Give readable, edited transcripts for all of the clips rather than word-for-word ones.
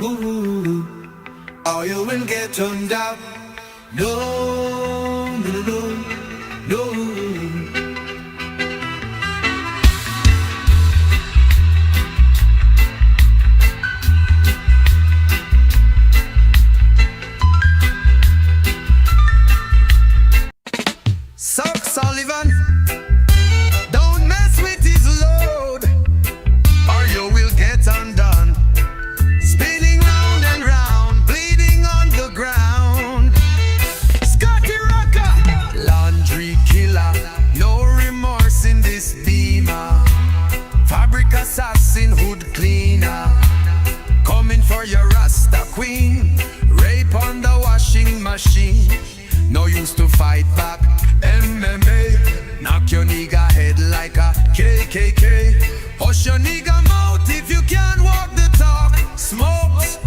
Ooh, or you will get turned out. No, no, no, no. Suck Sullivan, don't mess with his load, or you will get undone. Spinning round and round, bleeding on the ground. Scotty Rocker, laundry killer, no remorse in this beamer. Fabric assassin, hood cleaner, coming for your Rasta queen. Rape on the washing machine, no use to fight back. MMA, knock your nigga head like a KKK. Hush your nigga mouth if you can't walk the talk. Smokes.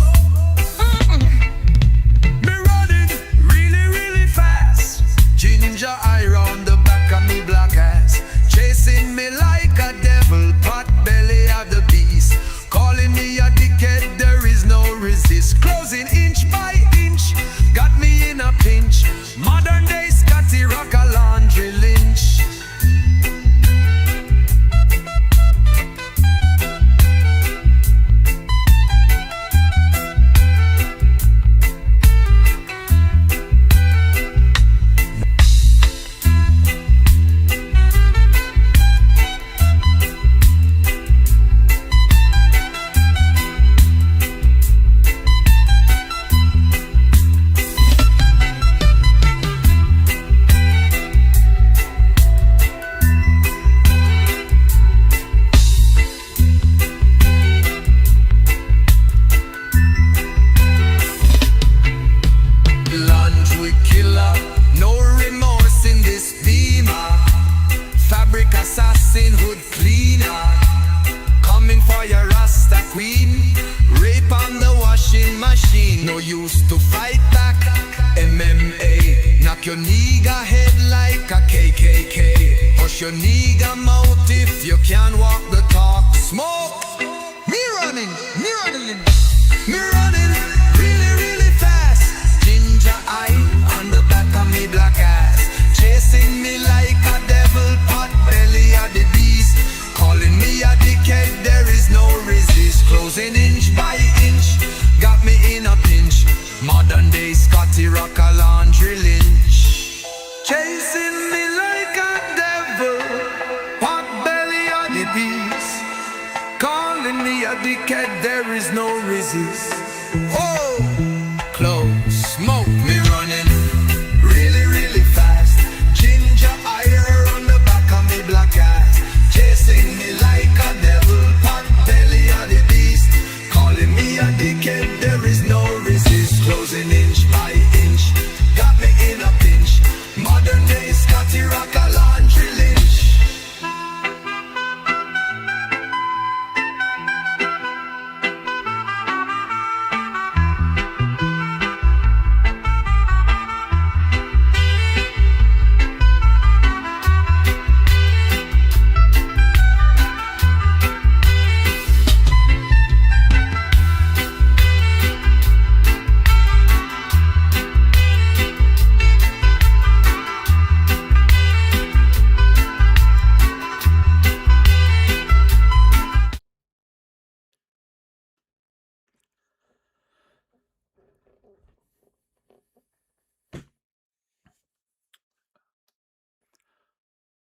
Me running really, really fast. Ginger eye round the back of me black ass. Chasing me like a devil, pot belly of the beast. Calling me a dickhead, there is no resist. Closing inch by inch, got me in a pinch. Modern day Scotty Rock a laundry lynch. Assassin, hood cleaner, coming for your Rasta queen. Rape on the washing machine, no use to fight back. MMA, knock your nigga head like a KKK. Hush your nigga mouth if you can't walk the talk. Smoke. Me running, me running, me running really, really fast. Ginger eye on the back of me black ass. Chasing me like a devil, pot belly of the beast. Calling me a dickhead, there is no resist. Closing inch by inch, got me in a pinch. Modern day Scotty Rock a laundry lynch. Chasing me like a devil, pot belly of the beast. Calling me a dickhead, there is no resist. Oh, close, smoke, me running really, really fast. Ginger eye on the back of me black ass. Chasing me like a devil, pot belly of the beast. Calling me a dickhead, there is no resist. Closing inch by inch, got me in a pinch. Modern day Scotty Rock a laundry lynch.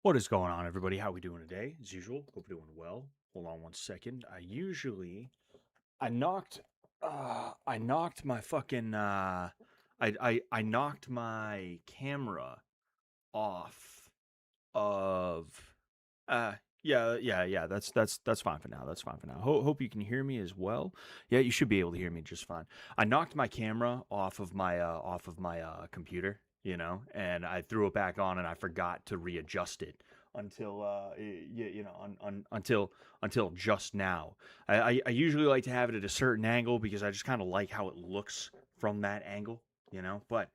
What is going on, everybody? How we doing today? As usual, hope you're doing well. Hold on one second. I knocked my fucking, I knocked my camera off of, yeah. That's fine for now. That's fine for now. Hope you can hear me as well. Yeah, you should be able to hear me just fine. I knocked my camera off of my computer, and I threw it back on, and I forgot to readjust it until until just now. I usually like to have it at a certain angle because I just kind of like how it looks from that angle, But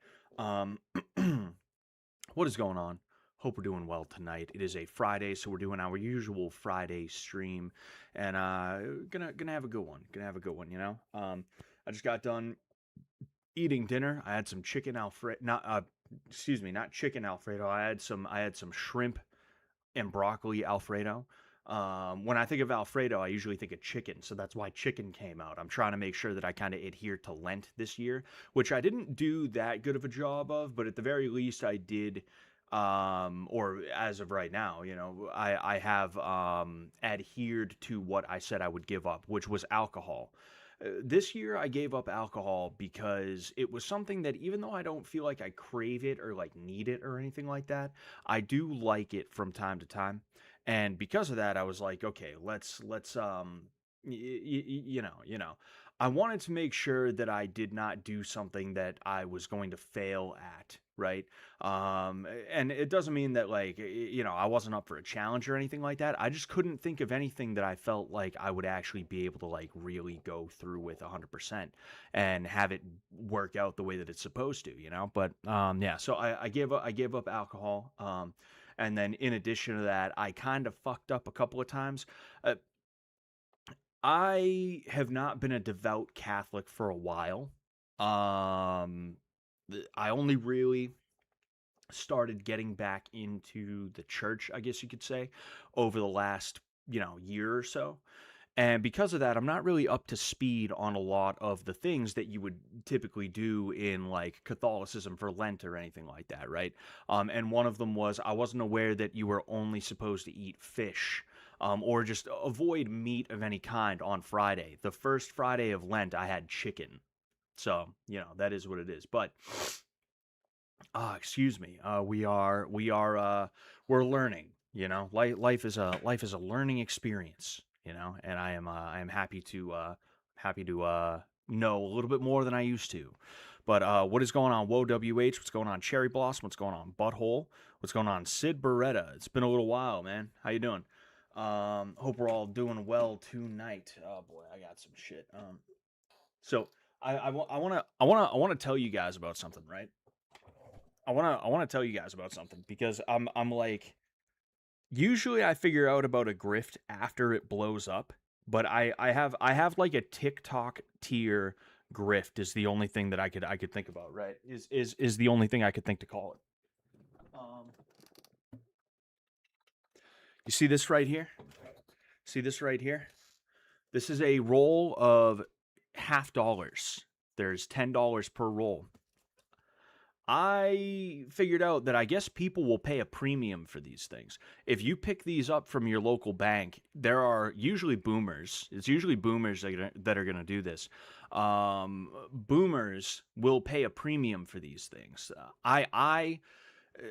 what is going on? Hope we're doing well tonight. It is a Friday, so we're doing our usual Friday stream, and gonna have a good one. I just got done eating dinner. I had some chicken alfredo, not chicken alfredo. I had some shrimp and broccoli alfredo. When I think of alfredo, I usually think of chicken, so that's why chicken came out. I'm trying to make sure that I kind of adhere to Lent this year, which I didn't do that good of a job of, but at the very least I did. Or as of right now, I have adhered to what I said I would give up, which was alcohol. This year I gave up alcohol because it was something that, even though I don't feel like I crave it or like need it or anything like that, I do like it from time to time. And because of that, I was like, okay, let's I wanted to make sure that I did not do something that I was going to fail at, right? And it doesn't mean that, like, I wasn't up for a challenge or anything like that. I just couldn't think of anything that I felt like I would actually be able to, like, really go through with 100% and have it work out the way that it's supposed to, But yeah, so I gave up alcohol. And then in addition to that, I kind of fucked up a couple of times. Uh, I have not been a devout Catholic for a while. Um, I only really started getting back into the church, I guess you could say, over the last, year or so. And because of that, I'm not really up to speed on a lot of the things that you would typically do in like Catholicism for Lent or anything like that, right? And one of them was I wasn't aware that you were only supposed to eat fish. Or just avoid meat of any kind on Friday. The first Friday of Lent, I had chicken. So, that is what it is. But excuse me. We're learning. Life is a learning experience. And I am happy to know a little bit more than I used to. But what is going on, WH? What's going on, Cherry Blossom? What's going on, Butthole? What's going on, Sid Beretta? It's been a little while, man. How you doing? Hope we're all doing well tonight. Oh boy, I got some shit. So I wanna tell you guys about something, right? I wanna tell you guys about something because I'm like, usually I figure out about a grift after it blows up, but I have like a TikTok tier grift is the only thing that I could think about, right? Is the only thing I could think to call it. Um, you see this right here? See this right here? This is a roll of half dollars. There's $10 per roll. I figured out that I guess people will pay a premium for these things. If you pick these up from your local bank, there are usually boomers. It's usually boomers that are going to do this. Boomers will pay a premium for these things. I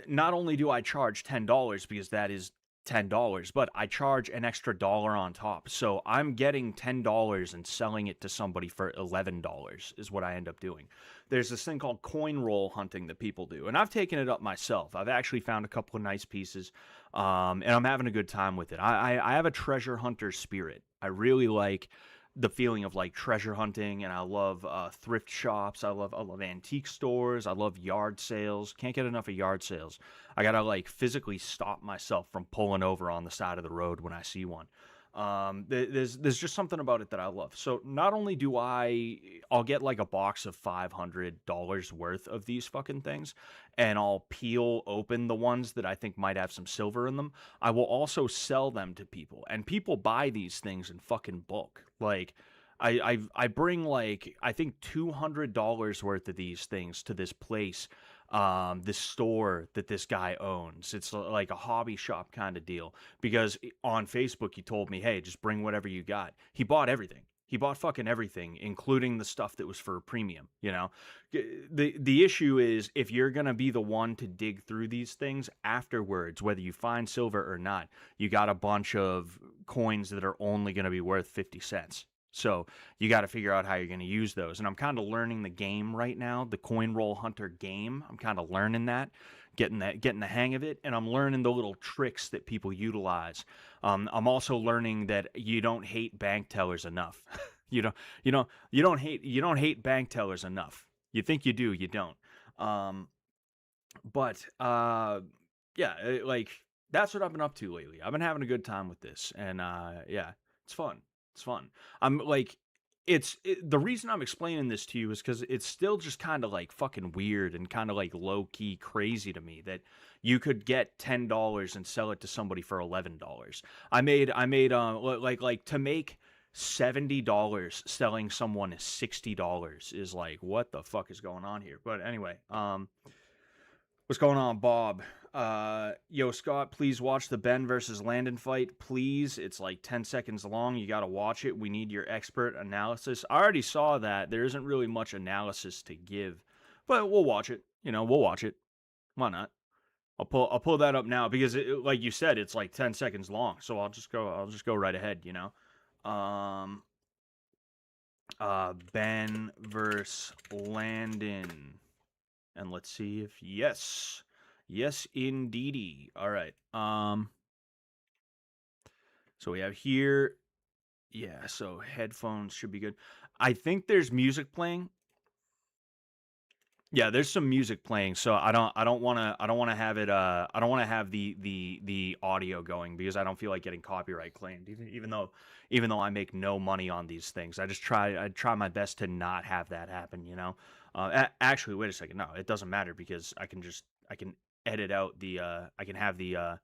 not only do I charge $10 because that is $10, but I charge an extra dollar on top. So I'm getting $10 and selling it to somebody for $11 is what I end up doing. There's this thing called coin roll hunting that people do, and I've taken it up myself. I've actually found a couple of nice pieces, and I'm having a good time with it. I have a treasure hunter spirit. I really like the feeling of like treasure hunting, and I love thrift shops. I love antique stores. I love yard sales. Can't get enough of yard sales. I gotta like physically stop myself from pulling over on the side of the road when I see one. There's just something about it that I love. So not only do I'll get like a box of $500 worth of these fucking things, and I'll peel open the ones that I think might have some silver in them. I will also sell them to people, and people buy these things in fucking bulk. Like, I bring like I think $200 worth of these things to this place, this store that this guy owns. It's like a hobby shop kind of deal because on Facebook he told me, hey, just bring whatever you got. He bought everything. He bought fucking everything, including the stuff that was for premium, The issue is if you're going to be the one to dig through these things afterwards, whether you find silver or not, you got a bunch of coins that are only going to be worth 50 cents. So you got to figure out how you're going to use those. And I'm kind of learning the game right now, the coin roll hunter game. I'm kind of learning that, getting the hang of it, and I'm learning the little tricks that people utilize. I'm also learning that you don't hate bank tellers enough. You don't hate bank tellers enough. You think you do, you don't. But yeah, like that's what I've been up to lately. I've been having a good time with this, and yeah, it's fun. It's fun. I'm like, the reason I'm explaining this to you is because it's still just kind of like fucking weird and kind of like low key crazy to me that you could get $10 and sell it to somebody for $11. Like to make $70 selling someone $60 is like, what the fuck is going on here? But anyway, what's going on, Bob? Yo, Scott, please watch the Ben versus Landon fight, please. It's like 10 seconds long. You got to watch it. We need your expert analysis. I already saw that. There isn't really much analysis to give, but we'll watch it. We'll watch it. Why not? I'll pull that up now because, like you said, it's like 10 seconds long. So I'll just go right ahead. Ben versus Landon. And let's see if yes, indeedy. All right. So we have here, yeah. So headphones should be good. I think there's music playing. Yeah, there's some music playing. So I don't want to have it. I don't want to have the audio going because I don't feel like getting copyright claimed. Even though I make no money on these things, I try my best to not have that happen. Actually, wait a second. No, it doesn't matter because I can edit out the I can have the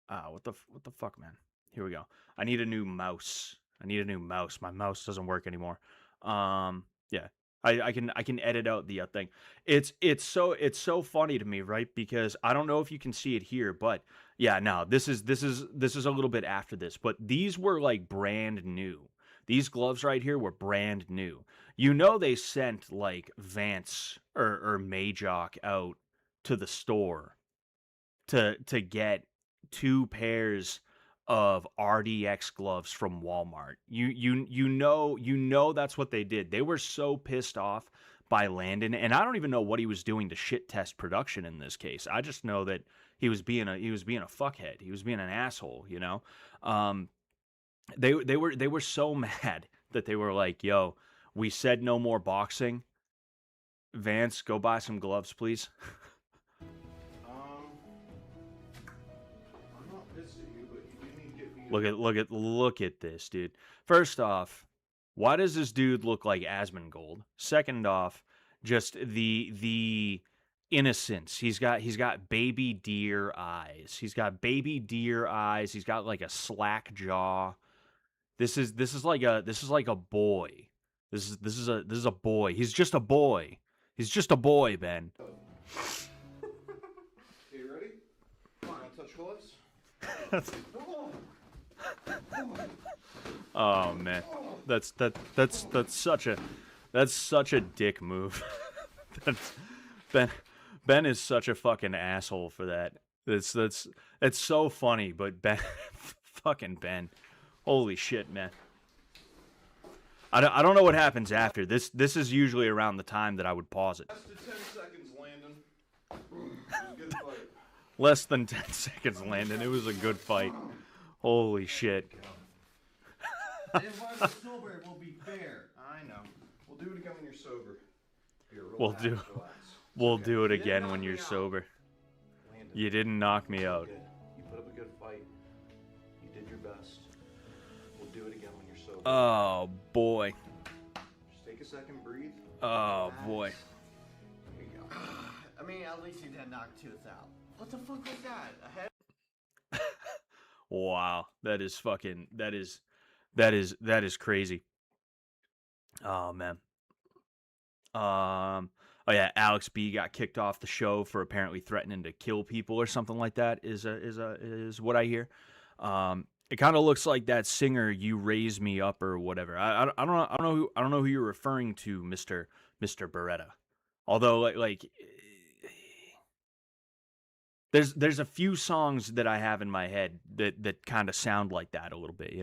what the fuck, man. Here we go. I need a new mouse. My mouse doesn't work anymore. Yeah. I can edit out the thing. It's so funny to me, right? Because I don't know if you can see it here, but yeah, no, this is a little bit after this, but these were like brand new. These gloves right here were brand new. They sent like Vance or Majock out to the store to get 2 pairs of RDX gloves from Walmart. You know that's what they did. They were so pissed off by Landon, and I don't even know what he was doing to shit test production in this case. I just know that he was being a fuckhead. He was being an asshole, They were so mad that they were like, "Yo, we said no more boxing. Vance, go buy some gloves, please." I'm not pissed at you, but you do need to get me. Look at this, dude. First off, why does this dude look like Asmongold? Second off, just the innocence. He's got baby deer eyes. He's got like a slack jaw. This is like a boy. This is a boy. He's just a boy. He's just a boy, Ben. Okay, you ready? Come on, I'll touch gloves. Oh man, that's such a dick move. Ben is such a fucking asshole for that. It's so funny, but fucking Ben, holy shit, man. I don't know what happens after this. This is usually around the time that I would pause it. Less than 10 seconds, Landon. It was a good fight. Less than 10 seconds, Landon. It was a good fight. Holy shit. If I'm sober, it will be fair. I know. We'll do it again when you're sober. Here, relax. We'll do it again when you're sober. Landon, You didn't knock me out. you put up a good fight. You did your best. We'll do it again when you're sober. Oh boy. Just take a second, breathe. Oh boy. Here you go. I mean, at least he didn't knock tooth out. What the fuck was that? A head? Wow. That is crazy. Oh man. Oh yeah, Alex B got kicked off the show for apparently threatening to kill people or something like that. Is what I hear. It kind of looks like that singer "You Raise Me Up" or whatever. I don't know who you're referring to, Mr. Beretta. Although like there's a few songs that I have in my head that kind of sound like that a little bit,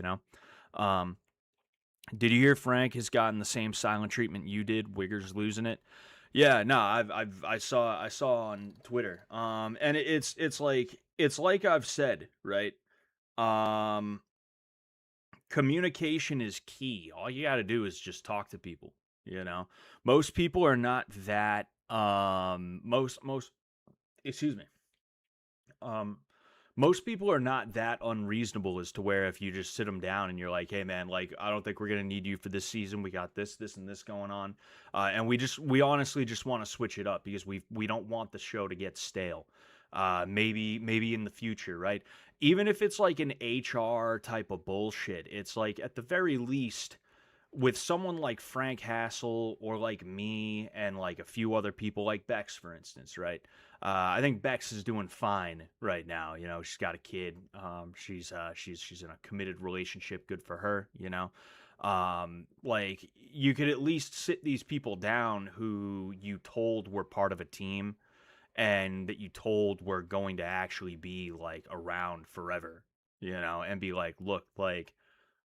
Did you hear Frank has gotten the same silent treatment you did? Wigger's losing it. Yeah, no, I saw on Twitter. And it's like I've said, right? Communication is key. All you got to do is just talk to people, Most people are not that excuse me. most people are not that unreasonable as to where if you just sit them down and you're like, hey man, like I don't think we're gonna need you for this season. We got this, and this going on, and we honestly just want to switch it up because we don't want the show to get stale. Maybe in the future, right? Even if it's like an HR type of bullshit, it's like at the very least with someone like Frank Hassel or like me and like a few other people like Bex, for instance, right? I think Bex is doing fine right now. You know, she's got a kid. She's in a committed relationship. Good for her. You know, like you could at least sit these people down who you told were part of a team and that you told were going to actually be like around forever. You know, and be like, look, like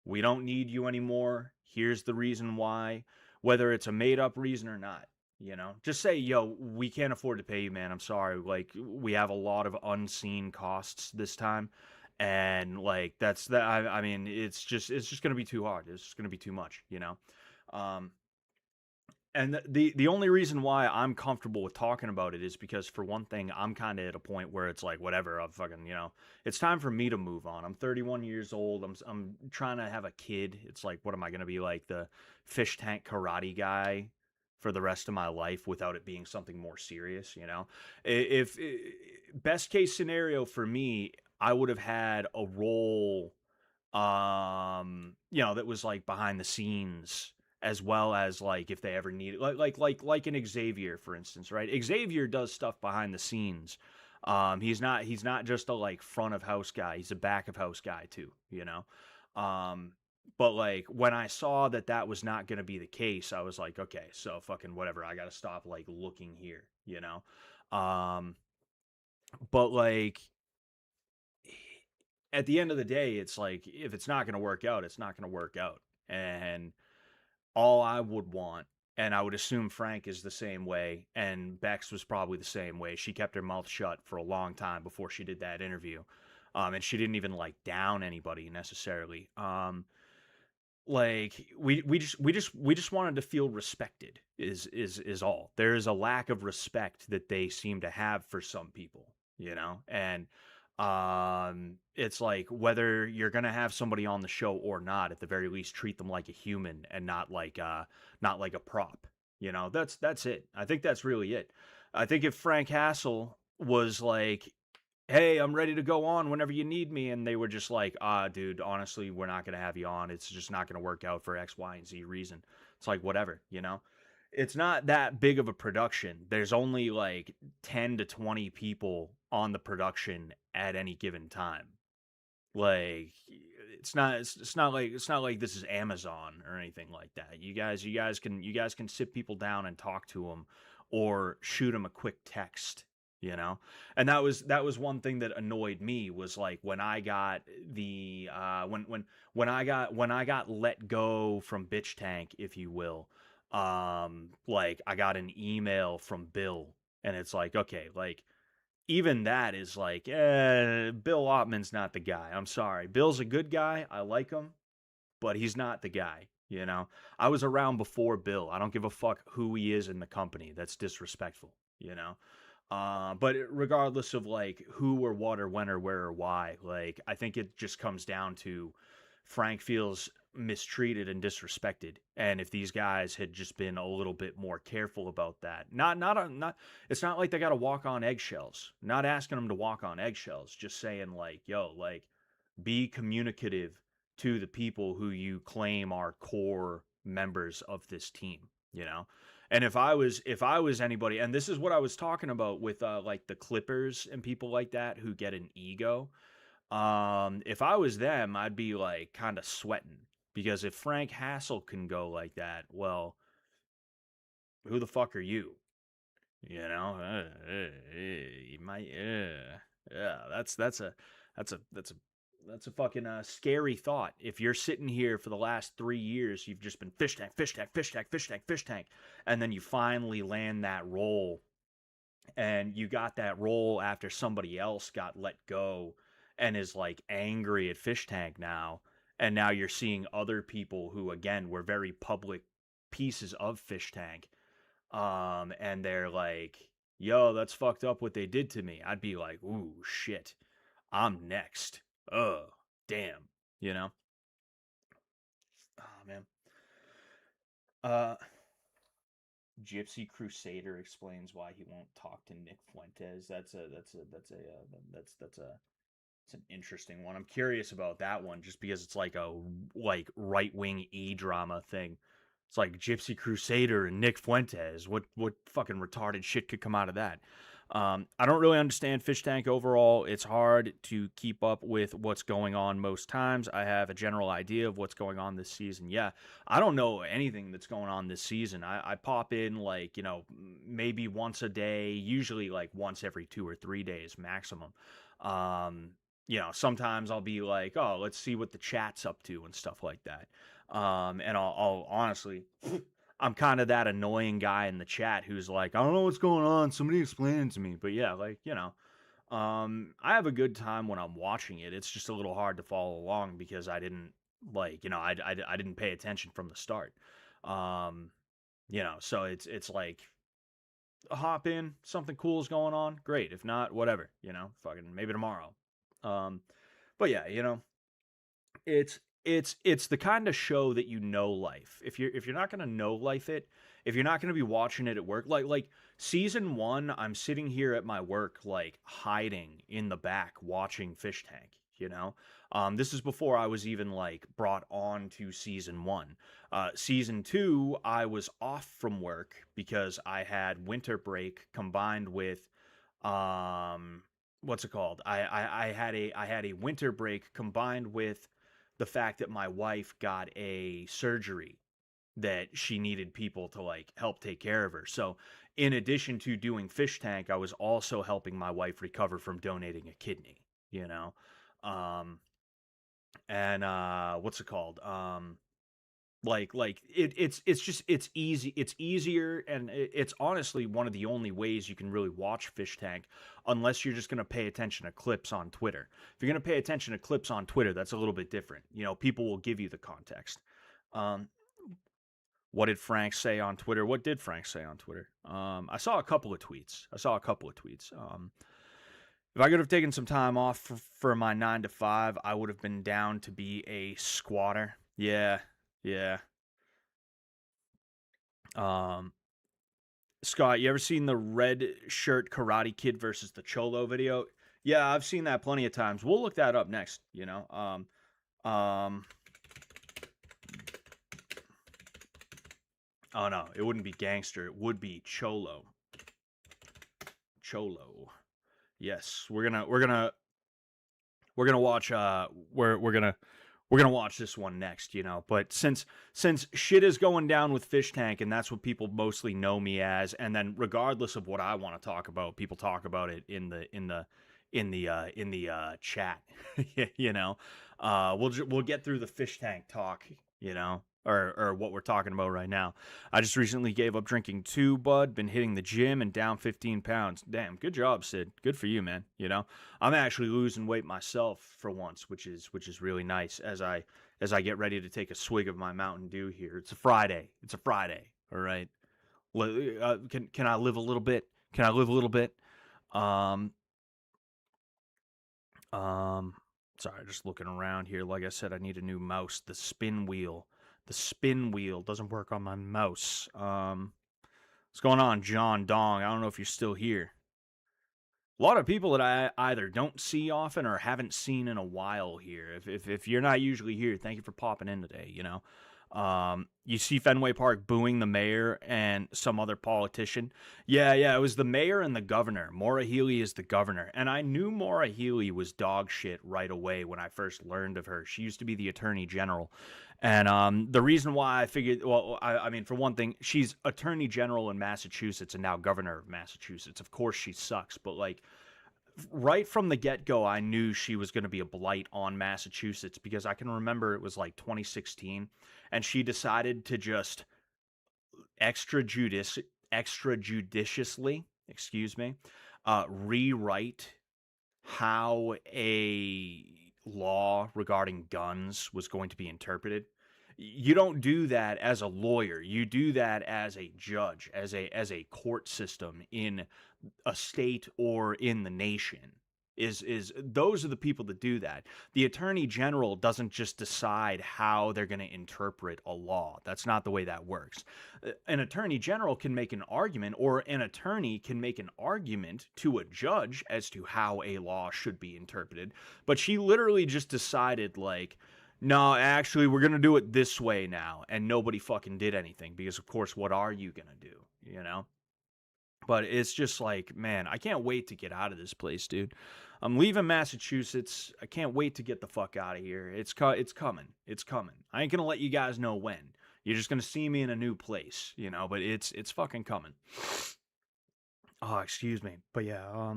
we don't need you anymore. Here's the reason why, whether it's a made up reason or not. You know, just say, yo, we can't afford to pay you, man. I'm sorry. Like, we have a lot of unseen costs this time. And like, that's that. I mean, it's just going to be too hard. It's just going to be too much, you know? Um, and the only reason why I'm comfortable with talking about it is because for one thing, I'm kind of at a point where it's like whatever, I'm fucking, you know, it's time for me to move on. I'm 31 years old. I'm trying to have a kid. It's like what am I going to be like the fish tank karate guy for the rest of my life without it being something more serious, you know? If best case scenario for me, I would have had a role you know, that was like behind the scenes as well as like if they ever need it like an Xavier for instance, right? Xavier does stuff behind the scenes. He's not just a like front of house guy, he's a back of house guy too, you know. But like when I saw that that was not going to be the case, I was like, okay, so fucking whatever, I got to stop like looking here, you know. um but like at the end of the day, it's like if it's not going to work out, it's not going to work out. And all I would want, and I would assume Frank is the same way, and Bex was probably the same way. She kept her mouth shut for a long time before she did that interview. And she didn't even like down anybody necessarily. Like we just wanted to feel respected is all. There is a lack of respect that they seem to have for some people, you know? And it's like whether you're gonna have somebody on the show or not, at the very least treat them like a human and not like a prop. You know, that's it. I think that's really it. I think if Frank Hassel was like, hey, I'm ready to go on whenever you need me, and they were just like, dude, honestly, we're not gonna have you on. It's just not gonna work out for X, Y, and Z reason. It's like whatever, you know. It's not that big of a production. There's only like 10 to 20 people on the production at any given time. Like it's not like this is Amazon or anything like that. You guys can sit people down and talk to them or shoot them a quick text, you know. And that was one thing that annoyed me was like when I got the when I got let go from Bitch Tank, if you will. Like I got an email from Bill, and it's like, okay, like even that is like, Bill Ottman's not the guy. I'm sorry. Bill's a good guy. I like him, but he's not the guy. You know, I was around before Bill. I don't give a fuck who he is in the company. That's disrespectful, you know? But regardless of like who or what or when or where or why, like I think it just comes down to Frank feels mistreated and disrespected. And if these guys had just been a little bit more careful about that, not it's not like they got to walk on eggshells. Not asking them to walk on eggshells, just saying like, yo, like be communicative to the people who you claim are core members of this team, you know? And if I was anybody, and this is what I was talking about with like the Clippers and people like that who get an ego. If I was them, I'd be like kind of sweating because if Frank Hassel can go like that, well, who the fuck are you? You know, you might, yeah. That's a fucking scary thought. If you're sitting here for the last 3 years, you've just been fish tank, fish tank, fish tank, fish tank, fish tank, and then you finally land that role, and you got that role after somebody else got let go and is like angry at fish tank now, and now you're seeing other people who again were very public pieces of fish tank, and they're like, yo, that's fucked up what they did to me. I'd be like, ooh, shit. I'm next. Oh, damn. You know? Oh, man. Uh, Gypsy Crusader explains why he won't talk to Nick Fuentes. It's an interesting one. I'm curious about that one just because it's like a right wing drama thing. It's like Gypsy Crusader and Nick Fuentes. What fucking retarded shit could come out of that? I don't really understand Fish Tank overall. It's hard to keep up with what's going on most times. I have a general idea of what's going on this season. Yeah, I don't know anything that's going on this season. I pop in like, maybe once a day, usually like once every 2 or 3 days maximum. Sometimes I'll be like, oh, let's see what the chat's up to and stuff like that. And I'll honestly, I'm kind of that annoying guy in the chat who's like, I don't know what's going on. Somebody explain it to me. But yeah, I have a good time when I'm watching it. It's just a little hard to follow along because I didn't I didn't pay attention from the start. So it's like hop in, something cool is going on, great. If not, whatever, fucking maybe tomorrow. But yeah, it's the kind of show that life. If you're not gonna know life it, if you're not gonna be watching it at work, like season 1, I'm sitting here at my work like hiding in the back watching Fish Tank. This is before I was even like brought on to season 1. Season 2, I was off from work because I had winter break combined with what's it called? I had a winter break combined with the fact that my wife got a surgery that she needed people to like help take care of her. So in addition to doing Fish Tank, I was also helping my wife recover from donating a kidney, you know? Um and what's it called? It's easy, it's easier, and it's honestly one of the only ways you can really watch Fish Tank, unless you're just going to pay attention to clips on Twitter. If you're going to pay attention to clips on Twitter, that's a little bit different. People will give you the context. What did Frank say on Twitter? What did Frank say on Twitter? I saw a couple of tweets. If I could have taken some time off for my 9 to 5, I would have been down to be a squatter. Yeah. Scott, you ever seen the red shirt Karate Kid versus the Cholo video? Yeah, I've seen that plenty of times. We'll look that up next, Oh no, it wouldn't be gangster. It would be Cholo. Yes, we're gonna watch we're gonna watch this one next, But since shit is going down with Fish Tank, and that's what people mostly know me as, and then regardless of what I want to talk about, people talk about it in the chat, we'll get through the Fish Tank talk, or what we're talking about right now. I just recently gave up drinking too, bud. Been hitting the gym and down 15 pounds. Damn, good job, Sid. Good for you, man. I'm actually losing weight myself for once, which is really nice as I get ready to take a swig of my Mountain Dew here. It's a Friday. All right. Can I live a little bit? Sorry, just looking around here. Like I said, I need a new mouse. The spin wheel doesn't work on my mouse. What's going on, John Dong? I don't know if you're still here. A lot of people that I either don't see often or haven't seen in a while here. If you're not usually here, thank you for popping in today, You see Fenway Park booing the mayor and some other politician. Yeah, it was the mayor and the governor. Maura Healey is the governor. And I knew Maura Healey was dog shit right away when I first learned of her. She used to be the attorney general. And the reason why I figured, I mean, for one thing, she's attorney general in Massachusetts and now governor of Massachusetts. Of course she sucks, but like right from the get-go, I knew she was going to be a blight on Massachusetts because I can remember it was like 2016 and she decided to just extrajudiciously, rewrite how a law regarding guns was going to be interpreted. You don't do that as a lawyer. You do that as a judge, as a court system in a state or in the nation. Is those are the people that do that. The attorney general doesn't just decide how they're going to interpret a law. That's not the way that works. An attorney general can make an argument, or an attorney can make an argument to a judge as to how a law should be interpreted, but she literally just decided, like, no, actually, we're going to do it this way now, and nobody fucking did anything, because of course, what are you going to do, you know? But it's just like, man, I can't wait to get out of this place, dude. I'm leaving Massachusetts. I can't wait to get the fuck out of here. It's coming. It's coming. I ain't gonna let you guys know when. You're just gonna see me in a new place, you know. But it's fucking coming. Oh, excuse me. But yeah,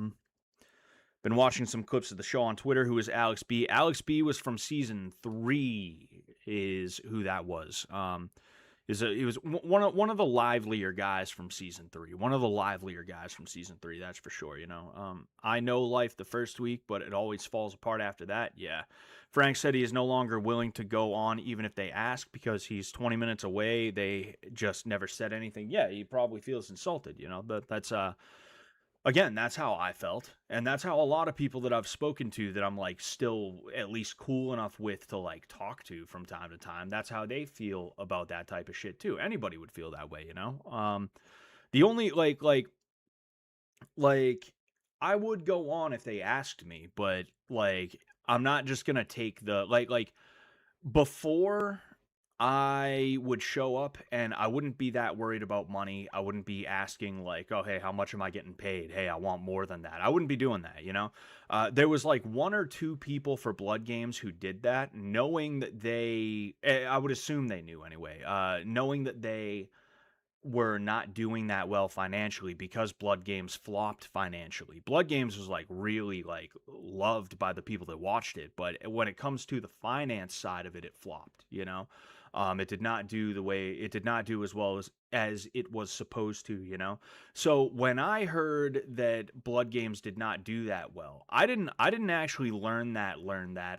been watching some clips of the show on Twitter. Who is Alex B? Alex B was from season 3. Is who that was. He was one of the livelier guys from season 3. One of the livelier guys from season 3, that's for sure, you know. I know life the first week, but it always falls apart after that. Yeah. Frank said he is no longer willing to go on even if they ask, because he's 20 minutes away. They just never said anything. Yeah, he probably feels insulted, you know. That's again, that's how I felt, and that's how a lot of people that I've spoken to that I'm like still at least cool enough with to like talk to from time to time, that's how they feel about that type of shit too. Anybody would feel that way, you know. The only like I would go on if they asked me, but like I'm not just gonna take the like before I would show up, and I wouldn't be that worried about money. I wouldn't be asking like, oh, hey, how much am I getting paid? Hey, I want more than that. I wouldn't be doing that, you know? There was like 1 or 2 people for Blood Games who did that, knowing that I would assume they knew anyway, knowing that they were not doing that well financially, because Blood Games flopped financially. Blood Games was like really like loved by the people that watched it, but when it comes to the finance side of it, it flopped, you know? It did not do as well as it was supposed to, you know? So when I heard that Blood Games did not do that well, I didn't actually learn that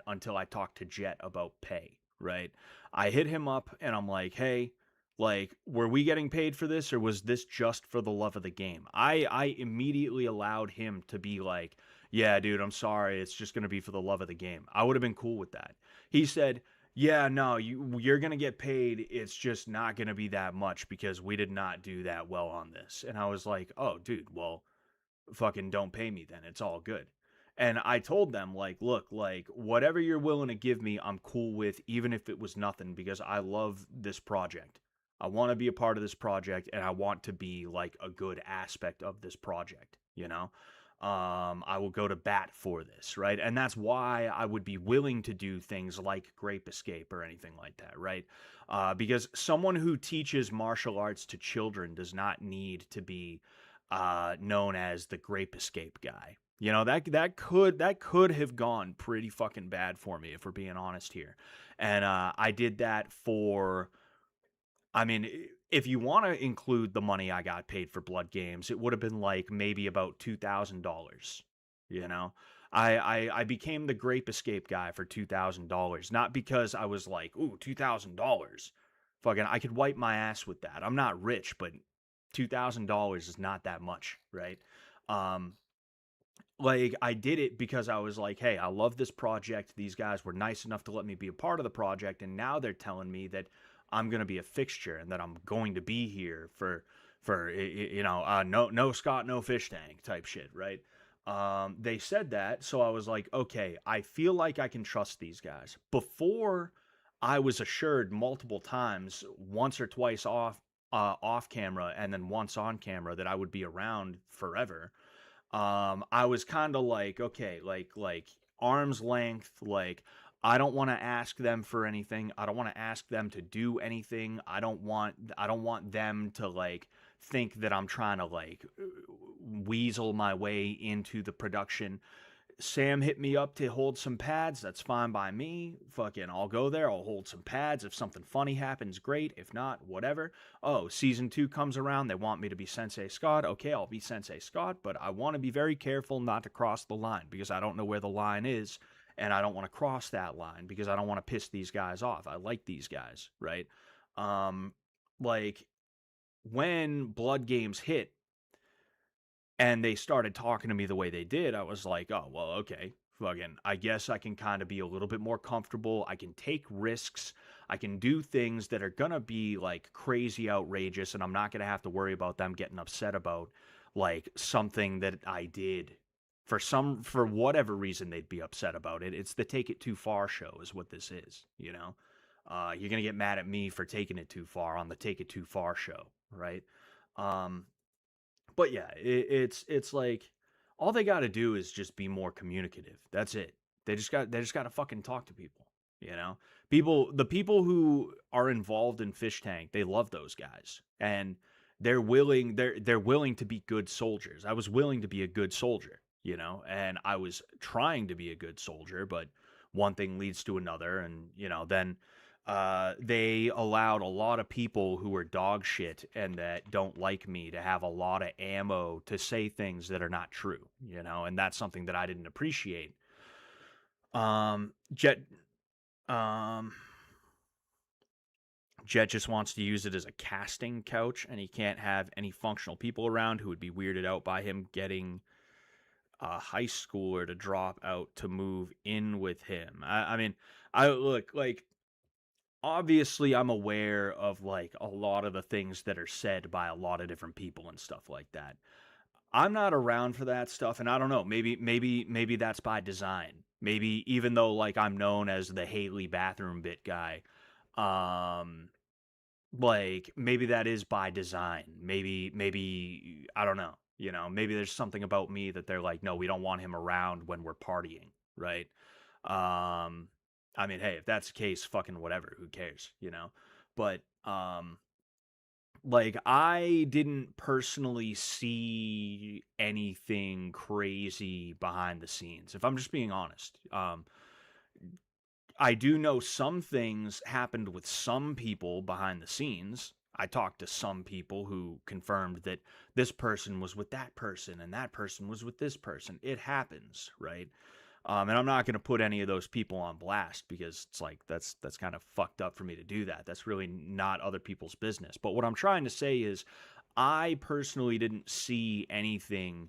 until I talked to Jet about pay, right? I hit him up and I'm like, hey, like, were we getting paid for this, or was this just for the love of the game? I immediately allowed him to be like, yeah, dude, I'm sorry, it's just going to be for the love of the game. I would have been cool with that. He said, yeah, no, you're going to get paid. It's just not going to be that much because we did not do that well on this. And I was like, oh, dude, well, fucking don't pay me then. It's all good. And I told them, like, look, like, whatever you're willing to give me, I'm cool with, even if it was nothing, because I love this project. I want to be a part of this project, and I want to be, like, a good aspect of this project, you know? I will go to bat for this, right? And that's why I would be willing to do things like Grape Escape or anything like that, right? Because someone who teaches martial arts to children does not need to be known as the Grape Escape guy. You know, that could have gone pretty fucking bad for me, if we're being honest here. And I did that for, I mean, if you want to include the money I got paid for Blood Games, it would have been like maybe about $2,000. You know, I became the Grape Escape guy for $2,000, not because I was like, ooh, $2,000. Fucking, I could wipe my ass with that. I'm not rich, but $2,000 is not that much, right? Like, I did it because I was like, hey, I love this project. These guys were nice enough to let me be a part of the project, and now they're telling me that I'm going to be a fixture and that I'm going to be here for you know, no Scott, no fish tank type shit, right? They said that, so I was like, okay, I feel like I can trust these guys. Before, I was assured multiple times, once or twice off camera and then once on camera, that I would be around forever. I was kind of like, okay, like arm's length, like, I don't want to ask them for anything. I don't want to ask them to do anything. I don't want them to like think that I'm trying to like weasel my way into the production. Sam hit me up to hold some pads. That's fine by me. Fucking, I'll go there. I'll hold some pads. If something funny happens, great. If not, whatever. Oh, season 2 comes around. They want me to be Sensei Scott. Okay, I'll be Sensei Scott, but I want to be very careful not to cross the line, because I don't know where the line is, and I don't want to cross that line because I don't want to piss these guys off. I like these guys, right? Like, when Blood Games hit, and they started talking to me the way they did, I was like, oh, well, okay, fucking, I guess I can kind of be a little bit more comfortable. I can take risks. I can do things that are gonna be like crazy outrageous, and I'm not gonna have to worry about them getting upset about like something that I did. For whatever reason they'd be upset about it. It's the take it too far show is what this is, you know? You're gonna get mad at me for taking it too far on the take it too far show, right? Um, but yeah, it's like all they got to do is just be more communicative. That's it. They just got to fucking talk to people. You know, the people who are involved in Fish Tank, they love those guys, and they're willing to be good soldiers. I was willing to be a good soldier, you know, and I was trying to be a good soldier, but one thing leads to another, and then they allowed a lot of people who are dog shit and that don't like me to have a lot of ammo to say things that are not true, and that's something that I didn't appreciate. Jet, um, Jet just wants to use it as a casting couch, and he can't have any functional people around who would be weirded out by him getting a high schooler to drop out to move in with him. I mean, I look like obviously I'm aware of like a lot of the things that are said by a lot of different people and stuff like that. I'm not around for that stuff, and I don't know, maybe that's by design. Maybe even though like I'm known as the Haley bathroom bit guy, um like maybe that is by design. Maybe I don't know, maybe there's something about me that they're like, no, we don't want him around when we're partying, right? Um, I mean, hey, if that's the case, fucking whatever, who cares, But like I didn't personally see anything crazy behind the scenes, if I'm just being honest. I do know some things happened with some people behind the scenes. I talked to some people who confirmed that this person was with that person and that person was with this person. It happens, right? And I'm not going to put any of those people on blast because it's like that's kind of fucked up for me to do that. That's really not other people's business. But what I'm trying to say is I personally didn't see anything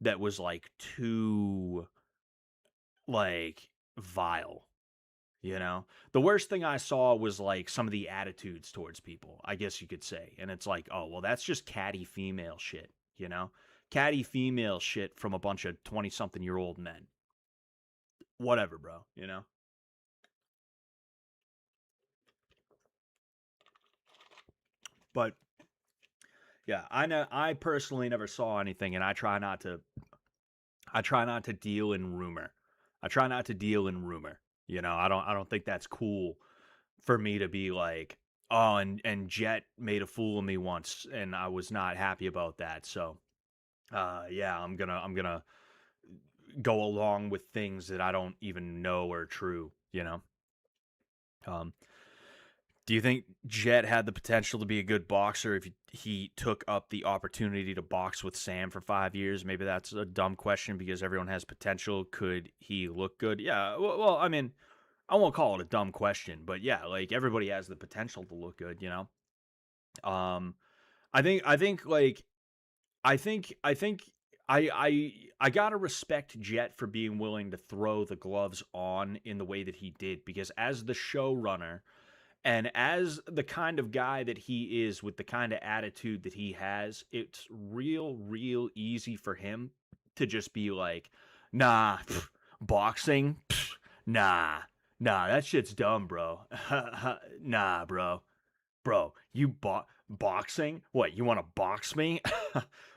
that was like too like vile. The worst thing I saw was like some of the attitudes towards people, I guess you could say. And it's like, oh, well, that's just catty female shit, catty female shit from a bunch of 20 something year old men. Whatever, bro. But yeah, I know I personally never saw anything, and I try not to deal in rumor. I try not to deal in rumor. I don't think that's cool for me to be like, oh, and Jet made a fool of me once, and I was not happy about that. So, yeah, I'm gonna go along with things that I don't even know are true. Um, do you think Jet had the potential to be a good boxer if he took up the opportunity to box with Sam for 5 years? Maybe that's a dumb question because everyone has potential. Could he look good? Yeah. Well, I mean, I won't call it a dumb question, but yeah, like everybody has the potential to look good. Um, I think like I gotta respect Jet for being willing to throw the gloves on in the way that he did because as the showrunner and as the kind of guy that he is with the kind of attitude that he has, it's real easy for him to just be like, nah, boxing, nah, that shit's dumb, bro. Nah, bro, you boxing? What, you want to box me?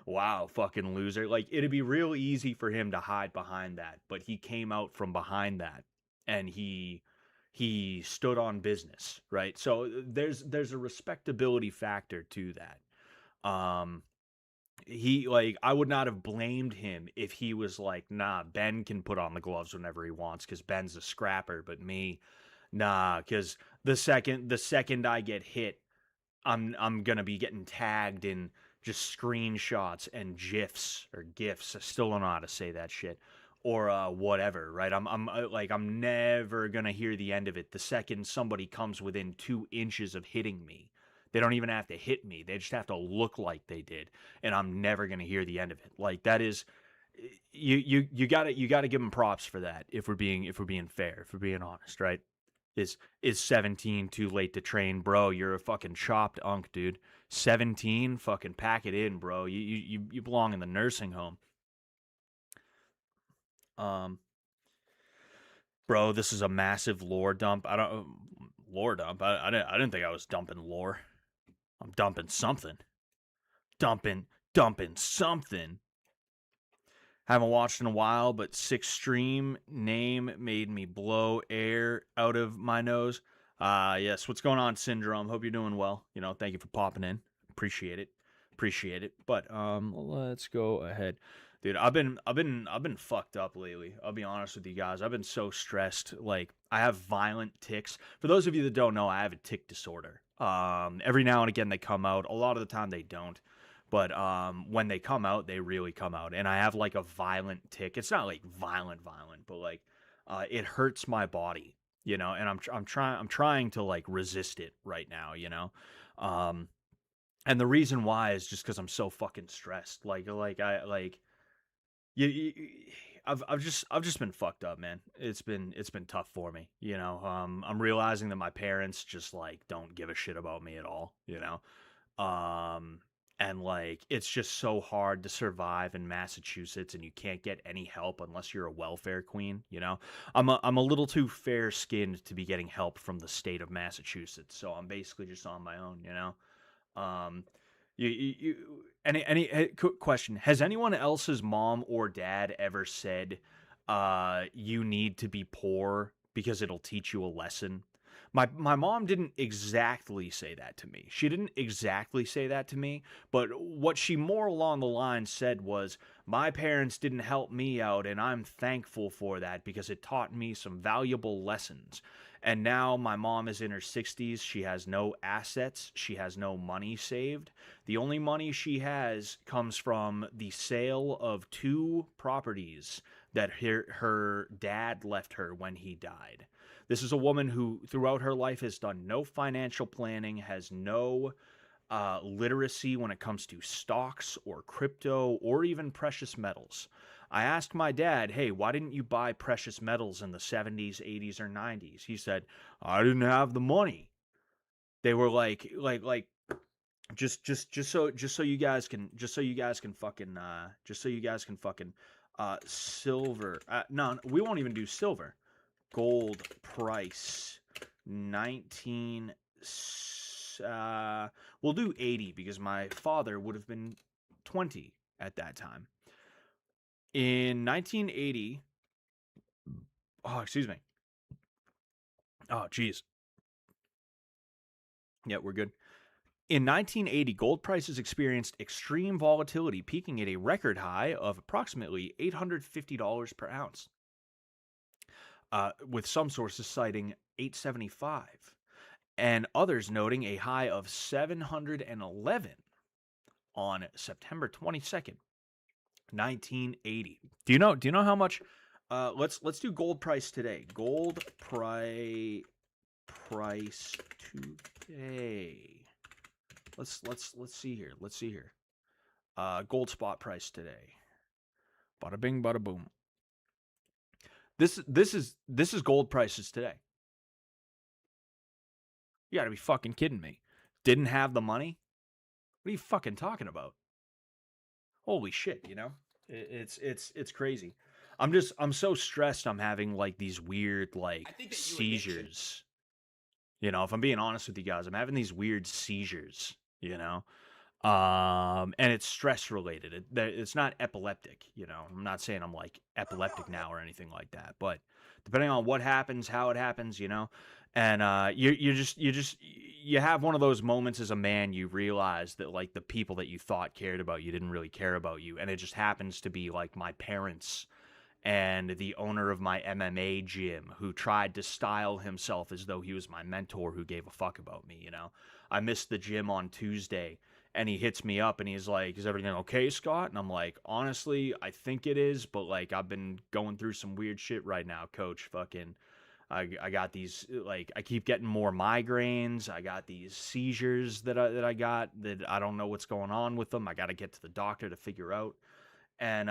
Wow, fucking loser. Like, it'd be real easy for him to hide behind that, but he came out from behind that and he stood on business, right? So there's a respectability factor to that. He like I would not have blamed him if he was like, nah, Ben can put on the gloves whenever he wants because Ben's a scrapper, but me, nah, because the second I get hit, I'm gonna be getting tagged in just screenshots and gifs. I still don't know how to say that shit or whatever, right? I'm never gonna hear the end of it. The second somebody comes within 2 inches of hitting me, They don't even have to hit me. They just have to look like they did, and I'm never gonna hear the end of it. Like that is, you gotta give them props for that. If we're being fair, if we're being honest, right? Is 17 too late to train, bro? You're a fucking chopped unk, dude. 17, fucking pack it in, bro. You belong in the nursing home. Um, Bro, this is a massive lore dump. I don't lore dump. I didn't think I was dumping lore. I'm dumping something. Dumping something. Haven't watched in a while, but Six Stream name made me blow air out of my nose. Yes. What's going on, Syndrome? Hope you're doing well. Thank you for popping in. Appreciate it. But let's go ahead. Dude, I've been fucked up lately. I'll be honest with you guys. I've been so stressed. Like, I have violent tics. For those of you that don't know, I have a tic disorder. Every now and again they come out. A lot of the time they don't. But when they come out, they really come out. And I have like a violent tic. It's not like violent, but like it hurts my body, and I'm trying to like resist it right now, and the reason why is just because I'm so fucking stressed. You, I've just been fucked up, man. It's been tough for me, I'm realizing that my parents just like don't give a shit about me at all, and like it's just so hard to survive in Massachusetts, and you can't get any help unless you're a welfare queen, I'm a little too fair skinned to be getting help from the state of Massachusetts, so I'm basically just on my own, um quick question, has anyone else's mom or dad ever said you need to be poor because it'll teach you a lesson? My mom didn't exactly say that to me. She didn't exactly say that to me, but what she more along the line said was, my parents didn't help me out, and I'm thankful for that because it taught me some valuable lessons. And now my mom is in her 60s. She has no assets. She has no money saved. The only money she has comes from the sale of 2 properties that her dad left her when he died. This is a woman who, throughout her life, has done no financial planning, has no literacy when it comes to stocks or crypto or even precious metals. I asked my dad, hey, why didn't you buy precious metals in the 70s, 80s, or 90s? He said, I didn't have the money. They were like just so you guys can fucking silver. No, we won't even do silver. Gold price 19 we'll do 80 because my father would have been 20 at that time. In 1980, excuse me. Oh, geez. Yeah, we're good. In 1980, gold prices experienced extreme volatility, peaking at a record high of approximately $850 per ounce. With some sources citing $875, and others noting a high of $711 on September 22nd, 1980. Do you know how much? Let's do gold price today. Gold price today. Let's see here. Gold spot price today. Bada bing, bada boom. This is gold prices today. You gotta be fucking kidding me. Didn't have the money? What are you fucking talking about? Holy shit, It's crazy. I'm so stressed. I'm having like these weird like seizures. If I'm being honest with you guys, I'm having these weird seizures, and it's stress related. It's not epileptic, I'm not saying I'm like epileptic now or anything like that, but depending on what happens, how it happens, and you have one of those moments as a man. You realize that like the people that you thought cared about you didn't really care about you, and it just happens to be like my parents and the owner of my MMA gym, who tried to style himself as though he was my mentor who gave a fuck about me, I missed the gym on Tuesday, and he hits me up and he's like, is everything okay, Scott? And I'm like, honestly, I think it is, but like I've been going through some weird shit right now, coach. Fucking I got these, like, I keep getting more migraines. I got these seizures that I got that I don't know what's going on with them. I got to get to the doctor to figure out. And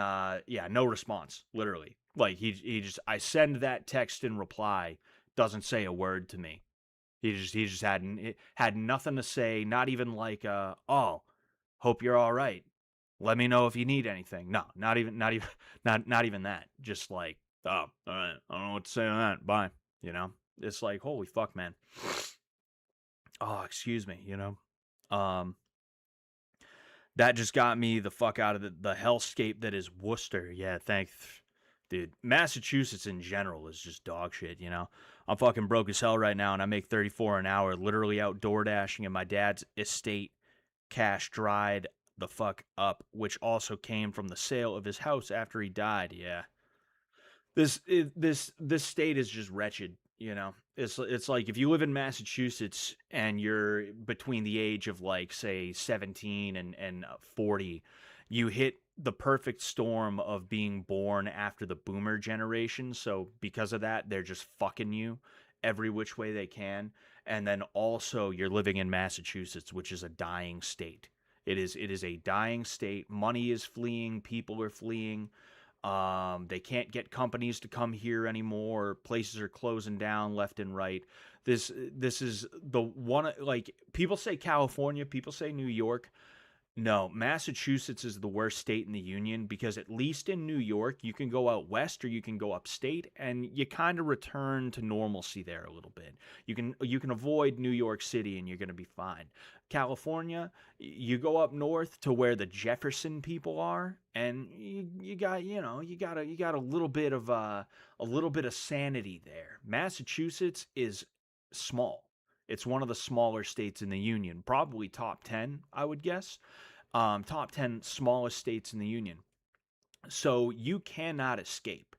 yeah, no response, literally. Like he just, I send that text in reply, doesn't say a word to me. He just had nothing to say, not even like oh, hope you're all right. Let me know if you need anything. No, not even not even that. Just like, oh, all right, I don't know what to say on that. Bye. You know? It's like, holy fuck, man. Oh, excuse me, you know. Um that just got me the fuck out of the hellscape that is Worcester. Yeah, thanks. Dude, Massachusetts in general is just dog shit, you know? I'm fucking broke as hell right now, and I make 34 an hour literally out door dashing, and my dad's estate cash dried the fuck up, which also came from the sale of his house after he died. Yeah. This state is just wretched, you know. It's like if you live in Massachusetts and you're between the age of like say 17 and 40, you hit the perfect storm of being born after the boomer generation. So because of that, they're just fucking you every which way they can. And then also you're living in Massachusetts, which is a dying state. It is a dying state. Money is fleeing, people are fleeing. They can't get companies to come here anymore. Places are closing down left and right. This is the one, like, people say California, people say New York. No, Massachusetts is the worst state in the union because at least in New York, you can go out west or you can go upstate and you kind of return to normalcy there a little bit. You can avoid New York City and you're going to be fine. California, you go up north to where the Jefferson people are and you got, you got a little bit of sanity there. Massachusetts is small. It's one of the smaller states in the union, probably top 10, I would guess. Top 10 smallest states in the union. So you cannot escape.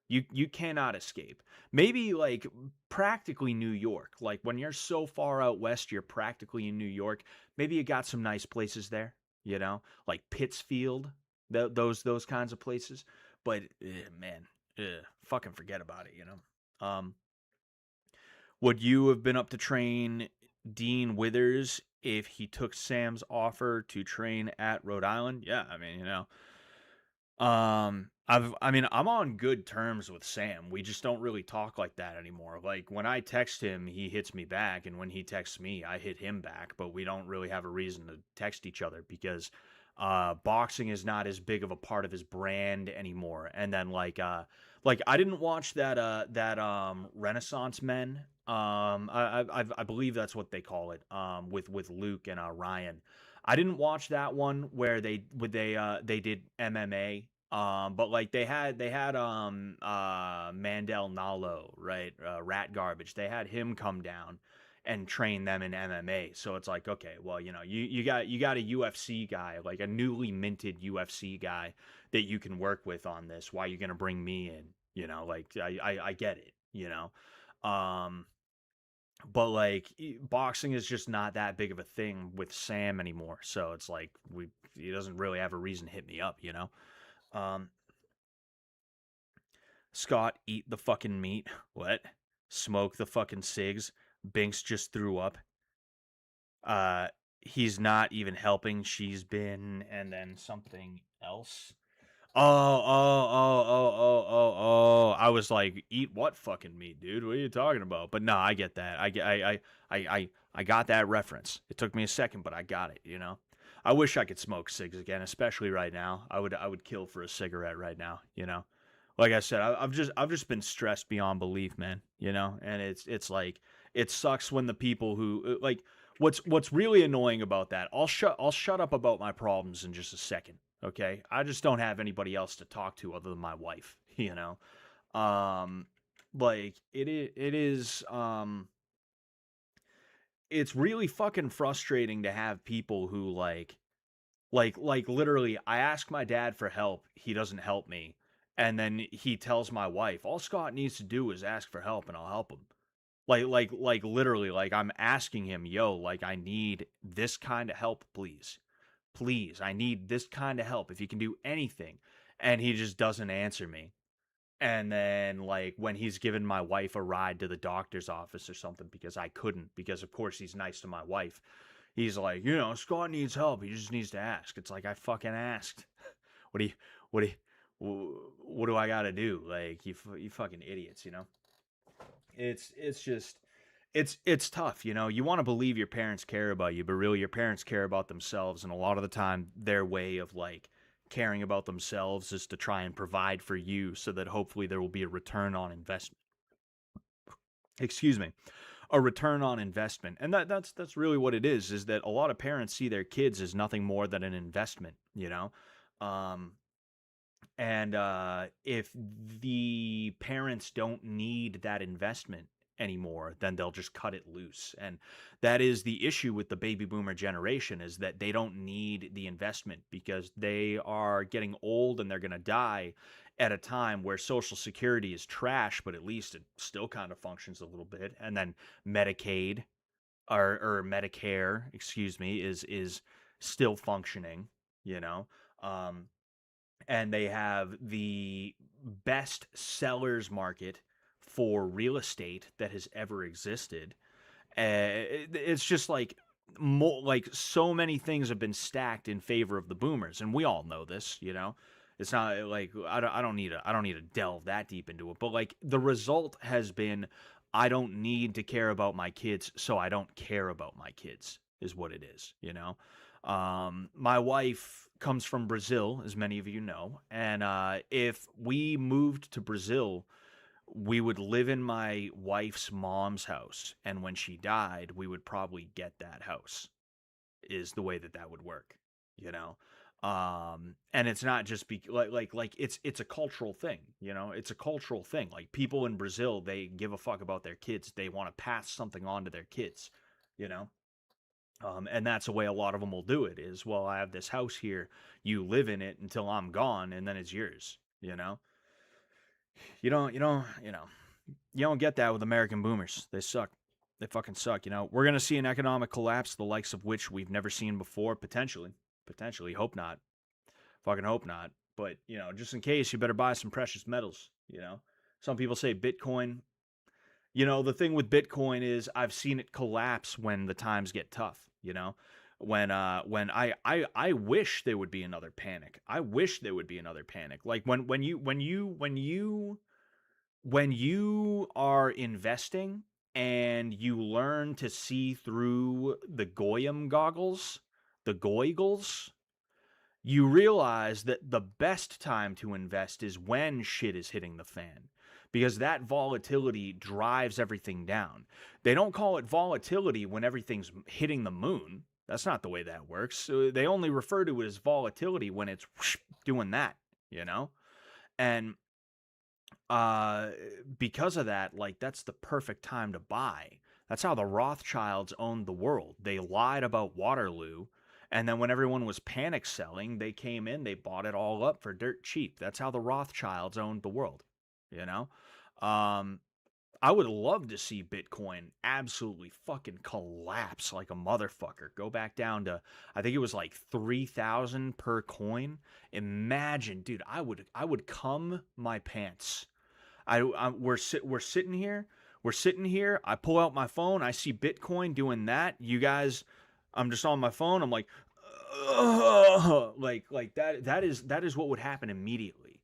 You cannot escape. Maybe like practically New York. Like when you're so far out west, you're practically in New York. Maybe you got some nice places there, like Pittsfield, those kinds of places. But man, fucking forget about it. Would you have been up to train Dean Withers if he took Sam's offer to train at Rhode Island? Yeah, I mean, I'm on good terms with Sam. We just don't really talk like that anymore. Like when I text him, he hits me back, and when he texts me, I hit him back, but we don't really have a reason to text each other because boxing is not as big of a part of his brand anymore. And then like I didn't watch that Renaissance Men. I believe that's what they call it. With Luke and Ryan. I didn't watch that one where they did MMA. But like they had Mandel Nalo, right? Rat Garbage. They had him come down and train them in MMA. So it's like, okay, well, you got a UFC guy, like a newly minted UFC guy that you can work with on this. Why are you gonna bring me in? Like I get it. But like boxing is just not that big of a thing with Sam anymore. So it's like he doesn't really have a reason to hit me up. Um, Scott, eat the fucking meat. What? Smoke the fucking cigs. Binks just threw up. Uh, he's not even helping. She's been, and then something else. Oh. I was like, eat what fucking meat, dude? What are you talking about? But no, I get that. I got that reference. It took me a second, but I got it. I wish I could smoke cigs again, especially right now. I would kill for a cigarette right now. Like I said, I've just been stressed beyond belief, man. And it's like it sucks when the people who like what's really annoying about that. I'll shut up about my problems in just a second. Okay, I just don't have anybody else to talk to other than my wife. Like it's really fucking frustrating to have people who like literally. I ask my dad for help, he doesn't help me, and then he tells my wife, all Scott needs to do is ask for help, and I'll help him. Like literally, like I'm asking him, yo, like I need this kind of help, please. Please, I need this kind of help. If you can do anything. And he just doesn't answer me. And then, like, when he's given my wife a ride to the doctor's office or something because I couldn't, because of course he's nice to my wife, he's like, Scott needs help. He just needs to ask. It's like, I fucking asked. What do you, what do what do I got to do? Like, you fucking idiots, It's just, it's tough, You want to believe your parents care about you, but really your parents care about themselves, and a lot of the time their way of like caring about themselves is to try and provide for you so that hopefully there will be a return on investment. Excuse me. A return on investment. And that's really what it is that a lot of parents see their kids as nothing more than an investment. Um and if the parents don't need that investment anymore, then they'll just cut it loose. And that is the issue with the baby boomer generation, is that they don't need the investment because they are getting old and they're going to die at a time where Social Security is trash, but at least it still kind of functions a little bit. And then Medicaid or Medicare, excuse me, is still functioning, you know. Um, and they have the best sellers market for real estate that has ever existed. It's just like like so many things have been stacked in favor of the boomers, and we all know this. It's not like I don't need to delve that deep into it, but like the result has been I don't need to care about my kids, so I don't care about my kids is what it is. My wife comes from Brazil, as many of you know, and if we moved to Brazil, we would live in my wife's mom's house, and when she died, we would probably get that house. Is the way that that would work, you know. And it's not just like it's a cultural thing, It's a cultural thing. Like people in Brazil, they give a fuck about their kids. They want to pass something on to their kids, you know. And that's the way a lot of them will do it is, well, I have this house here, you live in it until I'm gone, and then it's yours. You don't get that with American boomers. They suck. They fucking suck. We're going to see an economic collapse, the likes of which we've never seen before, potentially. Potentially. Hope not. Fucking hope not. But, just in case, you better buy some precious metals. Some people say Bitcoin. The thing with Bitcoin is I've seen it collapse when the times get tough. When I wish there would be another panic. I wish there would be another panic. Like when you are investing and you learn to see through the goyim goggles, the goigles, you realize that the best time to invest is when shit is hitting the fan, because that volatility drives everything down. They don't call it volatility when everything's hitting the moon. That's not the way that works. So they only refer to it as volatility when it's doing that. And because of that, like, that's the perfect time to buy. That's how the Rothschilds owned the world. They lied about Waterloo, and then when everyone was panic selling, they came in, they bought it all up for dirt cheap. That's how the Rothschilds owned the world, you know? I would love to see Bitcoin absolutely fucking collapse like a motherfucker. Go back down to, I think it was like 3,000 per coin. Imagine, dude, I would cum my pants. We're sitting here. We're sitting here. I pull out my phone. I see Bitcoin doing that. You guys, I'm just on my phone. I'm like, like that. That is what would happen immediately.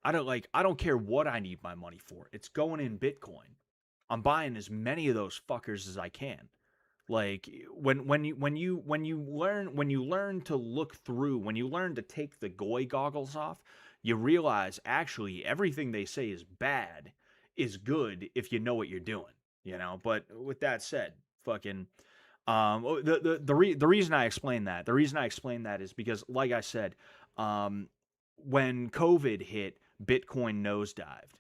I don't care what I need my money for. It's going in Bitcoin. I'm buying as many of those fuckers as I can. Like when you learn to look through, when you learn to take the goy goggles off, you realize actually everything they say is bad is good if you know what you're doing. But with that said, fucking the reason I explain that is because, like I said, when COVID hit, Bitcoin nosedived.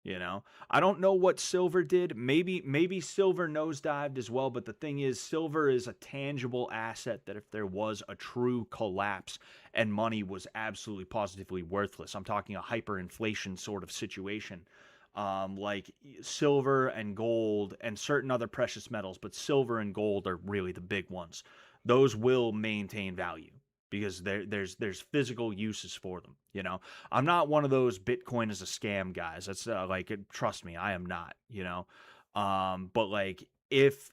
I don't know what silver did. Maybe silver nosedived as well, but the thing is, silver is a tangible asset that if there was a true collapse and money was absolutely positively worthless, I'm talking a hyperinflation sort of situation, like silver and gold and certain other precious metals, but silver and gold are really the big ones. Those will maintain value. because there's physical uses for them. You know, I'm not one of those Bitcoin is a scam guys. That's like, trust me, I am not. You know, but like if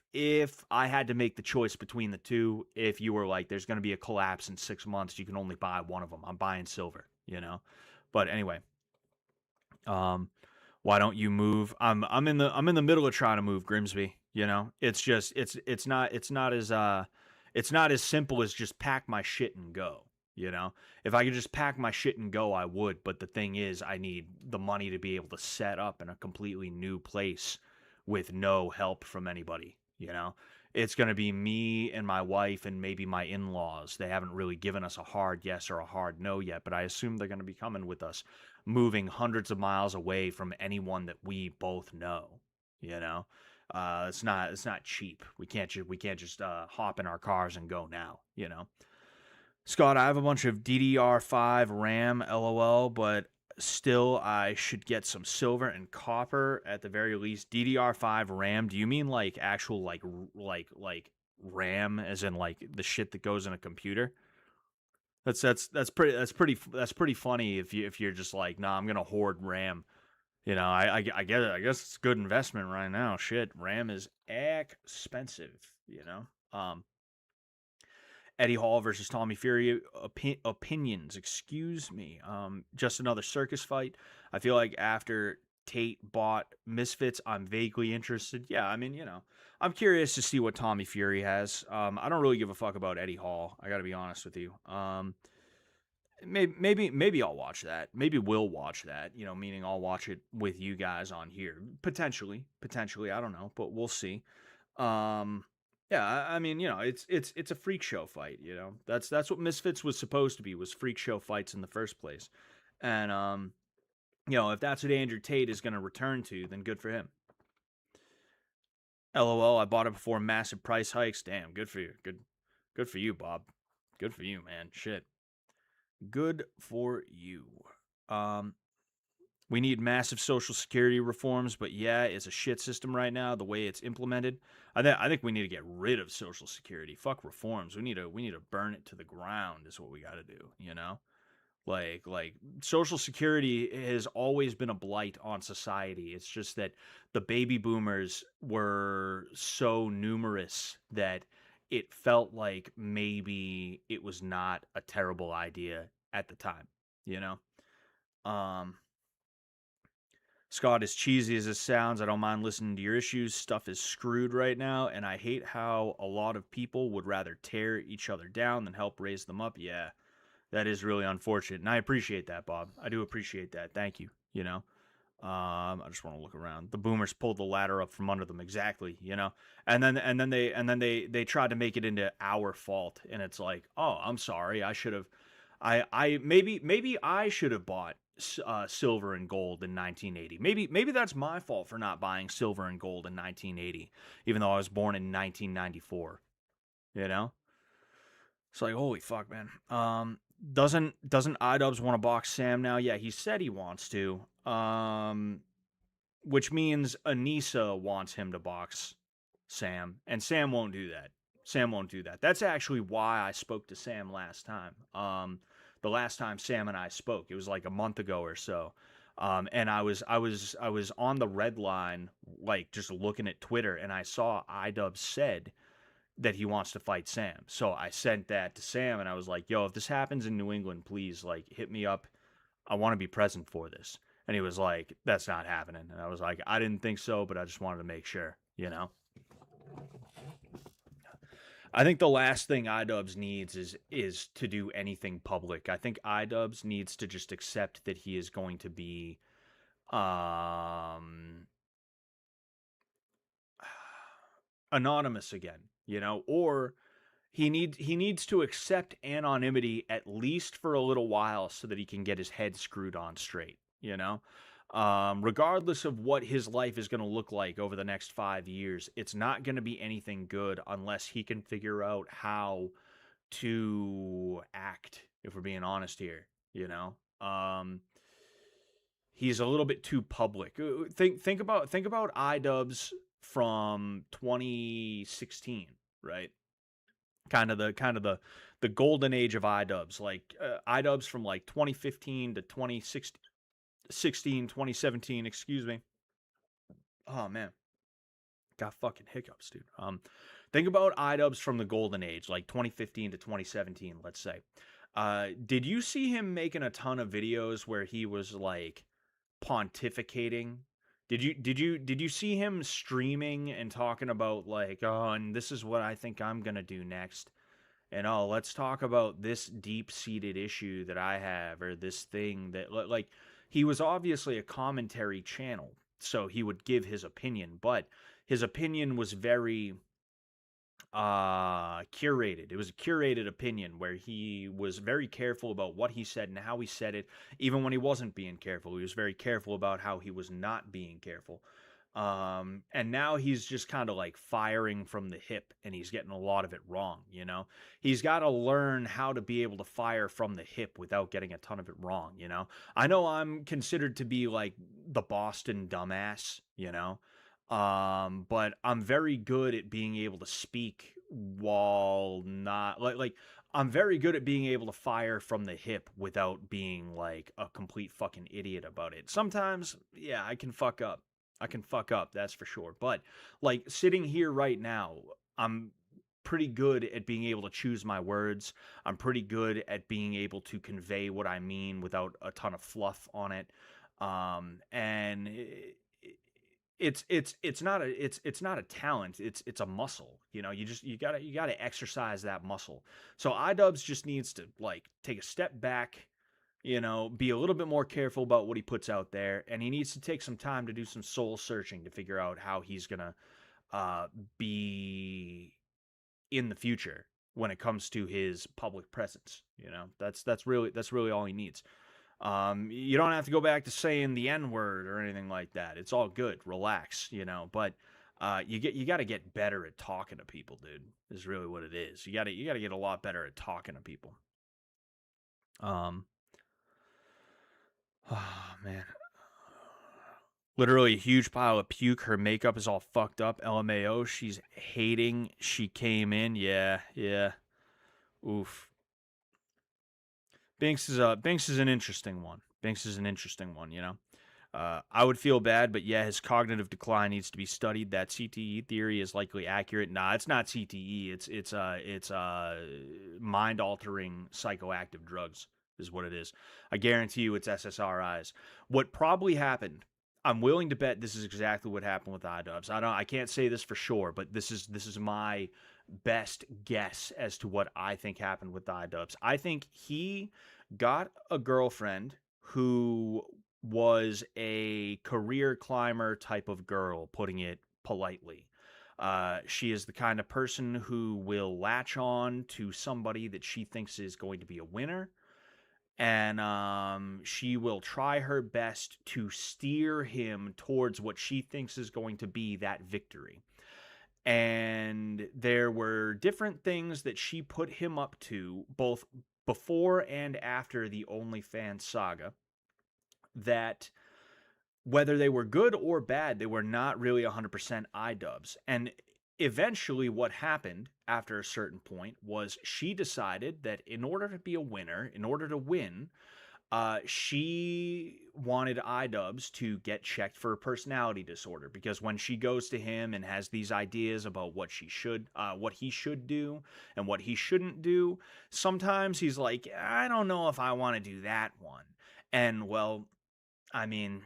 I had to make the choice between the two, if you were like, there's going to be a collapse in 6 months, you can only buy one of them. I'm buying silver. You know, but anyway, why don't you move? I'm in the middle of trying to move Grimsby. You know, it's just it's not as simple as just pack my shit and go. You know, if I could just pack my shit and go, I would. But the thing is, I need the money to be able to set up in a completely new place with no help from anybody. You know, it's going to be me and my wife and maybe my in-laws. They haven't really given us a hard yes or a hard no yet, but I assume they're going to be coming with us, moving hundreds of miles away from anyone that we both know. You know, it's not cheap. We can't just hop in our cars and go now. You know, Scott, I have a bunch of DDR5 RAM, LOL, but still I should get some silver and copper at the very least. DDR5 RAM, do you mean like actual like RAM as in like the shit that goes in a computer? That's pretty funny if you're just like, nah, I'm gonna hoard RAM. You know, I get it. I guess it's a good investment right now. Shit, RAM is expensive. You know, Eddie Hall versus Tommy Fury opinions. Excuse me. Just another circus fight. I feel like after Tate bought Misfits, I'm vaguely interested. Yeah, I mean, you know, I'm curious to see what Tommy Fury has. I don't really give a fuck about Eddie Hall. I got to be honest with you. Maybe I'll watch that. Maybe we'll watch that. You know, meaning I'll watch it with you guys on here. Potentially. I don't know, but we'll see. Yeah, I mean, you know, it's a freak show fight. You know, that's what Misfits was supposed to be, was freak show fights in the first place. And you know, if that's what Andrew Tate is going to return to, then good for him. LOL, I bought it before massive price hikes. Damn, good for you. Good for you, Bob. Good for you, man. Shit. Good for you. We need massive Social Security reforms, but yeah, it's a shit system right now, the way it's implemented. I think we need to get rid of Social Security. Fuck reforms. We need to burn it to the ground is what we got to do, you know? Like Social Security has always been a blight on society. It's just that the baby boomers were so numerous that it felt like maybe it was not a terrible idea at the time, you know? Scott, as cheesy as this sounds, I don't mind listening to your issues. Stuff is screwed right now, and I hate how a lot of people would rather tear each other down than help raise them up. Yeah, that is really unfortunate, and I appreciate that, Bob. I do appreciate that. Thank you. You know, I just want to look around. The boomers pulled the ladder up from under them, exactly. You know, and then they tried to make it into our fault, and it's like, oh, I'm sorry, I should have. Maybe I should have bought silver and gold in 1980. Maybe that's my fault for not buying silver and gold in 1980, even though I was born in 1994. You know, it's like, holy fuck, man. Doesn't iDubbbz want to box Sam now? Yeah, he said he wants to. Which means Anissa wants him to box Sam, and Sam won't do that. That's actually why I spoke to Sam last time. The last time Sam and I spoke, it was like a month ago or so. And I was on the red line, like just looking at Twitter, and I saw iDubbbz said that he wants to fight Sam. So I sent that to Sam, and I was like, yo, if this happens in New England, please, like, hit me up. I want to be present for this. And he was like, that's not happening. And I was like, I didn't think so, but I just wanted to make sure, you know? I think the last thing iDubbbz needs is to do anything public. I think iDubbbz needs to just accept that he is going to be anonymous again, you know, or he needs to accept anonymity at least for a little while so that he can get his head screwed on straight, you know? Regardless of what his life is going to look like over the next 5 years, it's not going to be anything good unless he can figure out how to act, if we're being honest here, you know? He's a little bit too public. Think about iDubbbz from 2016, right? Kind of the the golden age of iDubbbz, like iDubbbz from like 2015 to 2016, 2017, excuse me. Oh man, got fucking hiccups, dude. Think about iDubbbz from the golden age, like 2015 to 2017, let's say. Did you see him making a ton of videos where he was like pontificating? Did you see him streaming and talking about like, oh, and this is what I think I'm gonna do next? And oh, let's talk about this deep-seated issue that I have, or this thing that like he was obviously a commentary channel, so he would give his opinion, but his opinion was very curated. It was a curated opinion where he was very careful about what he said and how he said it. Even when he wasn't being careful, he was very careful about how he was not being careful. And now he's just kind of like firing from the hip, and he's getting a lot of it wrong. He's got to learn how to be able to fire from the hip without getting a ton of it wrong. I know I'm considered to be like the Boston dumbass, but I'm very good at being able to speak while not like I'm very good at being able to fire from the hip without being like a complete fucking idiot about it. Sometimes, yeah, I can fuck up. That's for sure. But like sitting here right now, I'm pretty good at being able to choose my words. I'm pretty good at being able to convey what I mean without a ton of fluff on it. And it's not a talent. It's a muscle. You gotta exercise that muscle. So iDubbbz just needs to like take a step back, be a little bit more careful about what he puts out there, and he needs to take some time to do some soul searching to figure out how he's gonna be in the future when it comes to his public presence. That's really all he needs. You don't have to go back to saying the N word or anything like that. It's all good. Relax, but you got to get better at talking to people, dude. Is really what it is. You got to get a lot better at talking to people. Oh man. Literally a huge pile of puke. Her makeup is all fucked up. LMAO. She's hating she came in. Yeah. Oof. Binks is an interesting one. I would feel bad, but yeah, his cognitive decline needs to be studied. That CTE theory is likely accurate. Nah, it's not CTE. It's mind altering psychoactive drugs is what it is. I guarantee you, it's SSRIs. What probably happened. I'm willing to bet this is exactly what happened with iDubbbz. I can't say this for sure, but this is my best guess as to what I think happened with iDubbbz. I think he got a girlfriend who was a career climber type of girl, putting it politely. She is the kind of person who will latch on to somebody that she thinks is going to be a winner. And she will try her best to steer him towards what she thinks is going to be that victory. And there were different things that she put him up to, both before and after the OnlyFans saga, that whether they were good or bad, they were not really 100% iDubbbz. And eventually what happened after a certain point was she decided that in order to be a winner, in order to win, she wanted iDubbbz to get checked for a personality disorder, because when she goes to him and has these ideas about what he should do and what he shouldn't do, sometimes he's like, I don't know if I want to do that one. And well, I mean,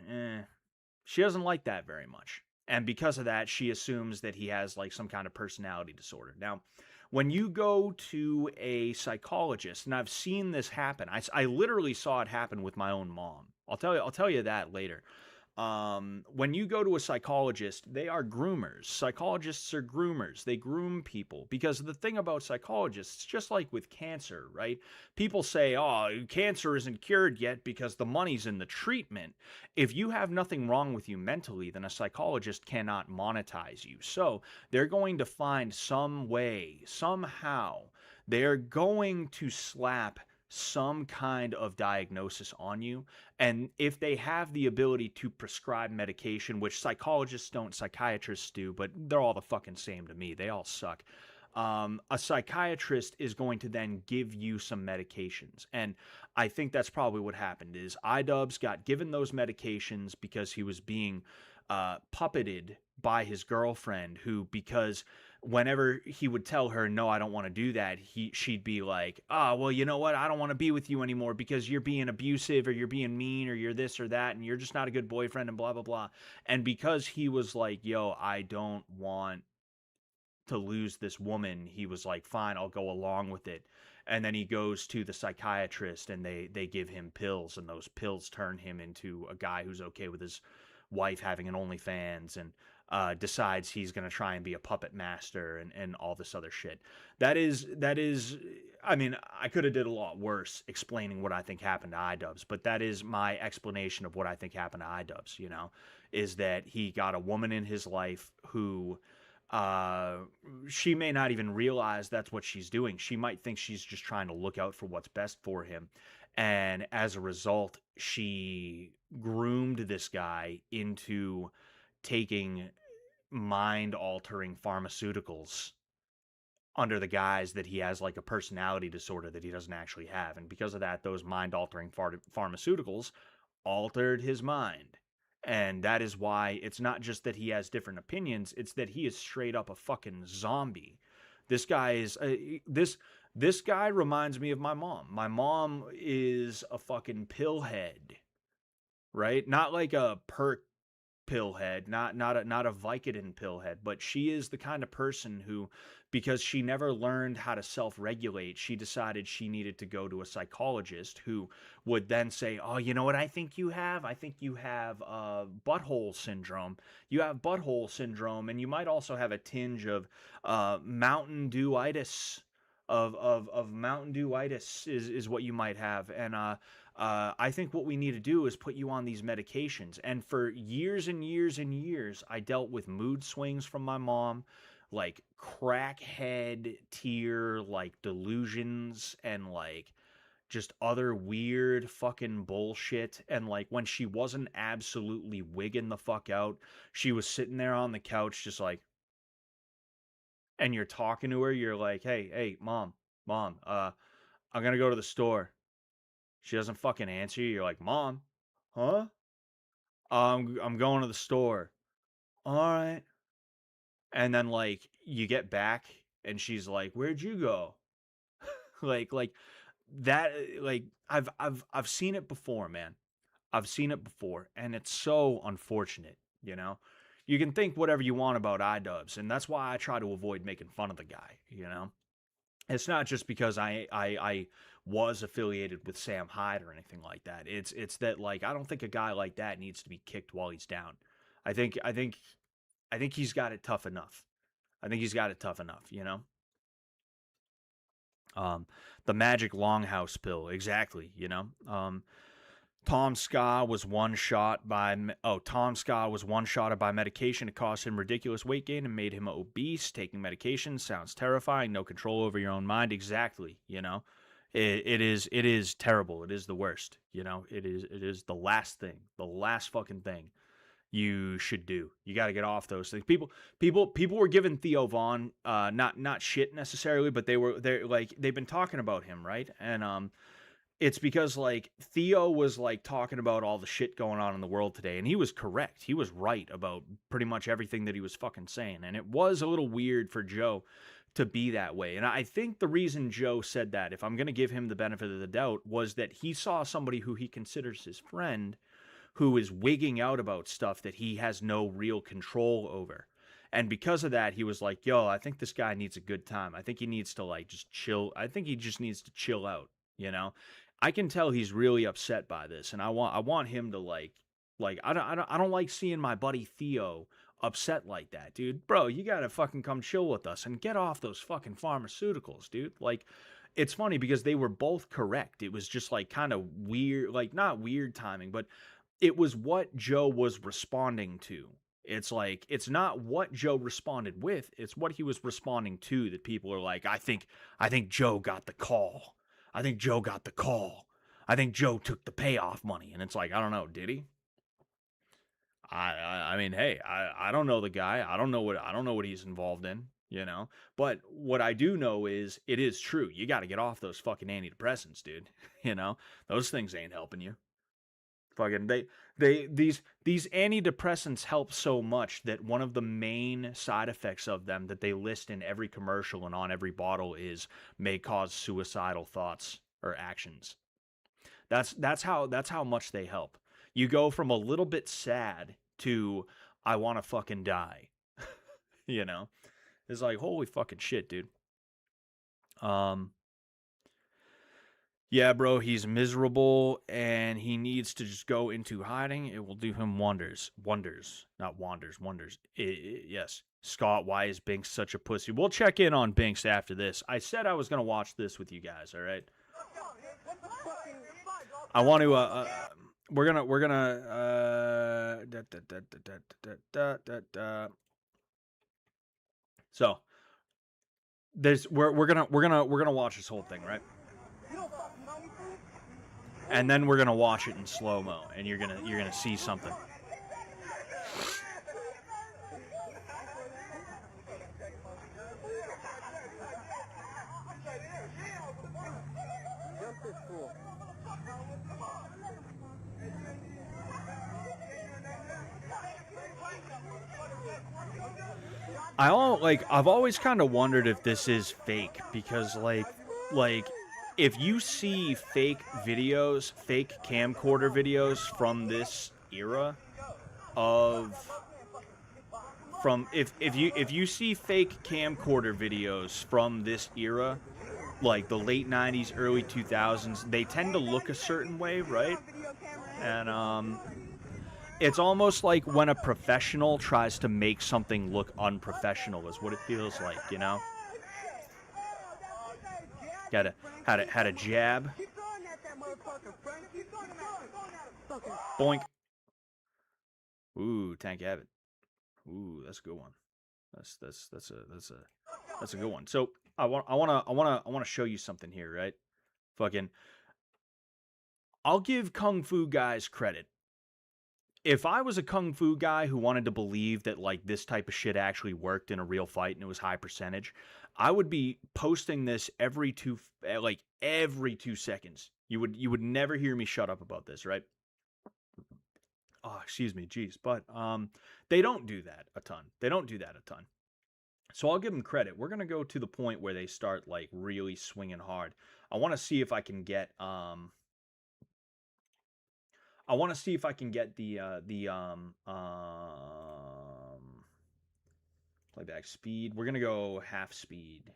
she doesn't like that very much. And because of that, she assumes that he has like some kind of personality disorder. Now, when you go to a psychologist, and I've seen this happen, I literally saw it happen with my own mom. I'll tell you that later. When you go to a psychologist, they are groomers. Psychologists are groomers. They groom people, because the thing about psychologists, just like with cancer, right? People say, oh, cancer isn't cured yet because the money's in the treatment. If you have nothing wrong with you mentally, then a psychologist cannot monetize you. So they're going to find some way, somehow, they're going to slap some kind of diagnosis on you. And if they have the ability to prescribe medication, which psychologists don't, psychiatrists do, but they're all the fucking same to me. They all suck. a psychiatrist is going to then give you some medications. And I think that's probably what happened is iDubbbz got given those medications because he was being puppeted by his girlfriend, who, because whenever he would tell her, no, I don't want to do that, she'd be like, oh, well, you know what, I don't want to be with you anymore because you're being abusive or you're being mean or you're this or that and you're just not a good boyfriend and blah blah blah. And because he was like, yo, I don't want to lose this woman, he was like, fine, I'll go along with it. And then he goes to the psychiatrist and they give him pills, and those pills turn him into a guy who's okay with his wife having an OnlyFans, and decides he's going to try and be a puppet master and all this other shit. That is, I mean, I could have did a lot worse explaining what I think happened to iDubbbz, but that is my explanation of what I think happened to iDubbbz, you know, is that he got a woman in his life who she may not even realize that's what she's doing. She might think she's just trying to look out for what's best for him. And as a result, she groomed this guy into taking mind-altering pharmaceuticals under the guise that he has like a personality disorder that he doesn't actually have. And because of that, those mind-altering pharmaceuticals altered his mind. And that is why it's not just that he has different opinions, it's that he is straight up a fucking zombie. This guy is this guy reminds me of my mom. My mom is a fucking pillhead, right? Not like a perk pillhead, not a Vicodin pillhead, but she is the kind of person who, because she never learned how to self-regulate, she decided she needed to go to a psychologist who would then say, oh, you know what I think you have? I think you have butthole syndrome. You have butthole syndrome, and you might also have a tinge of Mountain Dew-itis. Of Mountain Dew-itis is what you might have. And I think what we need to do is put you on these medications. And for years and years and years, I dealt with mood swings from my mom, like crackhead tier, like delusions, and like just other weird fucking bullshit. And like when she wasn't absolutely wigging the fuck out, she was sitting there on the couch just like, and you're talking to her, you're like, hey, mom, I'm gonna go to the store. She doesn't fucking answer you. You're like, Mom, huh? I'm going to the store. All right. And then like you get back and she's like, where'd you go? like that, like I've seen it before, man. I've seen it before, and it's so unfortunate, you know? You can think whatever you want about iDubbbz, and that's why I try to avoid making fun of the guy, you know? It's not just because I was affiliated with Sam Hyde or anything like that. It's that like I don't think a guy like that needs to be kicked while he's down. I think he's got it tough enough. I think he's got it tough enough, you know? The magic longhouse pill, exactly, you know? Tom Ska was one shot by Tom Ska was one shotted by medication. It caused him ridiculous weight gain and made him obese. Taking medication sounds terrifying. No control over your own mind. Exactly. You know, it is terrible. It is the worst. You know, it is the last fucking thing you should do. You got to get off those things. People were giving Theo Vaughn not shit necessarily, but they've been talking about him, right? And it's because like Theo was like talking about all the shit going on in the world today, and he was correct. He was right about pretty much everything that he was fucking saying. And it was a little weird for Joe to be that way. And I think the reason Joe said that, if I'm going to give him the benefit of the doubt, was that he saw somebody who he considers his friend who is wigging out about stuff that he has no real control over. And because of that, he was like, yo, I think this guy needs a good time. I think he needs to like just chill. I think he just needs to chill out, you know? I can tell he's really upset by this, and I want him to like I don't like seeing my buddy Theo upset like that, dude. Bro, you gotta fucking come chill with us and get off those fucking pharmaceuticals, dude. Like, it's funny because they were both correct. It was just like kind of weird, like not weird timing, but it was what Joe was responding to. It's like, it's not what Joe responded with, it's what he was responding to that people are like, I think Joe got the call. I think Joe got the call. I think Joe took the payoff money. And it's like, I don't know, did he? I mean, hey, I don't know the guy. I don't know what he's involved in. you know? But what I do know is it is true. You got to get off those fucking antidepressants, dude. You know? Those things ain't helping you. Fucking these antidepressants help so much that one of the main side effects of them that they list in every commercial and on every bottle is may cause suicidal thoughts or actions. That's how much they help. You go from a little bit sad to I want to fucking die. You know? It's like holy fucking shit, dude. Yeah, bro, he's miserable and he needs to just go into hiding. It will do him wonders. Wonders. Not wanders, wonders. Yes. Scott, why is Binks such a pussy? We'll check in on Binks after this. I said I was going to watch this with you guys, all right? I want to, so, we're gonna watch this whole thing, right? And then we're gonna watch it in slow-mo, and you're gonna see something. I've always kind of wondered if this is fake because like if you see fake videos, fake camcorder videos from this era if you see fake camcorder videos from this era, like the late 90s, early 2000s, they tend to look a certain way, right? And it's almost like when a professional tries to make something look unprofessional is what it feels like, you know? Had a jab. Boink. Ooh, Tank Abbott. Ooh, that's a good one. That's a good one. So I want to show you something here, right? Fucking I'll give Kung Fu guys credit. If I was a Kung Fu guy who wanted to believe that like this type of shit actually worked in a real fight and it was high percentage, I would be posting this every 2 seconds. You would never hear me shut up about this, right? Oh, excuse me, geez. But they don't do that a ton. So I'll give them credit. We're gonna go to the point where they start like really swinging hard. I want to see if I can get playback speed. We're gonna go half speed.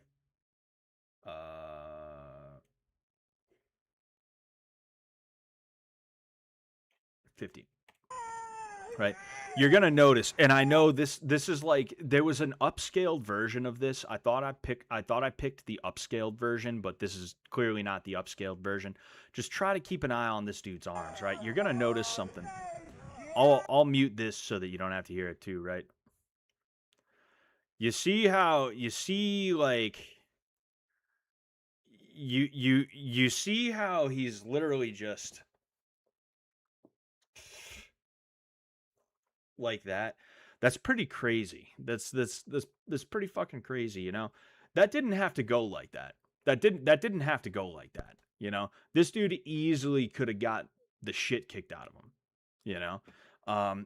50. Right, you're gonna notice, and I know this is like there was an upscaled version of this. I thought I picked the upscaled version, but this is clearly not the upscaled version. Just try to keep an eye on this dude's arms, right? You're gonna notice something. I'll mute this so that you don't have to hear it too, right? You see like you see how he's literally just like that. That's pretty crazy. That's pretty fucking crazy, you know? That didn't have to go like that. That didn't have to go like that, you know? This dude easily could have got the shit kicked out of him, you know?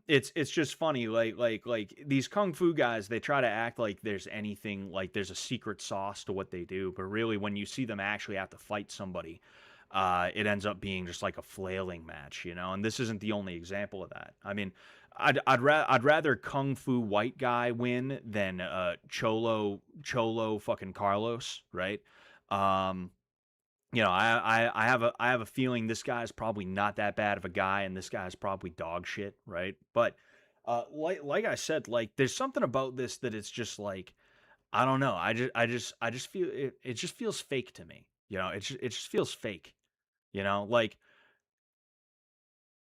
It's just funny, like these Kung Fu guys, they try to act like there's anything, like there's a secret sauce to what they do, but really when you see them actually have to fight somebody, it ends up being just like a flailing match, you know? And this isn't the only example of that. I mean, I'd rather Kung Fu white guy win than Cholo fucking Carlos, right? You know, I have a feeling this guy's probably not that bad of a guy, and this guy's probably dog shit, right? But like I said, like there's something about this that it's just like I don't know. I just feel it just feels fake to me. You know, it just feels fake. You know, like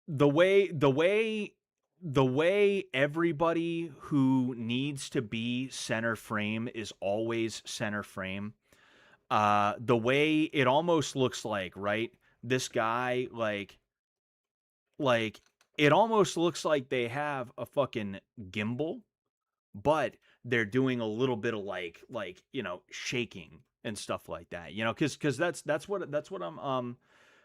the way everybody who needs to be center frame is always center frame. The way it almost looks like, right? This guy, like it almost looks like they have a fucking gimbal but they're doing a little bit of like you know, shaking and stuff like that, you know, because that's what I'm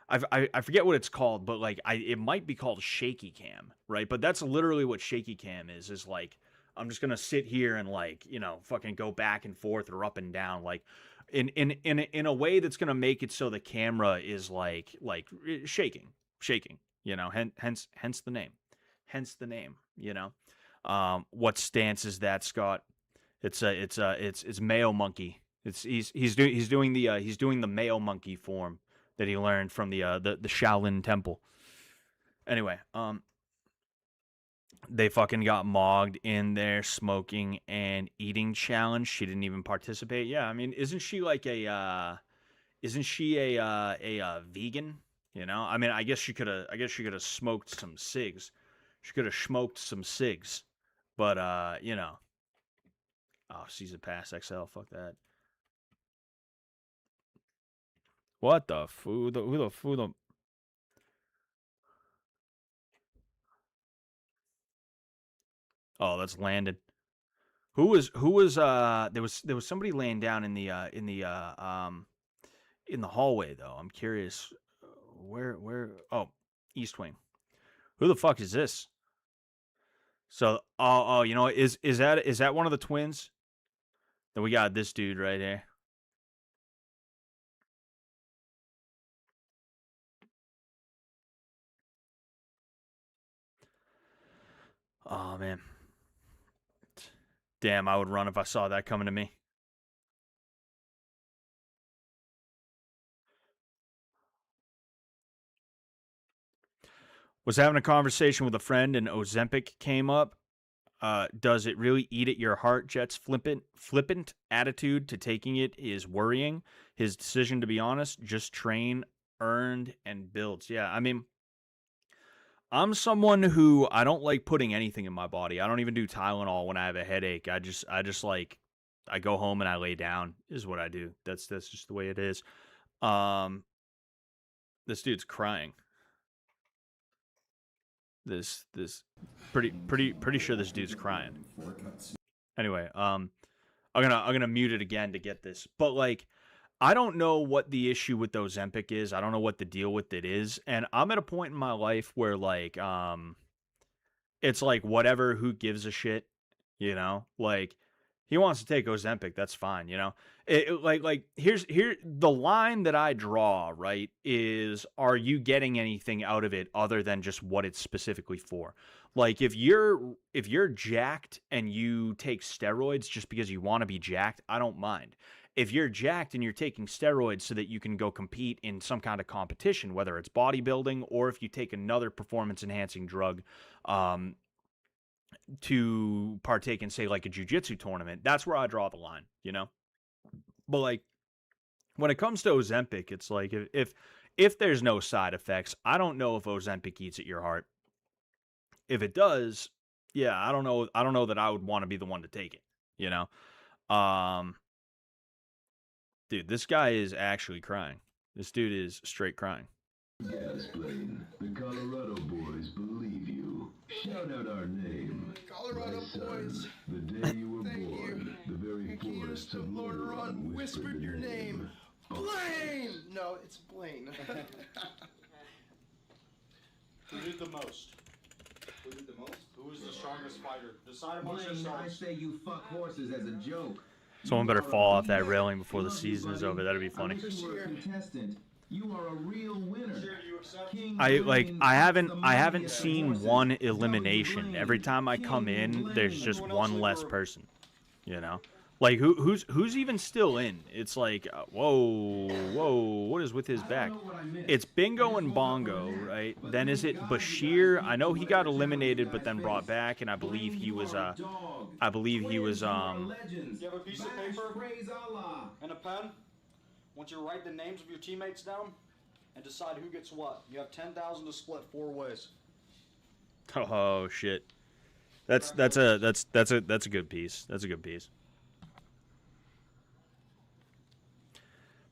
I forget what it's called, but like it might be called shaky cam, right? But that's literally what shaky cam is like I'm just gonna sit here and like, you know, fucking go back and forth or up and down, like in a way that's gonna make it so the camera is like shaking, you know, hence the name, you know. What stance is that, Scott? It's male monkey. He's doing the male monkey form that he learned from the Shaolin Temple. Anyway, they fucking got mogged in their smoking and eating challenge. She didn't even participate. Yeah, I mean, isn't she like a vegan? You know, I mean, I guess she could have smoked some cigs. She could have smoked some cigs, but you know, oh, season pass XL. Fuck that. What the food? Who the food? Oh, that's Landon. Who was there was somebody laying down in the hallway though. I'm curious where oh, East Wing. Who the fuck is this? So oh, you know, is that one of the twins? Then we got this dude right here. Oh man. Damn, I would run if I saw that coming to me. Was having a conversation with a friend and Ozempic came up. Does it really eat at your heart? Jet's flippant attitude to taking it is worrying. His decision, to be honest, just train, earned, and builds. Yeah, I mean, I'm someone who I don't like putting anything in my body. I don't even do Tylenol when I have a headache. I just like I go home and I lay down is what I do. That's just the way it is. Um, this dude's crying. This pretty sure this dude's crying. Anyway, I'm gonna mute it again to get this. But like I don't know what the issue with Ozempic is. I don't know what the deal with it is. And I'm at a point in my life where like it's like whatever, who gives a shit, you know? Like he wants to take Ozempic, that's fine, you know? Like here the line that I draw, right, is are you getting anything out of it other than just what it's specifically for? Like if you're jacked and you take steroids just because you want to be jacked, I don't mind. If you're jacked and you're taking steroids so that you can go compete in some kind of competition, whether it's bodybuilding or if you take another performance enhancing drug, to partake in, say, like a jiu-jitsu tournament, that's where I draw the line, you know? But like when it comes to Ozempic, it's like if there's no side effects, I don't know if Ozempic eats at your heart. If it does, yeah, I don't know that I would want to be the one to take it, you know? Um Dude, this guy is actually crying. This dude is straight crying. Gas Plane, the Colorado boys believe you. Shout out our name. Colorado My son, boys. the day you were Thank born, you. the very forests of Lordaeron whispered your name. Blaine! No, it's Blaine. Who did the most? Who did the most? Who was the strongest fighter? Decide amongst Blaine, I yourselves. say you fuck horses as a joke. Someone better fall off that railing before the season is over. That'd be I funny. wish you were a contestant. You are a real winner. Sure, do you accept? King I Blaine haven't takes the I haven't money seen horses. one W. elimination. Every time I King come in, there's Blaine. just Everyone else one less leave the room. person, you know? Like who's even still in? It's like whoa, what is with his back? It's Bingo and Bongo, right? Then is it Bashir? I know he got eliminated but then brought back, and I believe he was You have a piece of paper and a pen? Once you write the names of your teammates down and decide who gets what. You have 10,000 to split 4 ways. Oh shit. That's a good piece. That's a good piece.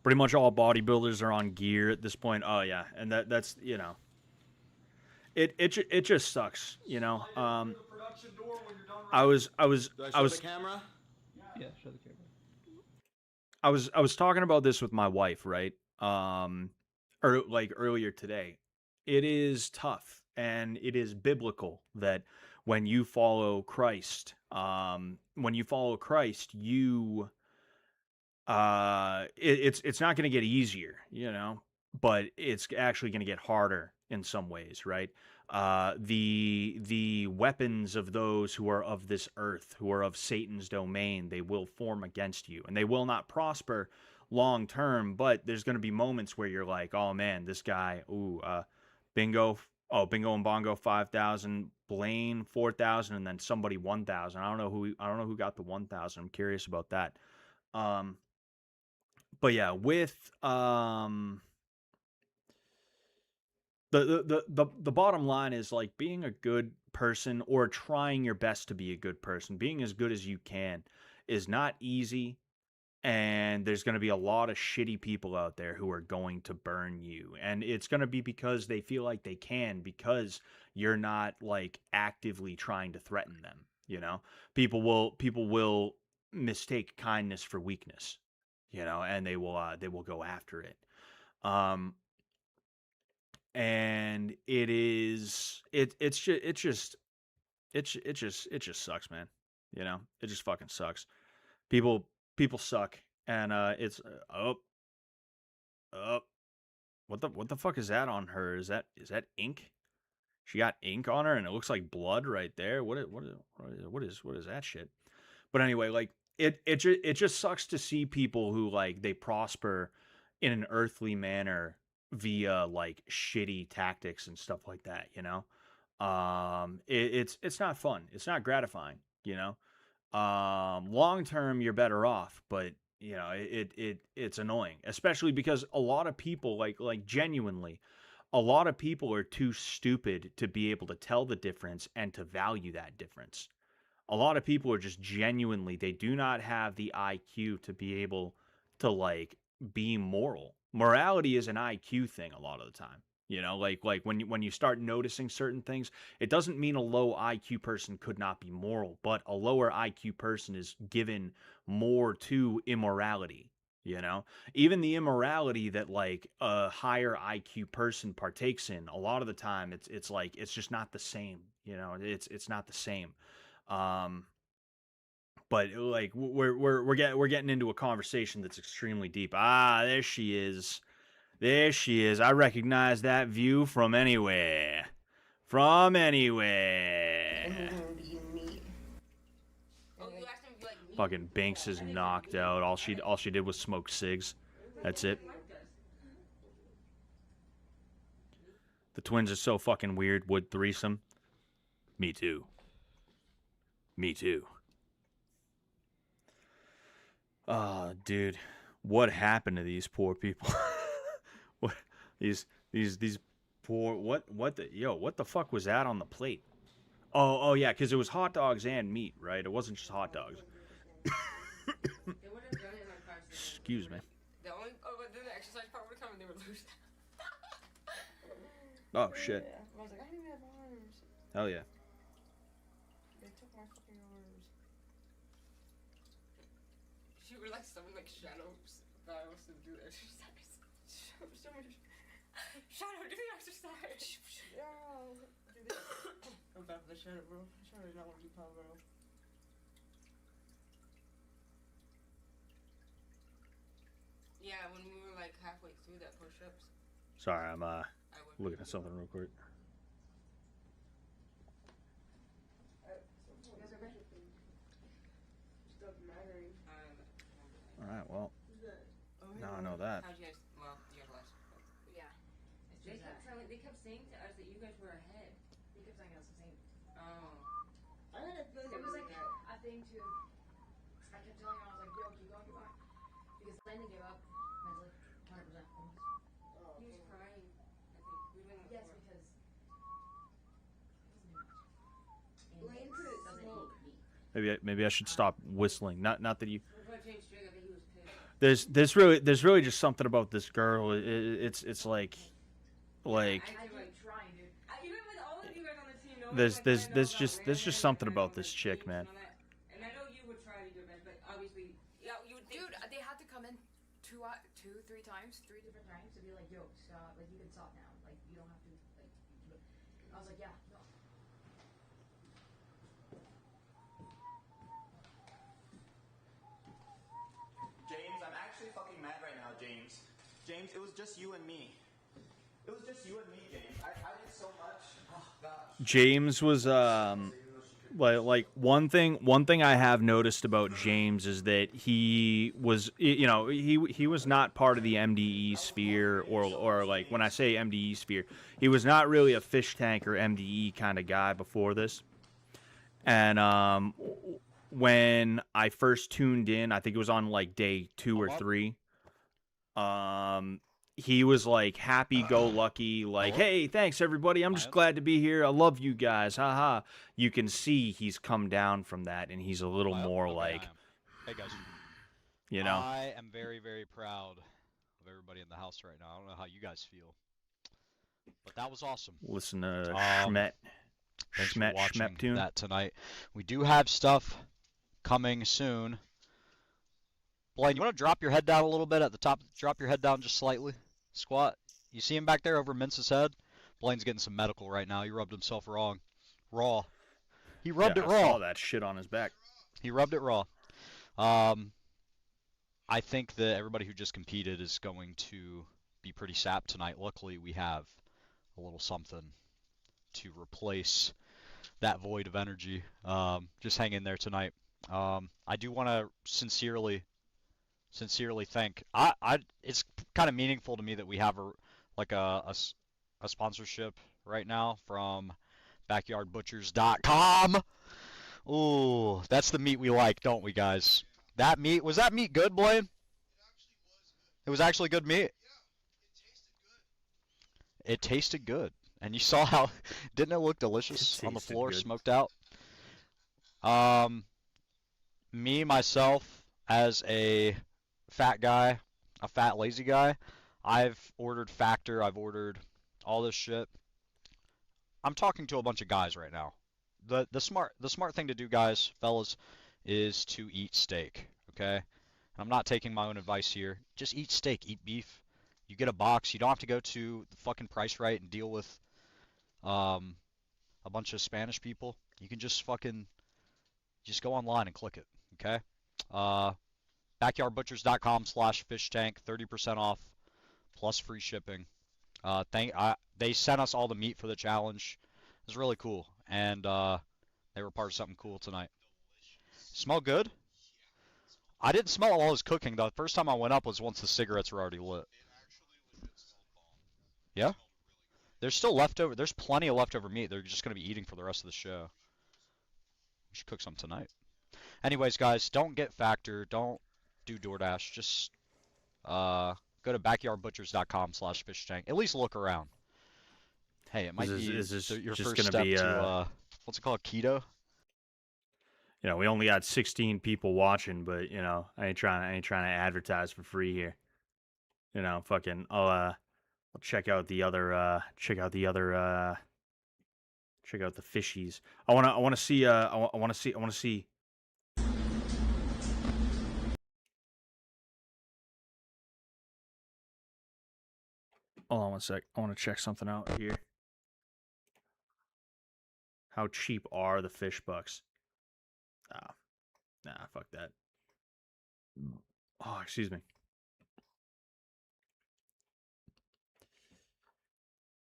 Pretty much all bodybuilders are on gear at this point. Oh yeah, and that's you know, it just sucks, you know. production door when you're done. I was Do I was the camera? Yeah, show the camera. I was talking about this with my wife, right? Or like earlier today. It is tough and it is biblical that when you follow Christ, you it's not going to get easier, you know, but it's actually going to get harder in some ways, right? The weapons of those who are of this earth, who are of Satan's domain, they will form against you, and they will not prosper long term. But there's going to be moments where you're like, oh man, this guy, bingo, bingo and bongo 5,000, Blaine 4,000, and then somebody 1,000. I don't know who got the 1,000. I'm curious about that. But yeah, with the bottom line is like being a good person or trying your best to be a good person, being as good as you can is not easy. And there's going to be a lot of shitty people out there who are going to burn you. And it's going to be because they feel like they can, because you're not like actively trying to threaten them. You know, people will mistake kindness for weakness, you know, and they will go after it. And it just sucks, man. You know, it just fucking sucks. People suck, and it's what the fuck is that on her? Is that ink? She got ink on her, and it looks like blood right there. What is that shit? But anyway, like it just sucks to see people who like they prosper in an earthly manner via like shitty tactics and stuff like that, you know. It's not fun. It's not gratifying, you know. Long term you're better off, but you know, it's annoying, especially because a lot of people like genuinely a lot of people are too stupid to be able to tell the difference and to value that difference. A lot of people are just genuinely, they do not have the IQ to be able to like be moral. Morality is an IQ thing a lot of the time. You know, like when you start noticing certain things, it doesn't mean a low IQ person could not be moral, but a lower IQ person is given more to immorality, you know? Even the immorality that like a higher IQ person partakes in, a lot of the time it's like it's just not the same, you know? It's not the same. But like we're getting into a conversation that's extremely deep. There she is. There she is. I recognize that view from anywhere. From anywhere. Fucking Banks is knocked out. All she did was smoke cigs. That's it. The twins are so fucking weird. Would threesome. Me too. Me too. Oh, dude. What happened to these poor people? What these poor what the fuck was that on the plate? Oh yeah, because it was hot dogs and meat, right? It wasn't just hot dogs. Excuse me. The exercise part would come and they would lose. Oh shit. I was like, I don't even have arms. Hell yeah. They took my fucking arms. She would like summon like shadows that I was to do the exercise. Shadow, do the exercise. Yeah, do this. I'm bad for the shadow, bro. Shadow does not want to be power, bro. Yeah, when we were like halfway through that push-ups. Sorry, I'm looking at something real quick. All right, well, now I know that. How'd you guys? Well, you guys last. Yeah. They kept saying to us that you guys were ahead. They kept saying us the same. Oh. I had a feeling it was like a thing too. I kept telling her, I was like, yo, keep going, keep going. Because Landon gave up mentally, 100% almost. Oh, he was crying. I think we went. Yes, because. Blaine couldn't smoke. Maybe I should stop whistling. Not that you. If I changed Jake, I think he was pissed. There's really just something about this girl. It's like. I like trying, dude. Even with all of you guys on the team, no there's just something about this chick, man. And I know you would try to do your best, but obviously, yeah, you would. Dude, they had to come in three different times to be like, yo, stop, like you can stop now, like you don't have to, like. I was like, yeah, no. James, I'm actually fucking mad right now, James. James, it was just you and me. It was just you and me, James. I did so much. Oh, gosh. James was like one thing I have noticed about James is that he was, you know, he was not part of the MDE sphere, or like when I say MDE sphere, he was not really a fish tank or MDE kind of guy before this. And when I first tuned in, I think it was on like day 2 or 3. He was like happy-go-lucky, like, hey, thanks everybody, I'm just glad to be here, I love you guys, haha. You can see he's come down from that, and he's a little more like, hey guys, you know. I am very, very proud of everybody in the house right now. I don't know how you guys feel, but that was awesome. Listen to Schmet. Thanks for Schmet watching tune. that tonight. We do have stuff coming soon. Blaine, you want to drop your head down a little bit at the top? Drop your head down just slightly. Squat. You see him back there over Mince's head? Blaine's getting some medical right now. He rubbed himself raw. He rubbed it raw. I saw that shit on his back. He rubbed it raw. I think that everybody who just competed is going to be pretty sapped tonight. Luckily, we have a little something to replace that void of energy. Just hang in there tonight. I do want to sincerely thank. It's kind of meaningful to me that we have a sponsorship right now from backyardbutchers.com. Ooh, that's the meat we like, don't we, guys? That meat, was that meat good, Blaine? It was actually good meat. It tasted good. And you saw how, didn't it look delicious on the floor, good. Smoked out? Me, myself, as a fat guy, a fat lazy guy, I've ordered Factor, I've ordered all this shit. I'm talking to a bunch of guys right now. The smart thing to do, guys, fellas, is to eat steak, okay? And I'm not taking my own advice here. Just eat steak, eat beef. You get a box. You don't have to go to the fucking Price Right and deal with a bunch of Spanish people. You can just go online and click it, okay? Backyardbutchers.com/fishtank, 30% off plus free shipping. They sent us all the meat for the challenge. It was really cool, and they were part of something cool tonight. Smell good? I didn't smell it while I was cooking. The first time I went up was once the cigarettes were already lit. Yeah? There's still leftover. There's plenty of leftover meat. They're just going to be eating for the rest of the show. We should cook some tonight. Anyways, guys, don't get Factor. Don't do DoorDash. Just go to backyardbutchers.com/fishtank. At least look around. Hey, it might be your first step to what's it called, keto? You know, we only got 16 people watching, but you know, I ain't trying to advertise for free here. You know, fucking, I'll check out the fishies. I want to see. Hold on one sec. I want to check something out here. How cheap are the fish bucks? Nah, fuck that. Oh, excuse me.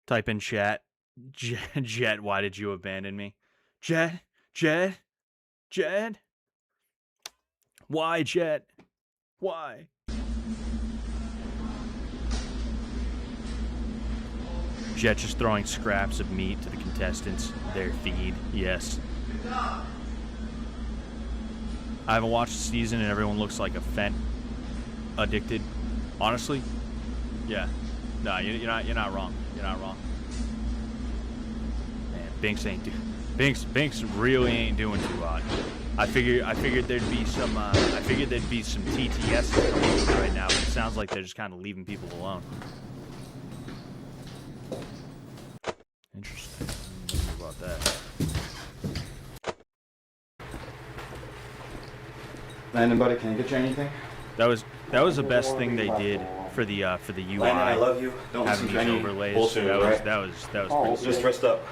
Type in chat. Jet, why did you abandon me? Jet? Why, Jet? Why? Jet just throwing scraps of meat to the contestants. Their feed, yes. I haven't watched the season and everyone looks like a Fent addicted. Honestly, yeah. No, you're not wrong. You're not wrong. Man, Binks really ain't doing too hot. I figured there'd be some TTS coming through right now, but it sounds like they're just kind of leaving people alone. Interesting. About that. Landon, buddy, can I get you anything? That was the best thing they did for the UI. Landon, I love you. Don't having listen to these any overlays. bullshit, right? That was pretty cool. Just rest up.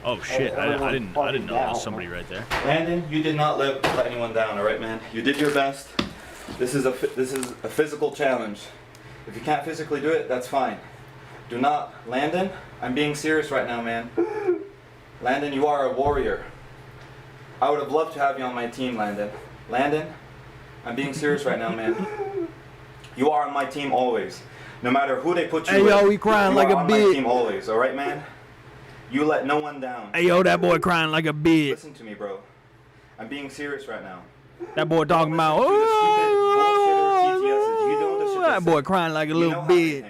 Oh shit! I didn't know there was somebody right there. Landon, you did not let anyone down, all right, man. You did your best. This is a physical challenge. If you can't physically do it, that's fine. Do not, Landon. I'm being serious right now, man. Landon, you are a warrior. I would have loved to have you on my team, Landon. Landon, I'm being serious right now, man. You are on my team always. No matter who they put you with. Hey yo, he crying like a on bitch. my team always, all right, man. You let no one down. Hey yo, that boy crying like a bitch. Listen to me, bro. I'm being serious right now. That boy talking about. That boy crying like a little bitch.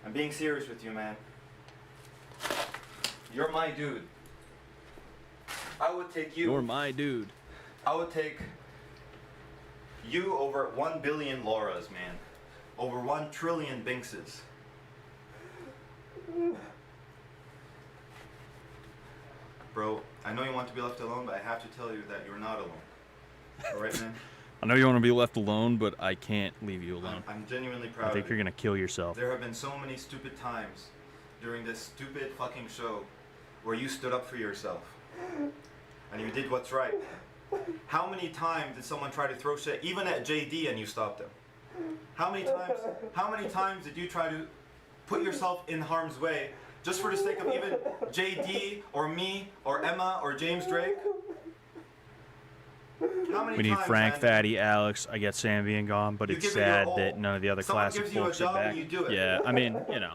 I'm being serious with you, man. You're my dude. I would take you. You're my dude. I would take you over 1 billion Lauras, man. Over 1 trillion Binkses. Bro, I know you want to be left alone, but I have to tell you that you're not alone. Alright, man? I know you want to be left alone, but I can't leave you alone. I'm genuinely proud I think of you're you. gonna kill yourself. There have been so many stupid times during this stupid fucking show where you stood up for yourself. And you did what's right. How many times did someone try to throw shit, even at JD, and you stopped them? How many times did you try to put yourself in harm's way just for the sake of even JD or me or Emma or James Drake? How many We need times, Frank, man, Fatty, Alex. I get Sam being gone, but You it's give it your sad all. that none of the other Someone classic gives you a folks are job back. and you do it. Yeah, I mean, you know,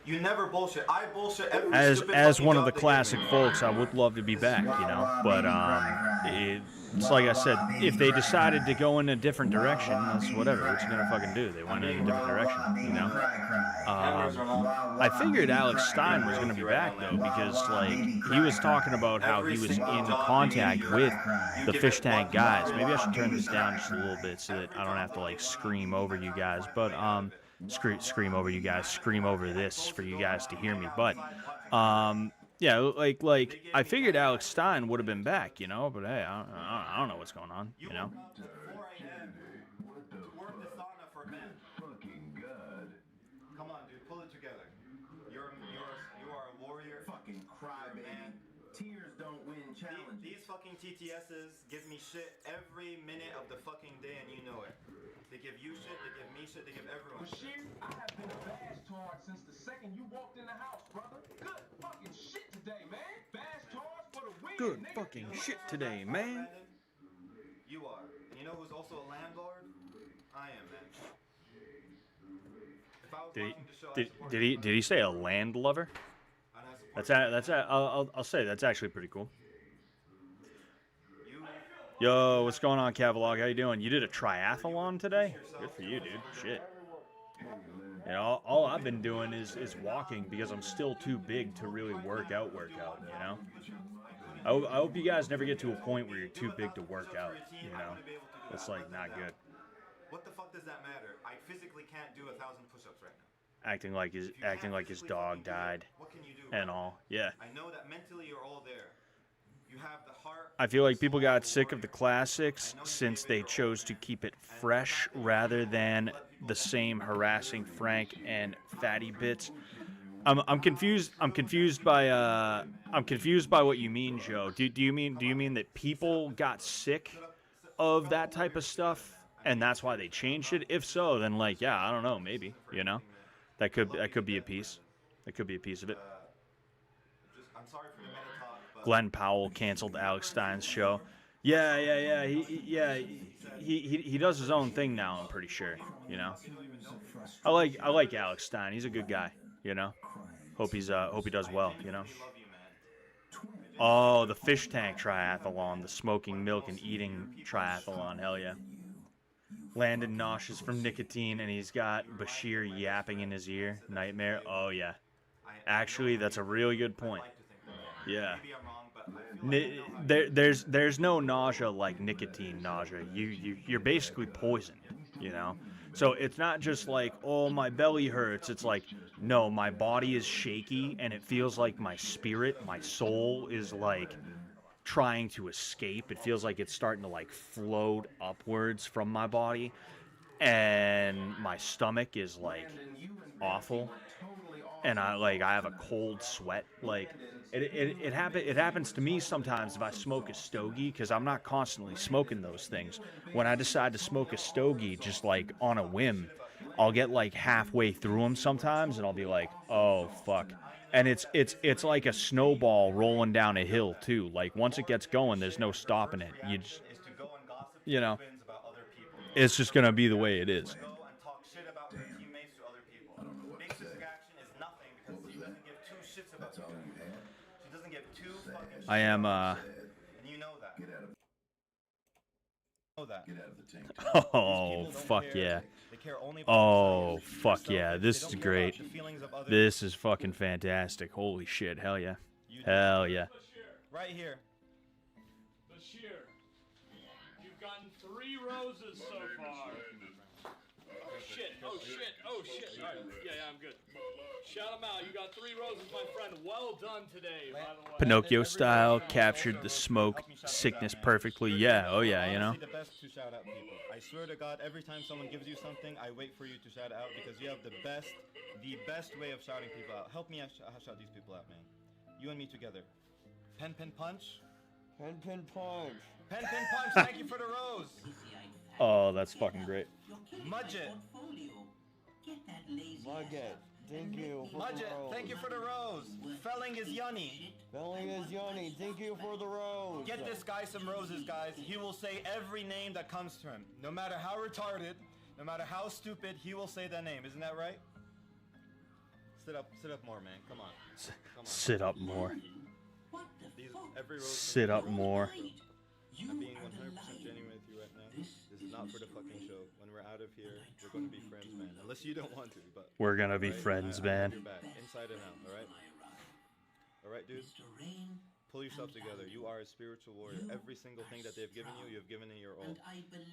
You never bullshit. I bullshit every as stupid as fucking one of job the they classic give me. folks, I would love to be back, you know. But it's like I said, if they decided to go in a different direction, that's whatever. What you gonna fucking do? They went in a different direction, you know. I figured Alex Stein was gonna be back though, because like he was talking about how he was in contact with the fish tank guys. Maybe I should turn this down just a little bit so that I don't have to like scream over you guys. But scream over you guys, scream over this for you guys to hear me. But yeah, like I figured Alex Stein would have been back, you know. But hey, I don't know what's going on, you know. Fucking God. Come on, dude, pull it together. You are a warrior. Fucking crybaby. Tears don't win challenges. These fucking TTSs give me shit every minute of the fucking day, and you know it. They give you shit, they give me shit, they give everyone shit. Bashir, I have been a bash tard since the second you walked in the house, brother. Good fucking shit today, man. Bash tard for the win, Good nigga. fucking shit today, man. You are. And you know who's also a landlord? I am, man. If I was watching the show, I'd support you, Did he say a land lover? and I support I'll say that's actually pretty cool. you. Yo, what's going on, Cavalog? How you doing? You did a triathlon today? Good for you, dude. Shit. You know, all I've been doing is walking because I'm still too big to really work out, you know? I hope you guys never get to a point where you're too big to work out, you know? It's like not good. What the fuck does that matter? I physically can't do 1,000 push-ups right now. Acting like his dog died What can you do? and all. Yeah. I know that mentally you're all there. You have the heart. I feel like people got sick of the classics since they chose to keep it fresh rather than the same harassing Frank and Fatty bits. I'm confused. I'm confused by what you mean, Joe. Do you mean that people got sick of that type of stuff and that's why they changed it? If so, then like yeah, I don't know, maybe, you know. That could be a piece. That could be a piece of it. I'm sorry for the meta talk, but Glenn Powell canceled Alex Stein's show. Yeah. He does his own thing now. I'm pretty sure. You know. I like Alex Stein. He's a good guy. You know. Hope he does well. You know. Oh, the fish tank triathlon, the smoking milk and eating triathlon. Hell yeah. Landon nauseous from nicotine, and he's got Bashir yapping in his ear. Nightmare. Oh yeah. Actually, that's a really good point. Yeah. There's no nausea like nicotine nausea. You're basically poisoned, you know. So it's not just like, oh, my belly hurts. It's like, no, my body is shaky and it feels like my spirit, my soul is like trying to escape. It feels like it's starting to like float upwards from my body, and my stomach is like awful, and I have a cold sweat. Like it happens to me sometimes if I smoke a stogie, because I'm not constantly smoking those things. When I decide to smoke a stogie just like on a whim, I'll get like halfway through them sometimes, and I'll be like, oh fuck. And it's like a snowball rolling down a hill too. Like once it gets going, there's no stopping it. You just, Is to go and gossip you know, Whippins about other people. it's just gonna be the way it is. Go and talk shit about her teammates to other people. Big's reaction is nothing because she doesn't give two shits about you guys. She doesn't give two fucking shits. I am and you know that. Oh fuck yeah. Oh fuck yeah. This is great. This is fucking fantastic. Holy shit. Hell yeah. Hell yeah. Right here. Bashir, you've gotten 3 roses so far. Oh shit, oh shit, oh shit. Alright, yeah, I'm good. Shout them out. You got 3 roses, my friend. Well done today, by the way. Pinocchio style, captured the smoke sickness perfectly. Yeah, oh yeah, you know. The best to shout out people. I swear to God, every time someone gives you something, I wait for you to shout it out because you have the best way of shouting people out. Help me shout these people out, man. You and me together. Pen punch. Pen punch. Pen punch. Thank you for the rose. Oh, that's fucking great. Mudget. Mudget. Thank you for Mudget, the rose. thank you for the rose. Felling is Yunny. Felling is Yunny. Thank you for the rose. Get this guy some roses, guys. He will say every name that comes to him. No matter how retarded, no matter how stupid, he will say that name. Isn't that right? Sit up more, man. Come on. Sit up more. Every rose Sit up more. I'm being 100% genuine with you right now. This is not for the fucking show. When we're out of here, we're going to be friends, man. Unless you don't want to, but We're gonna be friends, man. Your back, inside and out, alright? Alright, dude? Pull yourself together. You are a spiritual warrior. Every single thing that they've given you, you've given it your all.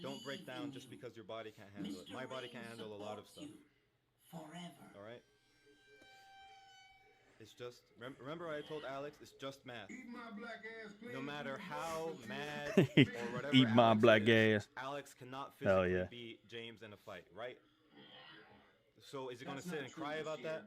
Don't break down just because your body can't handle it. My body can't handle a lot of stuff. Alright? It's just, remember I told Alex, it's just math. No matter how mad or whatever Eat my Alex black is, ass. Alex cannot Hell physically yeah. beat James in a fight, right? So is he going to sit and cry about that?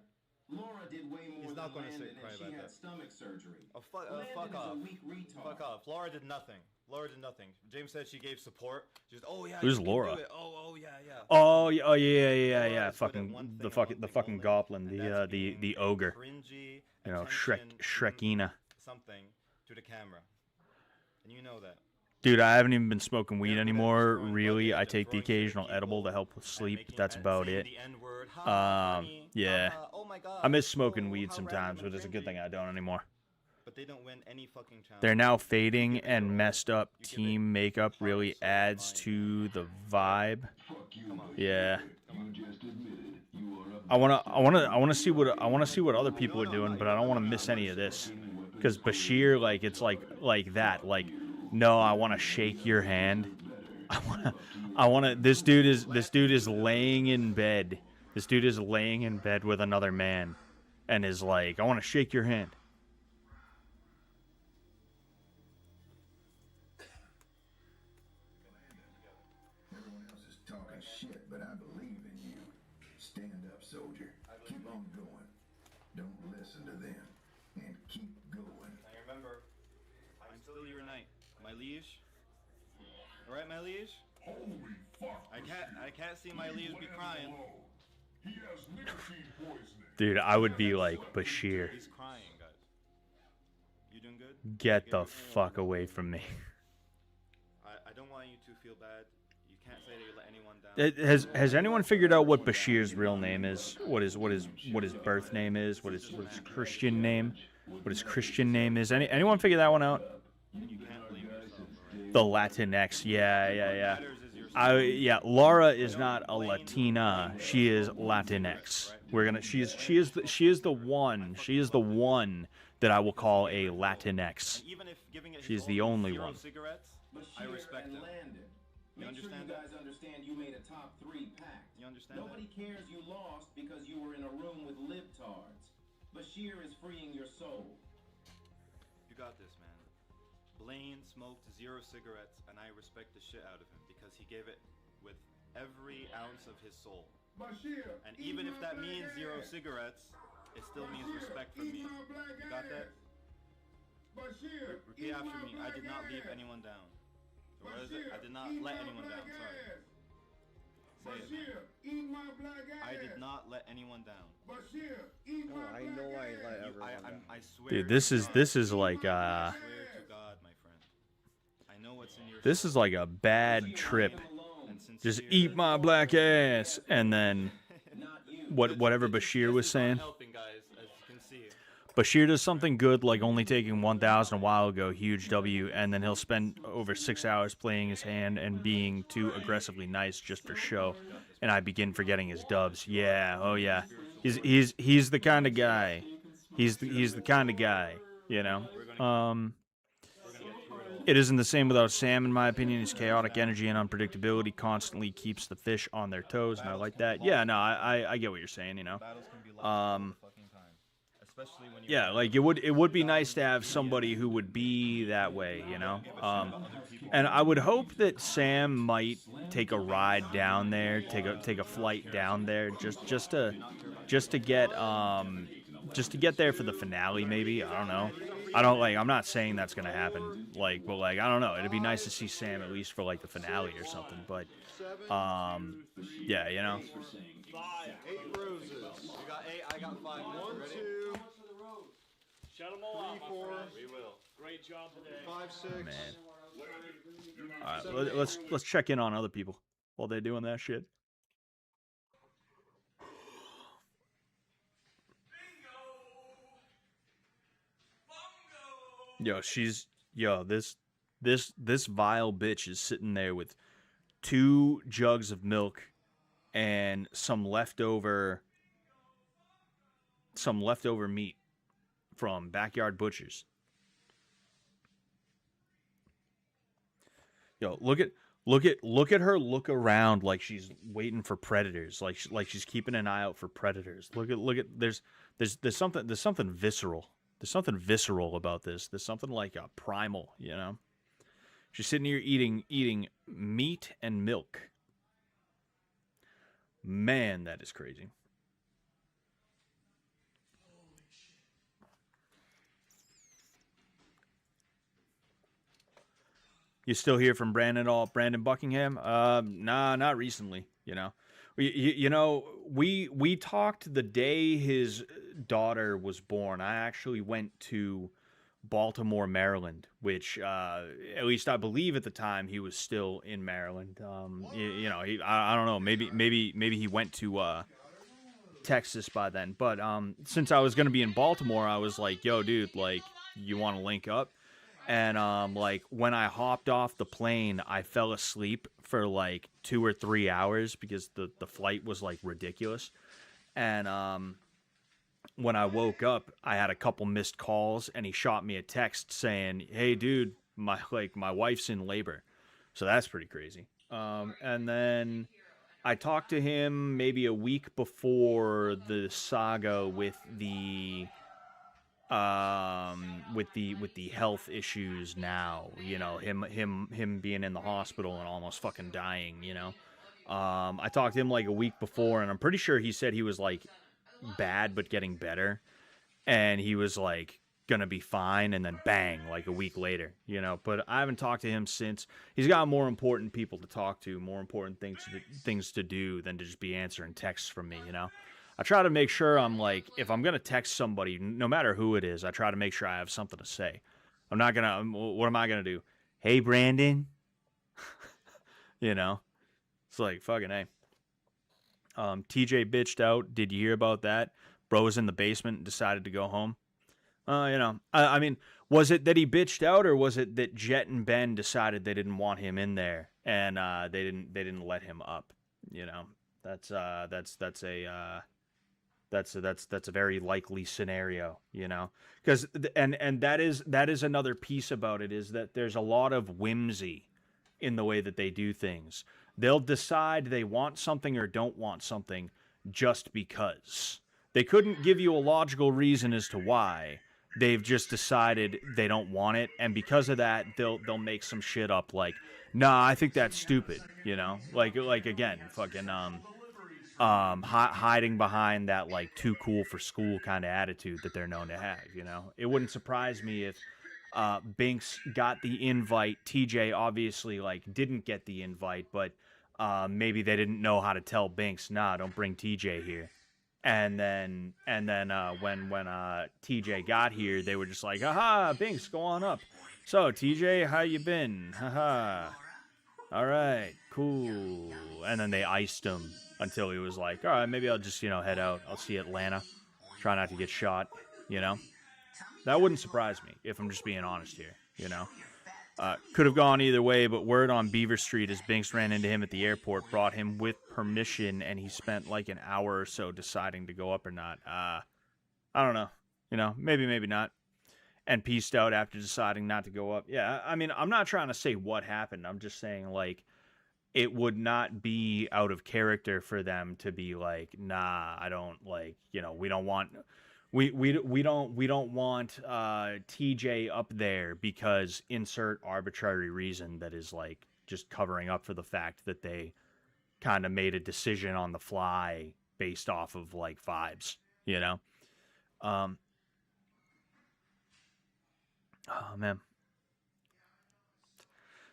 Laura did way more He's not than going to sit Landon, and cry and she about had that. stomach surgery. Oh, fuck Landon off. is a weak retard. Fuck off. Laura did nothing. Laura did nothing. James said she gave support. She was, oh yeah. Who's you can Laura? do it. Oh yeah. Oh yeah, yeah. Laura is good at Fucking one the thing fucking only, goblin, and that's being the ogre. Cringy, You know, attention, Shrekina. something to the camera, and you know that. Dude, I haven't even been smoking weed anymore. Really, I take the occasional edible to help with sleep, but that's about it. Yeah. I miss smoking weed sometimes, but it's a good thing I don't anymore. But they don't win any fucking challenge. They're now fading, and messed up team makeup really adds to the vibe. Yeah. I wanna see what other people are doing, but I don't want to miss any of this. Because Bashir, like, it's like that. Like, no, I want to shake your hand. I want to. This dude is laying in bed. This dude is laying in bed with another man, and is like, I want to shake your hand. Everyone else is talking shit, but I believe in you. Stand up, soldier. Keep on going. Don't listen to them. And keep going. Now remember, I'm still your knight, my liege. All right, my liege. Holy fuck. I can't see my liege be crying. He has nicotine poisoning. Dude, I would be like, Bashir, He's crying, guys. You doing good? get the fuck away from me. I don't want you to feel bad. You can't say that you let anyone down. Has anyone figured out what Bashir's real name is? What his birth name is? What his Christian name? What his Christian name is? Anyone figure that one out? You can't blame yourself. The Latinx. Yeah. Laura is not a Latina. She is Latinx. She is the one that I will call a Latinx. Even if giving it She's his the own only 0 one. cigarettes, I respect him. You You understand sure you that? guys understand you made a top 3 pact. You understand Nobody cares you lost because you were in a room with libtards. Bashir is freeing your soul. You got this, man. Blaine smoked 0 cigarettes, and I respect the shit out of him because he gave it with every ounce of his soul. And even if that means 0 cigarettes, it still means respect from me. You got that? Repeat after me. I did not leave anyone down. Or what is it? I did not let anyone down. Sorry. Say it. I did not let anyone down. Oh, I know I let everyone down. I swear. Dude, this is like I swear to God, my friend. I know what's in your this is like a bad trip. Just eat my black ass, and then whatever Bashir was saying. Helping, guys, as you can see. Bashir does something good, like only taking 1,000 a while ago, huge W, and then he'll spend over 6 hours playing his hand and being too aggressively nice just for show, and I begin forgetting his dubs. Yeah, oh yeah, he's the kind of guy. He's the kind of guy, you know. It isn't the same without Sam, in my opinion. His chaotic energy and unpredictability constantly keeps the fish on their toes, and I like that. Yeah, no, I get what you're saying, you know. Yeah, like it would be nice to have somebody who would be that way, you know. And I would hope that Sam might take a ride down there, take a flight down there, just to get there for the finale, maybe. I don't know. I'm not saying that's gonna happen. Like, but like, I don't know. It'd be nice to see Sam at least for like the finale or something. But, yeah, you know. 8 roses. You got 8. I got 5. 1, Ready? 2, Shut them all out, 3, 4. We will. Great job today. 5, 6. Man. All right, let's check in on other people while they're doing that shit. This vile bitch is sitting there with 2 jugs of milk and some leftover meat from Backyard Butchers. Yo, look at her look around like she's waiting for predators, like she's keeping an eye out for predators. Look at there's something visceral. There's something visceral about this. There's something like a primal, you know. She's sitting here eating meat and milk. Man, that is crazy. You still hear from Brandon Buckingham? Nah, not recently. You know, we talked the day his daughter was born. I actually went to Baltimore, Maryland, which at least I believe at the time he was still in Maryland. I don't know. Maybe he went to Texas by then. But since I was gonna be in Baltimore, I was like, yo, dude, like, you want to link up? And like when I hopped off the plane, I fell asleep for like 2 or 3 hours because the flight was like ridiculous. And when I woke up, I had a couple missed calls, and he shot me a text saying, "Hey, dude, my wife's in labor." So that's pretty crazy. And then I talked to him maybe a week before the saga with the health issues now, you know, him being in the hospital and almost fucking dying, you know. I talked to him like a week before, and I'm pretty sure he said he was like bad but getting better, and he was like gonna be fine, and then bang, like a week later, you know. But I haven't talked to him since. He's got more important people to talk to, more important things to do than to just be answering texts from me, you know. I try to make sure I'm like, if I'm going to text somebody, no matter who it is, I try to make sure I have something to say. I'm not going to, what am I going to do? Hey, Brandon. You know, it's like, fucking A. TJ bitched out. Did you hear about that? Bro was in the basement and decided to go home. You know, I mean, was it that he bitched out, or was it that Jet and Ben decided they didn't want him in there and they didn't let him up? You know, that's a very likely scenario, you know, because and that is another piece about it, is that there's a lot of whimsy in the way that they do things. They'll decide they want something or don't want something just because. They couldn't give you a logical reason as to why, they've just decided they don't want it, and because of that, they'll make some shit up like, nah, I think that's stupid, you know, like again, fucking hiding behind that like too cool for school kind of attitude that they're known to have, you know. It wouldn't surprise me if Binks got the invite. TJ obviously like didn't get the invite, but maybe they didn't know how to tell Binks, nah, don't bring TJ here. And then when TJ got here, they were just like, haha, Binks, go on up. So TJ, how you been? Haha. All right, cool. And then they iced him until he was like, all right, maybe I'll just, you know, head out. I'll see Atlanta. Try not to get shot, you know. That wouldn't surprise me, if I'm just being honest here, you know. Could have gone either way, but word on Beaver Street as Binks ran into him at the airport brought him with permission, and he spent like an hour or so deciding to go up or not. I don't know. You know, maybe not. And pieced out after deciding not to go up. Yeah, I mean, I'm not trying to say what happened. I'm just saying, like, it would not be out of character for them to be like, nah, I don't, like, you know, we don't want... We don't want TJ up there because insert arbitrary reason that is like just covering up for the fact that they kind of made a decision on the fly based off of like vibes, you know. Oh man.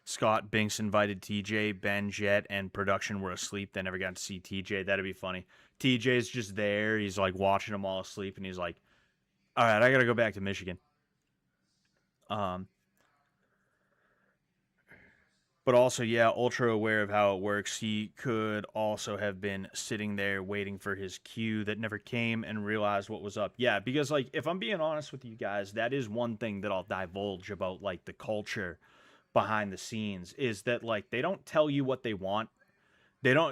Scott Binks invited TJ, Ben, Jet, and production were asleep. They never got to see TJ. That'd be funny. TJ's just there. He's like watching them all asleep, and he's like, all right, I got to go back to Michigan. But also, yeah, ultra aware of how it works. He could also have been sitting there waiting for his cue that never came and realized what was up. Yeah, because, like, if I'm being honest with you guys, that is one thing that I'll divulge about, like, the culture behind the scenes is that, like, they don't tell you what they want.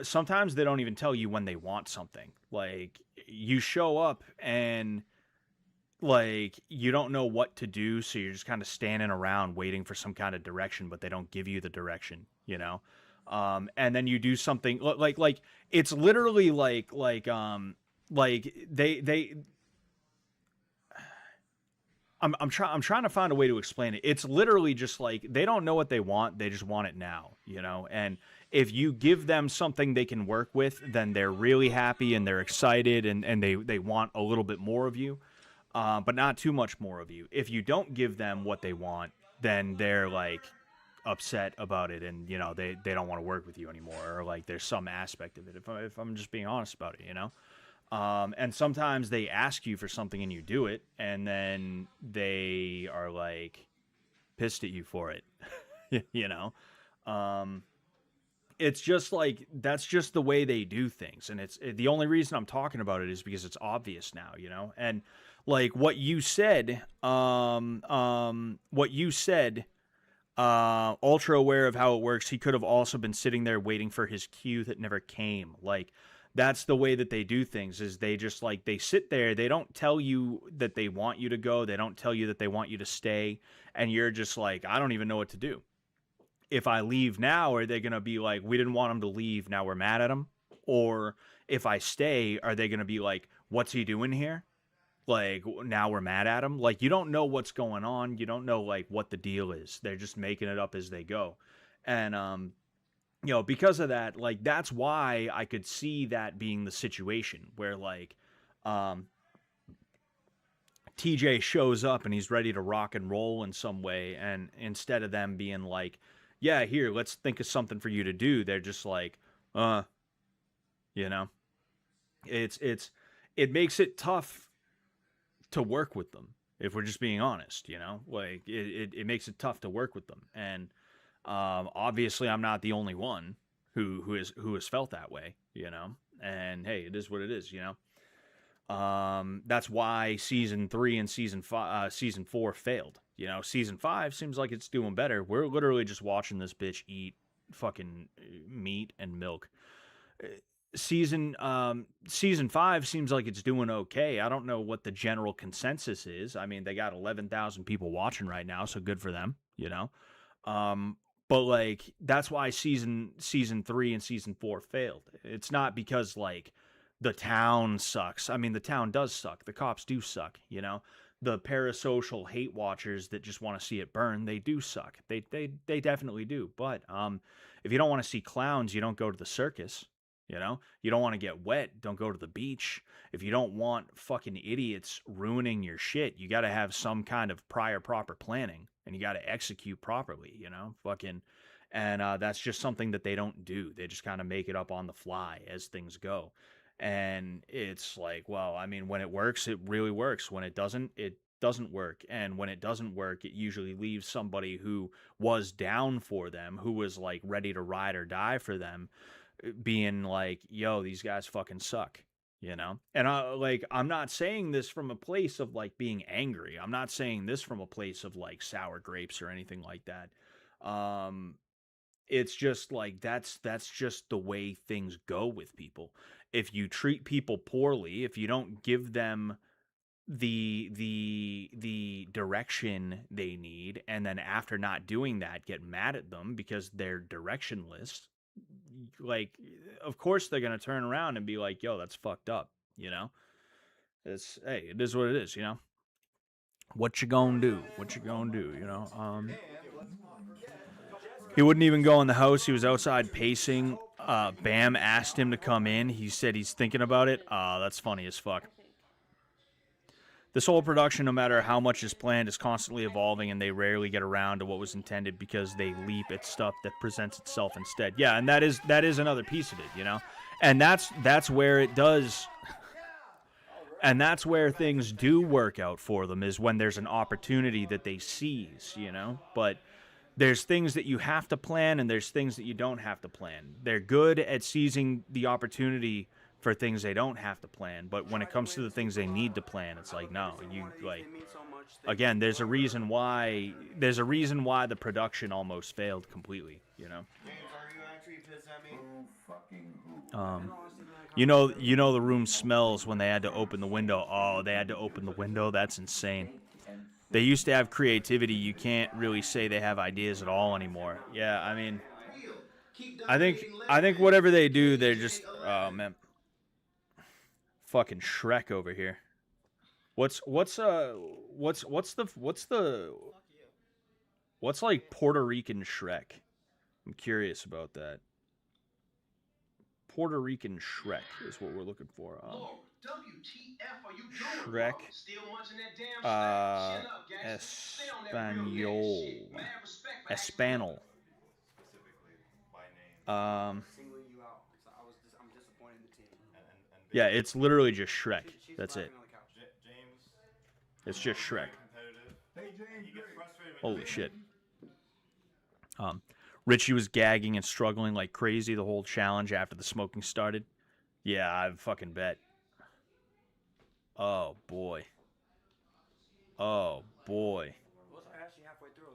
Sometimes they don't even tell you when they want something. Like, you show up and, like, you don't know what to do, so you're just kind of standing around waiting for some kind of direction, but they don't give you the direction, you know? And then you do something like it's literally like they I'm trying to find a way to explain it. It's literally just like they don't know what they want, they just want it now, you know? And if you give them something they can work with, then they're really happy and they're excited and they want a little bit more of you, but not too much more of you. If you don't give them what they want, then they're like upset about it and, you know, they don't want to work with you anymore, or like there's some aspect of it, if I'm just being honest about it, you know? And sometimes they ask you for something and you do it, and then they are like pissed at you for it, you know? It's just like, that's just the way they do things. And the only reason I'm talking about it is because it's obvious now, you know? And like what you said, ultra aware of how it works. He could have also been sitting there waiting for his cue that never came. Like, that's the way that they do things, is they just like, they sit there. They don't tell you that they want you to go. They don't tell you that they want you to stay. And you're just like, I don't even know what to do. If I leave now, are they going to be like, we didn't want him to leave, now we're mad at him? Or if I stay, are they going to be like, what's he doing here? Like, now we're mad at him? Like, you don't know what's going on. You don't know, like, what the deal is. They're just making it up as they go. And, you know, because of that, like, that's why I could see that being the situation where, like, TJ shows up and he's ready to rock and roll in some way. And instead of them being like, yeah, here, let's think of something for you to do, they're just like, you know, it makes it tough to work with them, if we're just being honest, you know, like it makes it tough to work with them. And obviously I'm not the only one who has felt that way, you know, and hey, it is what it is, you know. That's why season 3 and season 4 failed. You know, season 5 seems like it's doing better. We're literally just watching this bitch eat fucking meat and milk. Season 5 seems like it's doing okay. I don't know what the general consensus is. I mean, they got 11,000 people watching right now, so good for them, you know. But like, that's why season 3 and season 4 failed. It's not because like the town sucks. I mean, the town does suck. The cops do suck, you know. the parasocial hate watchers that just want to see it burn, they do suck. They definitely do. But if you don't want to see clowns, you don't go to the circus. You know, you don't want to get wet, don't go to the beach. If you don't want fucking idiots ruining your shit, you got to have some kind of prior proper planning, and you got to execute properly. You know, fucking, and that's just something that they don't do. They just kind of make it up on the fly as things go. And it's like, well, I mean, when it works, it really works. When it doesn't work. And when it doesn't work, it usually leaves somebody who was down for them, who was like ready to ride or die for them, being like, yo, these guys fucking suck, you know? And I'm not saying this from a place of like being angry. I'm not saying this from a place of like sour grapes or anything like that. It's just like that's just the way things go with people. If you treat people poorly, if you don't give them the direction they need, and then after not doing that, get mad at them because they're directionless, like, of course they're gonna turn around and be like, "Yo, that's fucked up," you know. Hey, it is what it is, you know. What you gonna do? What you gonna do? You know. He wouldn't even go in the house. He was outside pacing. Bam asked him to come in. He said he's thinking about it. That's funny as fuck. This whole production, no matter how much is planned, is constantly evolving, and they rarely get around to what was intended because they leap at stuff that presents itself instead. Yeah, and that is another piece of it, you know? And that's where it does, and that's where things do work out for them, is when there's an opportunity that they seize, you know? But there's things that you have to plan, and there's things that you don't have to plan. They're good at seizing the opportunity for things they don't have to plan, but when it comes to the things they need to plan, it's like, no, you like, again, there's a reason why the production almost failed completely, you know. You know the room smells when they had to open the window. Oh, they had to open the window. That's insane. They used to have creativity. You can't really say they have ideas at all anymore. Yeah, I mean, I think whatever they do, they're just, oh man. Fucking Shrek over here. What's like Puerto Rican Shrek? I'm curious about that. Puerto Rican Shrek is what we're looking for. Shrek. Espanol. Espanol. Yeah, it's literally just Shrek. That's it. It's just Shrek. Holy shit. Richie was gagging and struggling like crazy the whole challenge after the smoking started. Yeah, I fucking bet. Oh, boy. Oh, boy.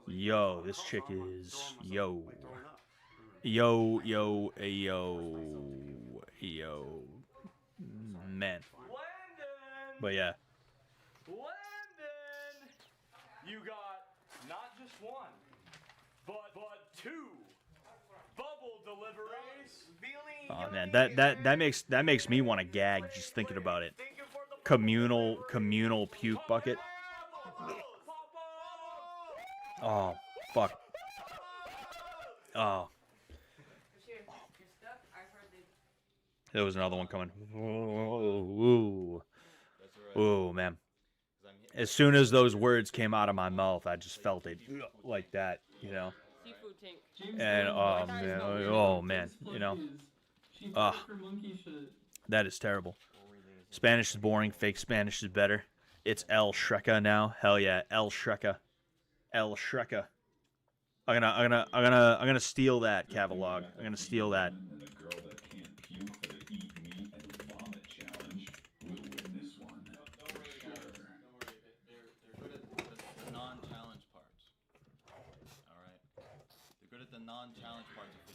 Yo, this chick is... Yo. Yo, yo, yo, yo. Man. But yeah. Landon! You got not just one, but two bubble deliveries. Oh man, that makes me want to gag just thinking about it. Communal puke bucket. Oh, fuck. Oh. There was another one coming. Ooh. Ooh, man. As soon as those words came out of my mouth, I just felt it like that, you know. And oh man, you know. That is terrible. Spanish is boring. Fake Spanish is better. It's El Shreka now. Hell yeah, El Shreka. El Shreka. I'm gonna steal that catalog. I'm gonna steal that.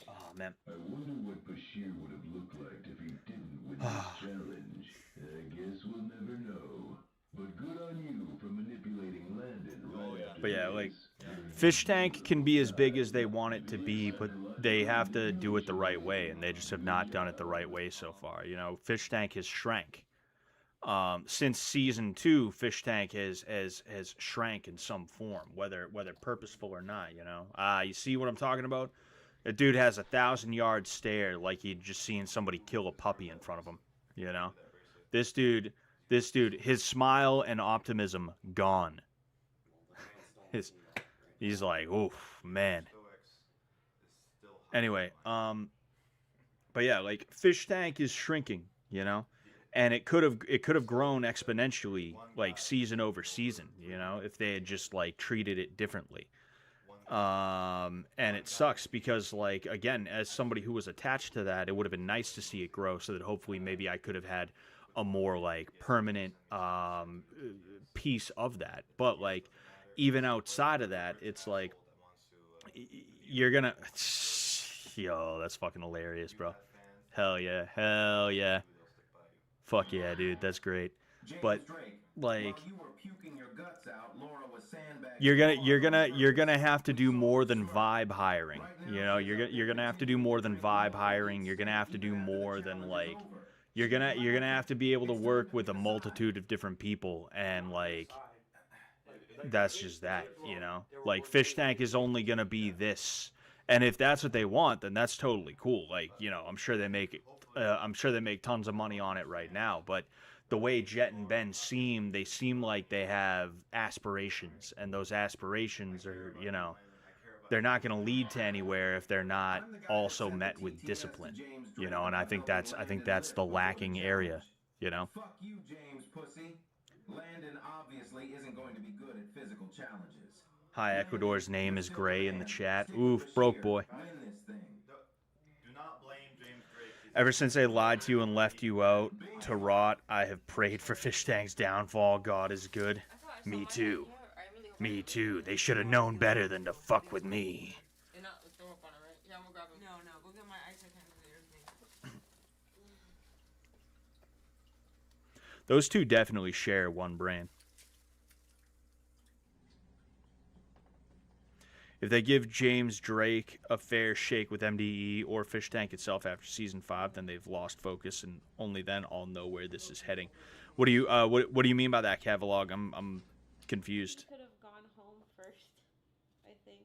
Oh man. I wonder what Bashir would have looked like if he didn't win this challenge. I guess we'll never know. But good on you for manipulating Landon right after But yeah, this. like, Fish Tank can be as big as they want it to be, but they have to do it the right way, and they just have not done it the right way so far. You know, Fish Tank has shrank. Since season 2, Fish Tank has shrank in some form, whether purposeful or not. You know, you see what I'm talking about? The dude has a 1,000-yard stare, like he'd just seen somebody kill a puppy in front of him. You know, this dude, his smile and optimism gone. He's like, oof, man. Anyway, but yeah, like Fish Tank is shrinking, you know, and it could have grown exponentially, like season over season, you know, if they had just like treated it differently. And it sucks because, like, again, as somebody who was attached to that, it would have been nice to see it grow so that hopefully maybe I could have had a more like permanent piece of that. But like even outside of that, it's like you're gonna yo, that's fucking hilarious, bro. Hell yeah, hell yeah. Fuck yeah, dude, that's great. But like you're gonna have to do more than vibe hiring. You know, you're gonna have to do more than vibe hiring. You're gonna have to do more than like you're gonna have to be able to work with a multitude of different people, and like that's just that, you know. Like Fish Tank is only gonna be this, and if that's what they want, then that's totally cool. Like, you know, I'm sure they make tons of money on it right now, but the way Jet and Ben seem, they seem like they have aspirations, and those aspirations are, you know, they're not going to lead to anywhere if they're not also met with discipline, you know. And I think that's the lacking area, you know. Fuck you, James, pussy. Landon obviously isn't going to be good at physical challenges. Hi, Ecuador's name is Gray in the chat. Oof, broke boy. Win this thing. Do not blame James Drake. Ever since they lied to you and left you out to rot, I have prayed for Fish Tank's downfall. God is good. Me too. Me too. They should have known better than to fuck with me. You're not throw up on it, right? Yeah, I'm gonna grab him. No, go get my ice thing. Those two definitely share one brain. If they give James Drake a fair shake with MDE or Fish Tank itself after season 5, then they've lost focus, and only then I'll know where this is heading. What do you what do you mean by that, Cavalog? I'm confused. Could have gone home first, I think,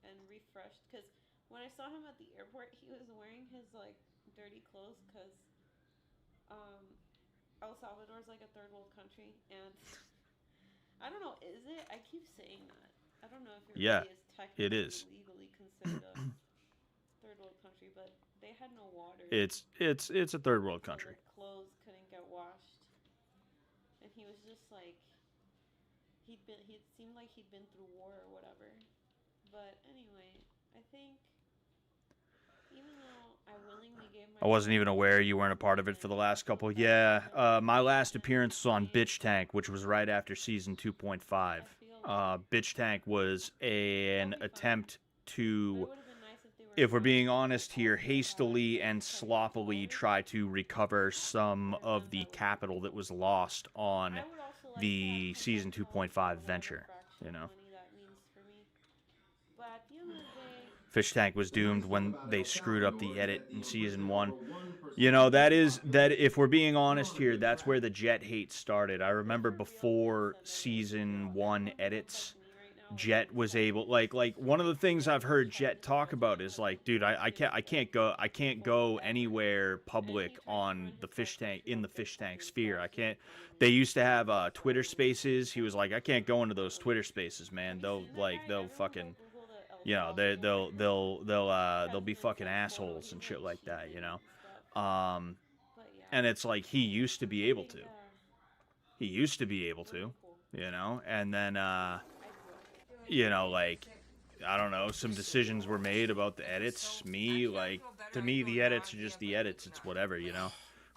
and refreshed. Because when I saw him at the airport, he was wearing his like dirty clothes. Because El Salvador's like a third world country, and I don't know, is it? I keep saying that. I don't know if it really is technically legally considered a third world country, but they had no water. It's a third world country. So clothes couldn't get washed, and he was just like he seemed like he'd been through war or whatever. But anyway, I think even though I willingly gave my I wasn't even aware you weren't a part of it for the last couple. Yeah, my last appearance was on Bitch Tank, which was right after season 2.5. Bitch Tank was an attempt to, if we're being honest here, hastily and sloppily try to recover some of the capital that was lost on the season 2.5 venture, you know. Fish Tank was doomed when they screwed up the edit in season 1. You know, that if we're being honest here, that's where the Jet hate started. I remember before season 1 edits, Jet was able, like one of the things I've heard Jet talk about is like, dude, I can't go anywhere public on the Fish Tank, in the Fish Tank sphere. I can't. They used to have Twitter Spaces. He was like, I can't go into those Twitter Spaces, man. They'll fucking, you know, they'll be fucking assholes and shit like that, you know. And it's like he used to be able to. He used to be able to, you know, and then you know, like, I don't know, some decisions were made about the edits. To me, the edits are just the edits. It's whatever, you know.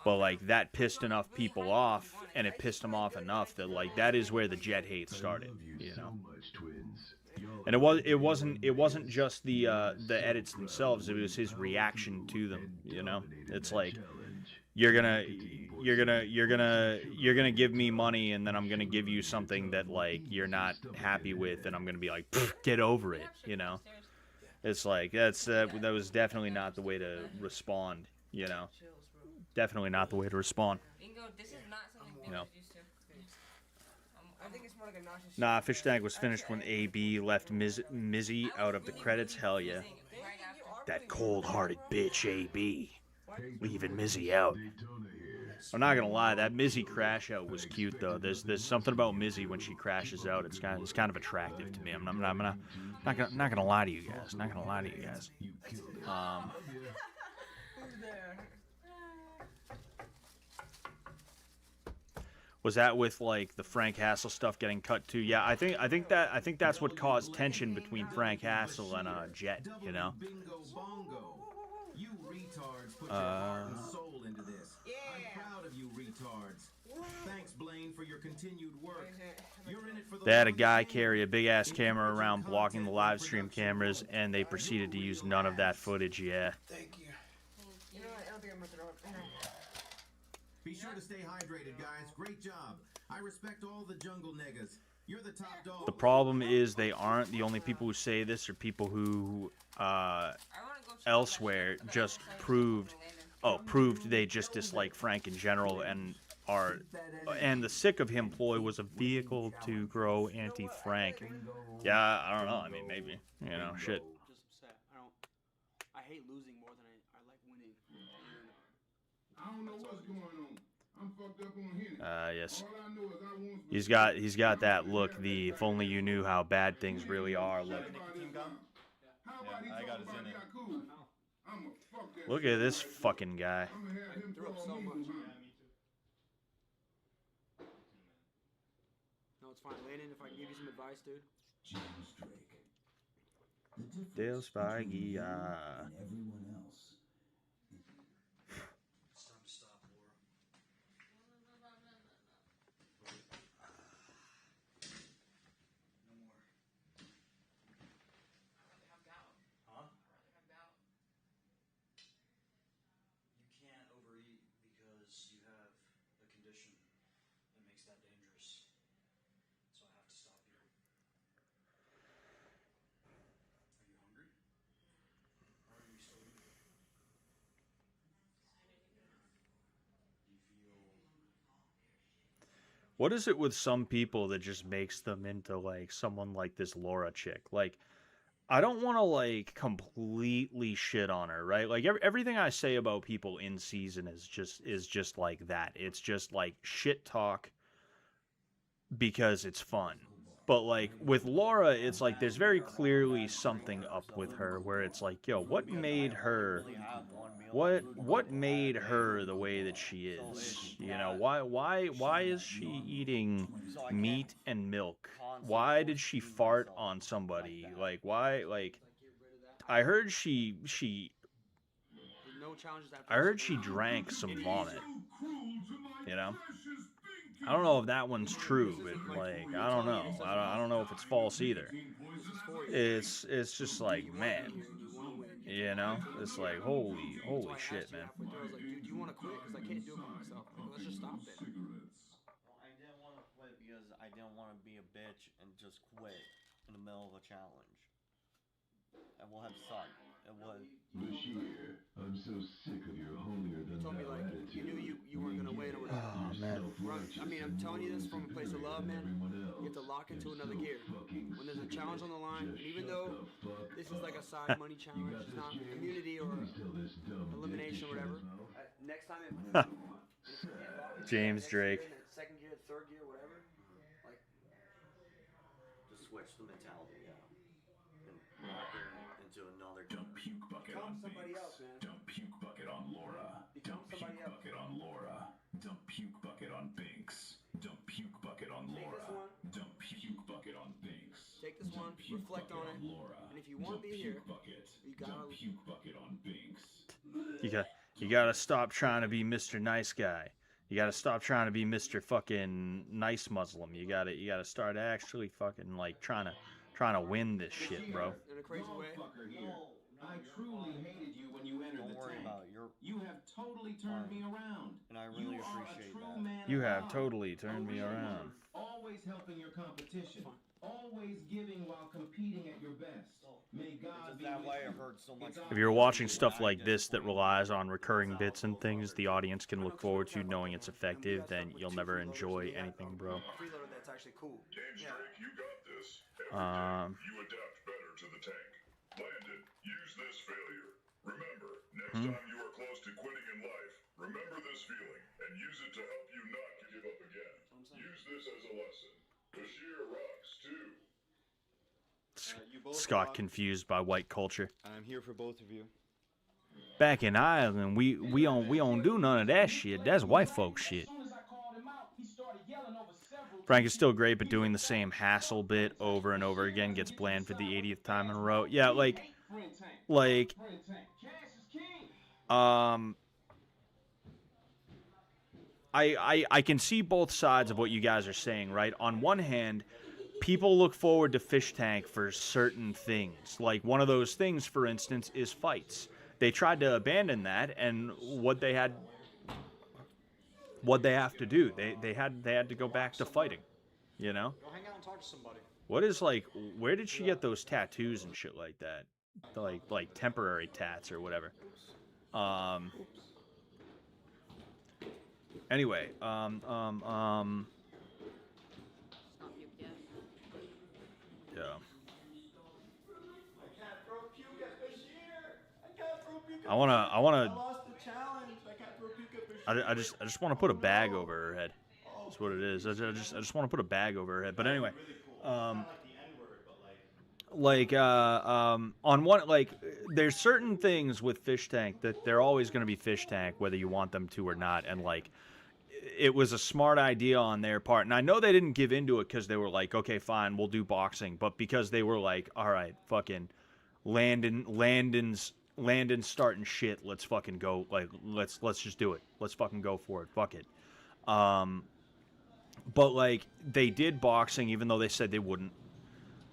But like that pissed enough people off, and it pissed them off enough that like that is where the Jet hate started, you know. And it wasn't just the edits themselves. It was his reaction to them, you know. It's like you're gonna give me money, and then I'm gonna give you something that like you're not happy with, and I'm gonna be like, get over it, you know. It's like that was definitely not the way to respond, you know. Definitely not the way to respond. Bingo, this is not something You know. Used to. I think it's more like a nauseous. Nah, Fish Tank was finished when AB left Mizzy out of the credits. Hell yeah. That cold-hearted bitch, AB. Leaving Mizzy out. I'm not gonna lie, that Mizzy crash out was cute though. There's something about Mizzy when she crashes out. It's kind of attractive to me. I'm not gonna lie to you guys. Not gonna lie to you guys. Was that with like the Frank Hassel stuff getting cut too? Yeah, I think that's what caused tension between Frank Hassel and Jet. You know. You retards put your heart and soul into this. I'm proud of you retards. Thanks, Blaine, for your continued work. You're in it for the They had a guy carry a big ass camera around blocking the live stream cameras, and they proceeded to use none of that footage. Yeah. Thank you. You know what? I don't think I'm gonna throw it. Be sure to stay hydrated, guys. Great job. I respect all the jungle niggas. You're the top dog. The problem is they aren't the only people who say this, or people who elsewhere just proved they just dislike Frank in general and the sick of him ploy was a vehicle to grow anti-Frank. Yeah, I don't know. I mean, maybe, you know, shit. Just upset. I hate losing more than I like winning. I don't know what's going on. I'm fucked up on here. Yes. He's got that look. The if only you knew how bad things really are. Look. Yeah, I got his in it. Look at this fucking guy. I threw up so much. No, it's fine. Landon, if I can give you some advice, dude. James Drake. Del Spaghi. Everyone else. It's time to stop, Laura. No more. Huh? You can't overeat because you have a condition that makes that dangerous. So I have to stop you. Are you hungry? Or are you still eating? Do you feel... What is it with some people that just makes them into like someone like this Laura chick? Like, I don't want to like completely shit on her, right? Like everything I say about people in season is just like that. It's just like shit talk because it's fun. But like with Laura, it's like there's very clearly something up with her where it's like, yo, what made her the way that she is? You know, why is she eating meat and milk? Why did she fart on somebody? Like why like I heard she drank some vomit. You know? I don't know if that one's true, but like I don't know. I don't know if it's false either. It's just like, man, you know, it's like holy shit, man. I was like, dude, do you want to quit? Because I can't do it by myself. Like, let's just stop it. Well, I didn't want to quit because I didn't want to be a bitch and just quit in the middle of a challenge. It will have sucked. It would. Bashir, I'm so sick of your holier than Told me thou like attitude. you knew you weren't gonna win or whatever. Oh man. I mean, I'm telling you this from a place of love, man. You have to lock into another gear. When there's a challenge on the line, and even though this is like a side money challenge, it's not immunity or elimination or whatever. Next time, James Drake. Second gear, third gear, whatever. Like, Just switch the mentality, yeah. And lock her into another. Dump puke bucket on somebody Binks. else, man. Dump puke bucket on Laura. Dump puke bucket on Laura. Dump puke bucket on Binks. Dump puke bucket on Laura. Dump puke bucket on Binks. Take this one, reflect on it, and if you want to be here, you gotta. Dump puke bucket on Binks. You gotta stop trying to be Mr. Nice Guy. You gotta stop trying to be Mr. fucking nice Muslim. You gotta start actually fucking like trying to win this shit, bro. In a crazy way. I truly hated you when you entered Don't the worry tank. about it. You're You have totally turned me around. and I really You are a appreciate true that. man You of have God. totally turned A me real around. one. Always helping your competition. Always giving while competing at your best. May God be with you. heard so much. If you're watching stuff like this that relies on recurring bits and things the audience can look forward to knowing it's effective, then you'll never enjoy anything, bro. Freeloader that's actually cool. James Drake, you got this. You adapt better to the tank. Landon, use this failure. Remember, next Hmm. time you are close to quitting in life, remember this feeling and use it to help you not give up again. Use this as a lesson. Bashir rocks too. You both Scott rock. confused by white culture. I'm here for both of you. Back in Ireland, we don't do none of that shit. That's white folk shit. Frank is still great, but doing the same hassle bit over and over again gets bland for the 80th time in a row. Yeah, I can see both sides of what you guys are saying, right? On one hand, people look forward to Fish Tank for certain things. Like, one of those things, for instance, is fights. They tried to abandon that, and what they have to do, they had to go back to fighting, you know? Go hang out and talk to somebody. What is, like, where did she get those tattoos and shit like that? Like temporary tats or whatever. Anyway, Not puked yet. yeah. I can't throw puke at Bashir. I can't throw puke at I wanna I lost the challenge. I can't throw puke at Bashir. I just want to put a bag over her head. That's what it is. I just want to put a bag over her head. But anyway, on one, like, there's certain things with Fish Tank that they're always going to be Fish Tank, whether you want them to or not. And, like, it was a smart idea on their part. And I know they didn't give into it because they were like, okay, fine, we'll do boxing. But because they were like, all right, fucking Landon's starting shit. Let's fucking go. Like, let's just do it. Let's fucking go for it. Fuck it. But, like, they did boxing even though they said they wouldn't.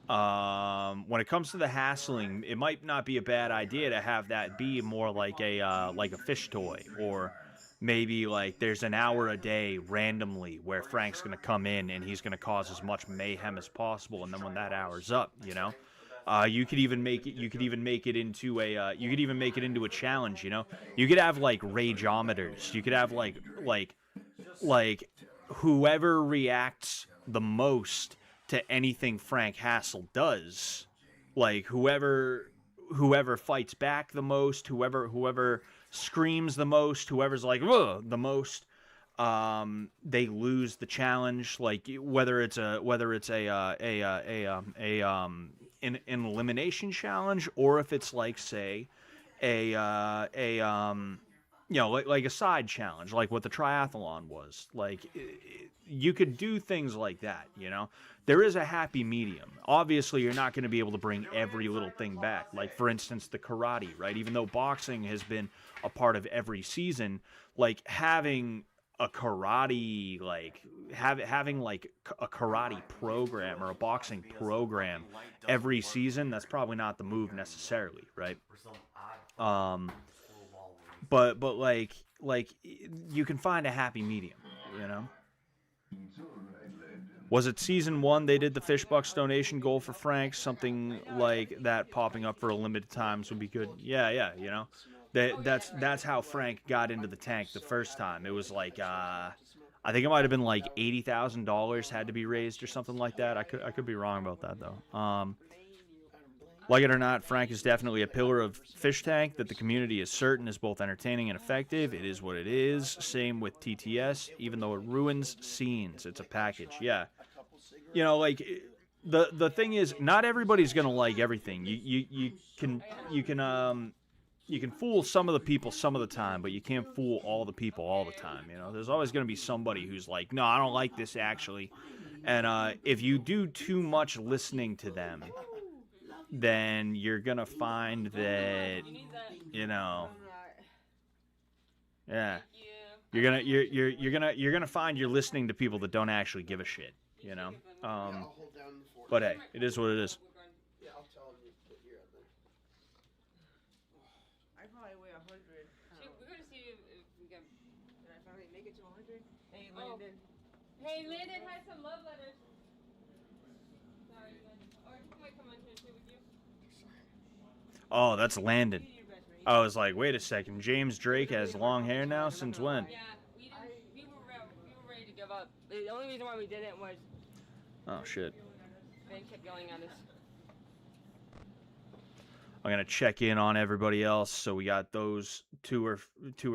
When it comes to the hassling, it might not be a bad idea to have that be more like a fish toy, or maybe like there's an hour a day randomly where Frank's gonna come in and he's gonna cause as much mayhem as possible, and then when that hour's up, you know, you could even make it into a challenge. You know, you could have like rageometers. You could have like whoever reacts the most to anything Frank Hassel does, like whoever fights back the most, whoever screams the most, whoever's like ugh, the most, they lose the challenge. Like whether it's an elimination challenge, or if it's like, say, like a side challenge, like what the triathlon was. Like, you could do things like that, you know? There is a happy medium. Obviously, you're not going to be able to bring every little thing back. Like, for instance, the karate, right? Even though boxing has been a part of every season, like, having a karate, like, having like a karate program or a boxing program every season, that's probably not the move necessarily, right? But like you can find a happy medium, you know? Was it season 1 they did the Fish Bucks donation goal for Frank? Something like that popping up for a limited times would be good. Yeah, you know? That's how Frank got into the tank the first time. It was like I think it might have been like $80,000 had to be raised or something like that. I could be wrong about that though. Like it or not, Frank is definitely a pillar of Fish Tank that the community is certain is both entertaining and effective. It is what it is. Same with TTS. Even though it ruins scenes, it's a package. Yeah. You know, like, the thing is, not everybody's gonna like everything. You can fool some of the people some of the time, but you can't fool all the people all the time. You know, there's always gonna be somebody who's like, no, I don't like this actually. And if you do too much listening to them, then you're gonna find that, you know, yeah, you're gonna find you're listening to people that don't actually give a shit, you know. But hey, it is what it is. Yeah, I'll tell him that you're at there. I probably weigh 100. We're gonna see if we can. Did I finally make it to 100? Hey, Landon. Hey, Landon had some love letters. Sorry, or he might come on here too with you. Oh, that's Landon. I was like, wait a second. James Drake has long hair now? Since when? Yeah, we were ready to give up. The only reason why we didn't was Oh, shit. they kept yelling at us. I'm gonna check in on everybody else. So we got those two or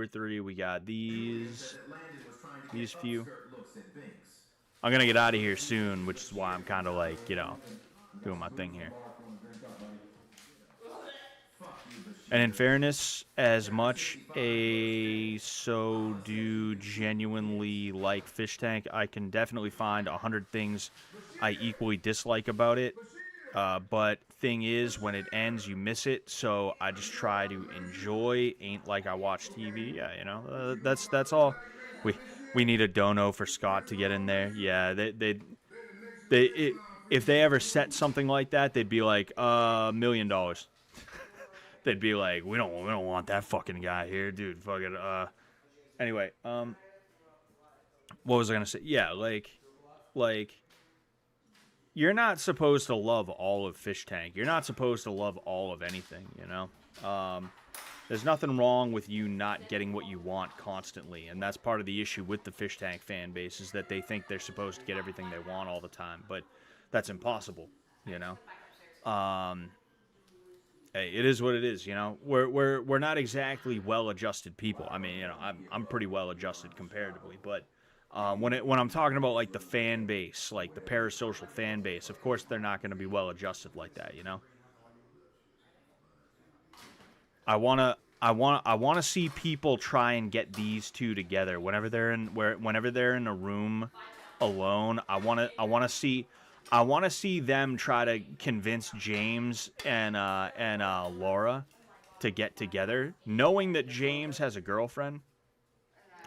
three. We got these few. I'm gonna get out of here soon, which is why I'm kind of like, you know, doing my thing here. And in fairness, as much a so do genuinely like Fish Tank, I can definitely find 100 things I equally dislike about it. But thing is, when it ends, you miss it. So I just try to enjoy. Ain't like I watch TV. Yeah, you know, that's all. We need a dono for Scott to get in there. Yeah, if they ever set something like that, they'd be like, $1 million. They'd be like, we don't want that fucking guy here, dude. Fucking Anyway, what was I gonna say? Yeah, like you're not supposed to love all of Fish Tank. You're not supposed to love all of anything, you know? There's nothing wrong with you not getting what you want constantly, and that's part of the issue with the Fish Tank fan base is that they think they're supposed to get everything they want all the time, but that's impossible, you know? Hey, it is what it is, you know. We're not exactly well-adjusted people. I mean, you know, I'm pretty well-adjusted comparatively, but when I'm talking about like the fan base, like the parasocial fan base, of course they're not going to be well-adjusted like that, you know. I wanna see people try and get these two together whenever they're in a room alone. I wanna see them try to convince James and Laura to get together, knowing that James has a girlfriend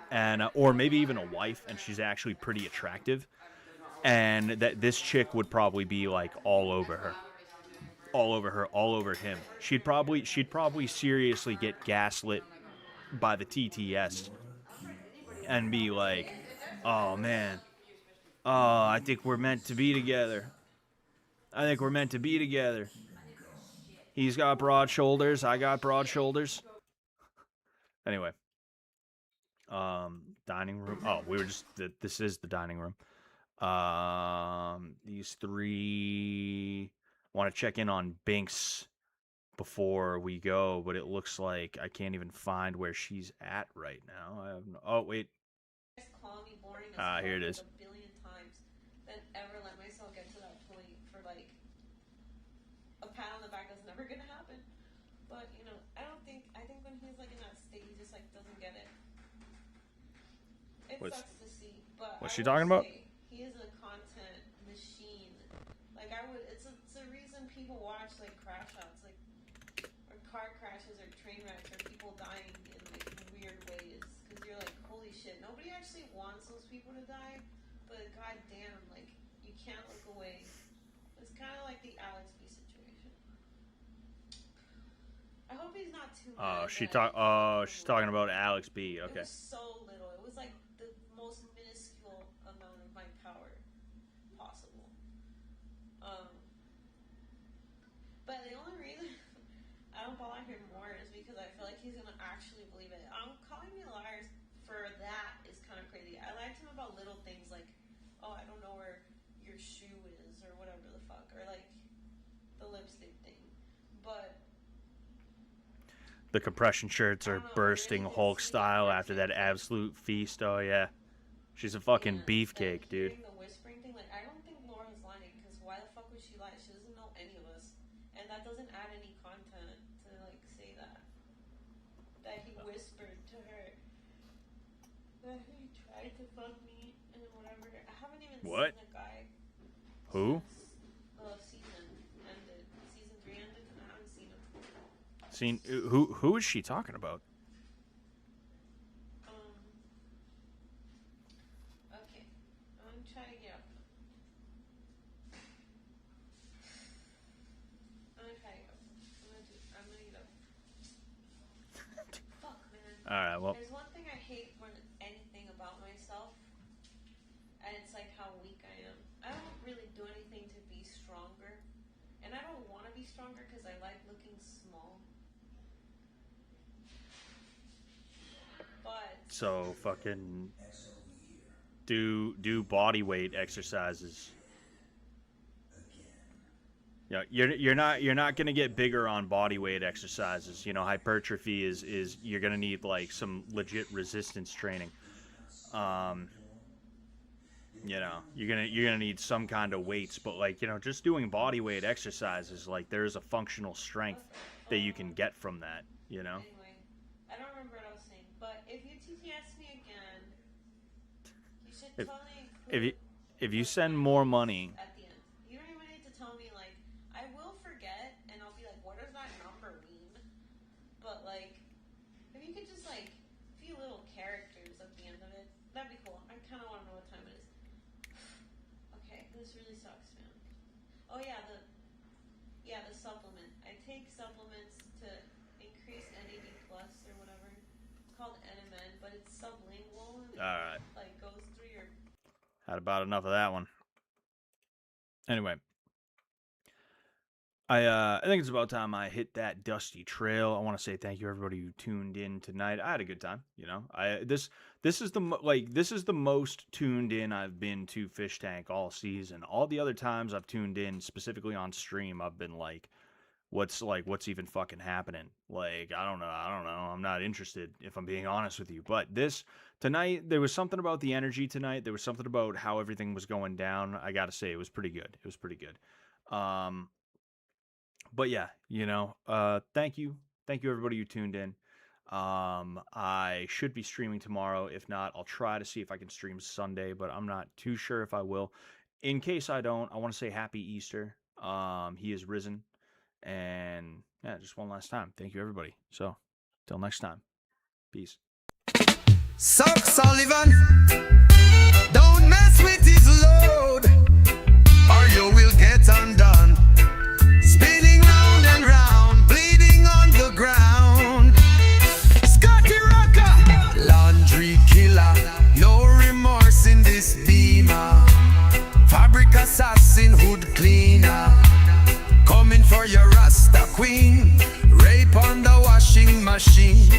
and or maybe even a wife, and she's actually pretty attractive, and that this chick would probably be like all over her, all over him. She'd probably seriously get gaslit by the TTS and be like, "Oh man, oh I think we're meant to be together. I think we're meant to be together. He's got broad shoulders. I got broad shoulders." Anyway, dining room. Oh, we were just. This is the dining room. These three. Want to check in on Binks before we go, but it looks like I can't even find where she's at right now. I have no, oh wait. Call me boring as Here it is. like a billion times than ever let myself get to that point for like a pat on the back that's never gonna happen. But you know, I think when he's like in that state, he just like doesn't get it. It sucks to see, but what's she talking about? He is a content machine. Like it's a reason people watch like crash outs, like or car crashes or train wrecks or people dying in like weird ways. Because you're like, holy shit, nobody actually wants those people to die, but goddamn, like you can't look away. It's kind of like the Alex B situation. I hope he's not too. She's talking about Alex B. Okay. It was so little. It was like the most minuscule amount of my power possible. But the only reason I don't follow him more is because I feel like he's gonna actually believe it. Calling me liars for that is kind of crazy. I lied to him about little things like, oh, I don't know where your shoe is or whatever the fuck, or like the lipstick thing. But the compression shirts are bursting Hulk style after that absolute feast. Oh yeah, she's a fucking beefcake, dude. The whispering thing, like I don't think Laura's lying because why the fuck would she lie? She doesn't know any of us, and that doesn't add any content to like say that he whispered to her that he tried to fuck me and whatever. I haven't even seen the guy. Who? Season 3 ended, and I haven't seen him. Who is she talking about? Okay, I'm gonna try to get up. I'm gonna get up. Fuck, man. Alright, well. There's one thing I hate more than anything about myself, and it's like how weak I am. I don't really do anything to be stronger, and I don't want to be be stronger because I like looking small. But So fucking do body weight exercises. Yeah, you're not gonna get bigger on body weight exercises. You know, hypertrophy is you're gonna need like some legit resistance training. You know, you're gonna need some kind of weights, but like, you know, just doing body weight exercises, like there's a functional strength that you can get from that. You know. Anyway, I don't remember what I was saying, but if you TTS me again, you should totally include. If you send more money. At the end, you don't even need to tell me like I will forget, and I'll be like, what does that number mean? But like, if you could just like a few little characters at the end of it, that'd be cool. I kind of want to know what time it is. Okay, this really sucks, man. Oh yeah, the supplement. I take supplements to increase NAD plus or whatever. It's called NMN, but it's sublingual. And All right. Like goes through your. Had about enough of that one. Anyway, I think it's about time I hit that dusty trail. I want to say thank you everybody who tuned in tonight. I had a good time. You know, this is the most tuned in I've been to Fish Tank all season. All the other times I've tuned in specifically on stream, I've been like, what's even fucking happening? Like, I don't know. I'm not interested, if I'm being honest with you. But tonight, there was something about the energy tonight. There was something about how everything was going down. I gotta say, it was pretty good. But yeah, you know, thank you everybody who tuned in. I should be streaming tomorrow. If not, I'll try to see if I can stream Sunday, but I'm not too sure if I will. In case I don't, I want to say Happy Easter. He is risen. And yeah, just one last time. Thank you, everybody. So, till next time. Peace. Suck Sullivan, don't mess with his load, or you will get undone. Spinning round and round, bleeding on the ground. Scotty Rocker, laundry killer, no remorse in this beamer. Fabric assassin, hood cleaner, coming for your Rasta queen. Rape on the washing machine.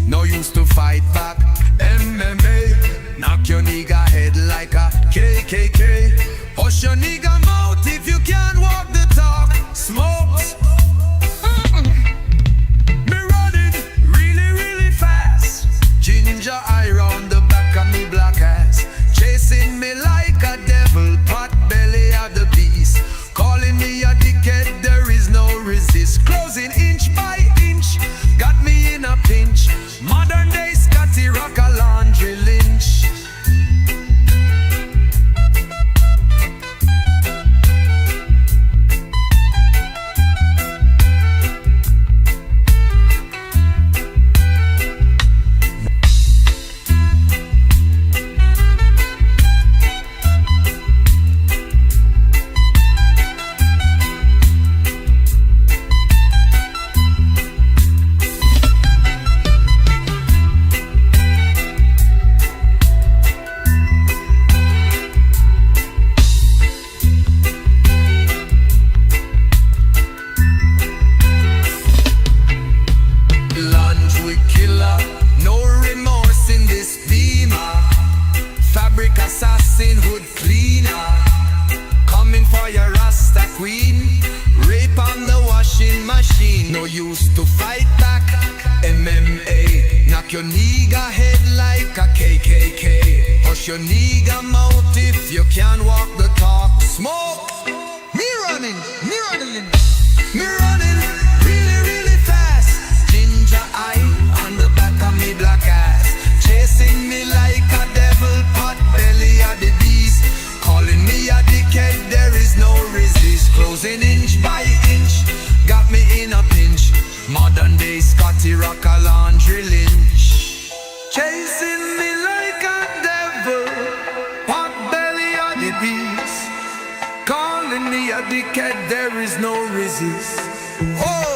No use to fight back. MMA, knock your nigga head like a KKK. Hush your nigga mouth if you can't walk the talk. Smoke. Me running really, really fast. Ginger eye round the back of me black ass. Chasing me like a devil, pot belly of the beast. Calling me a dickhead, there is no resist. Closing inch by inch, got me in a pinch. Modern day Scotty Rocker laundry lynch. Your nigga head like a KKK. Hush your nigga mouth if you can't walk the talk. Smoke. Me running really, really fast. Ginger eye on the back of me black ass. Chasing me like a devil, pot belly of the beast. Calling me a dickhead, there is no resist. Closing inch by inch, got me in a pinch. Modern day Scotty Rocker laundry lynch. Chasing me like a devil, pot belly of the beast. Calling me a dickhead, there is no resist. Oh.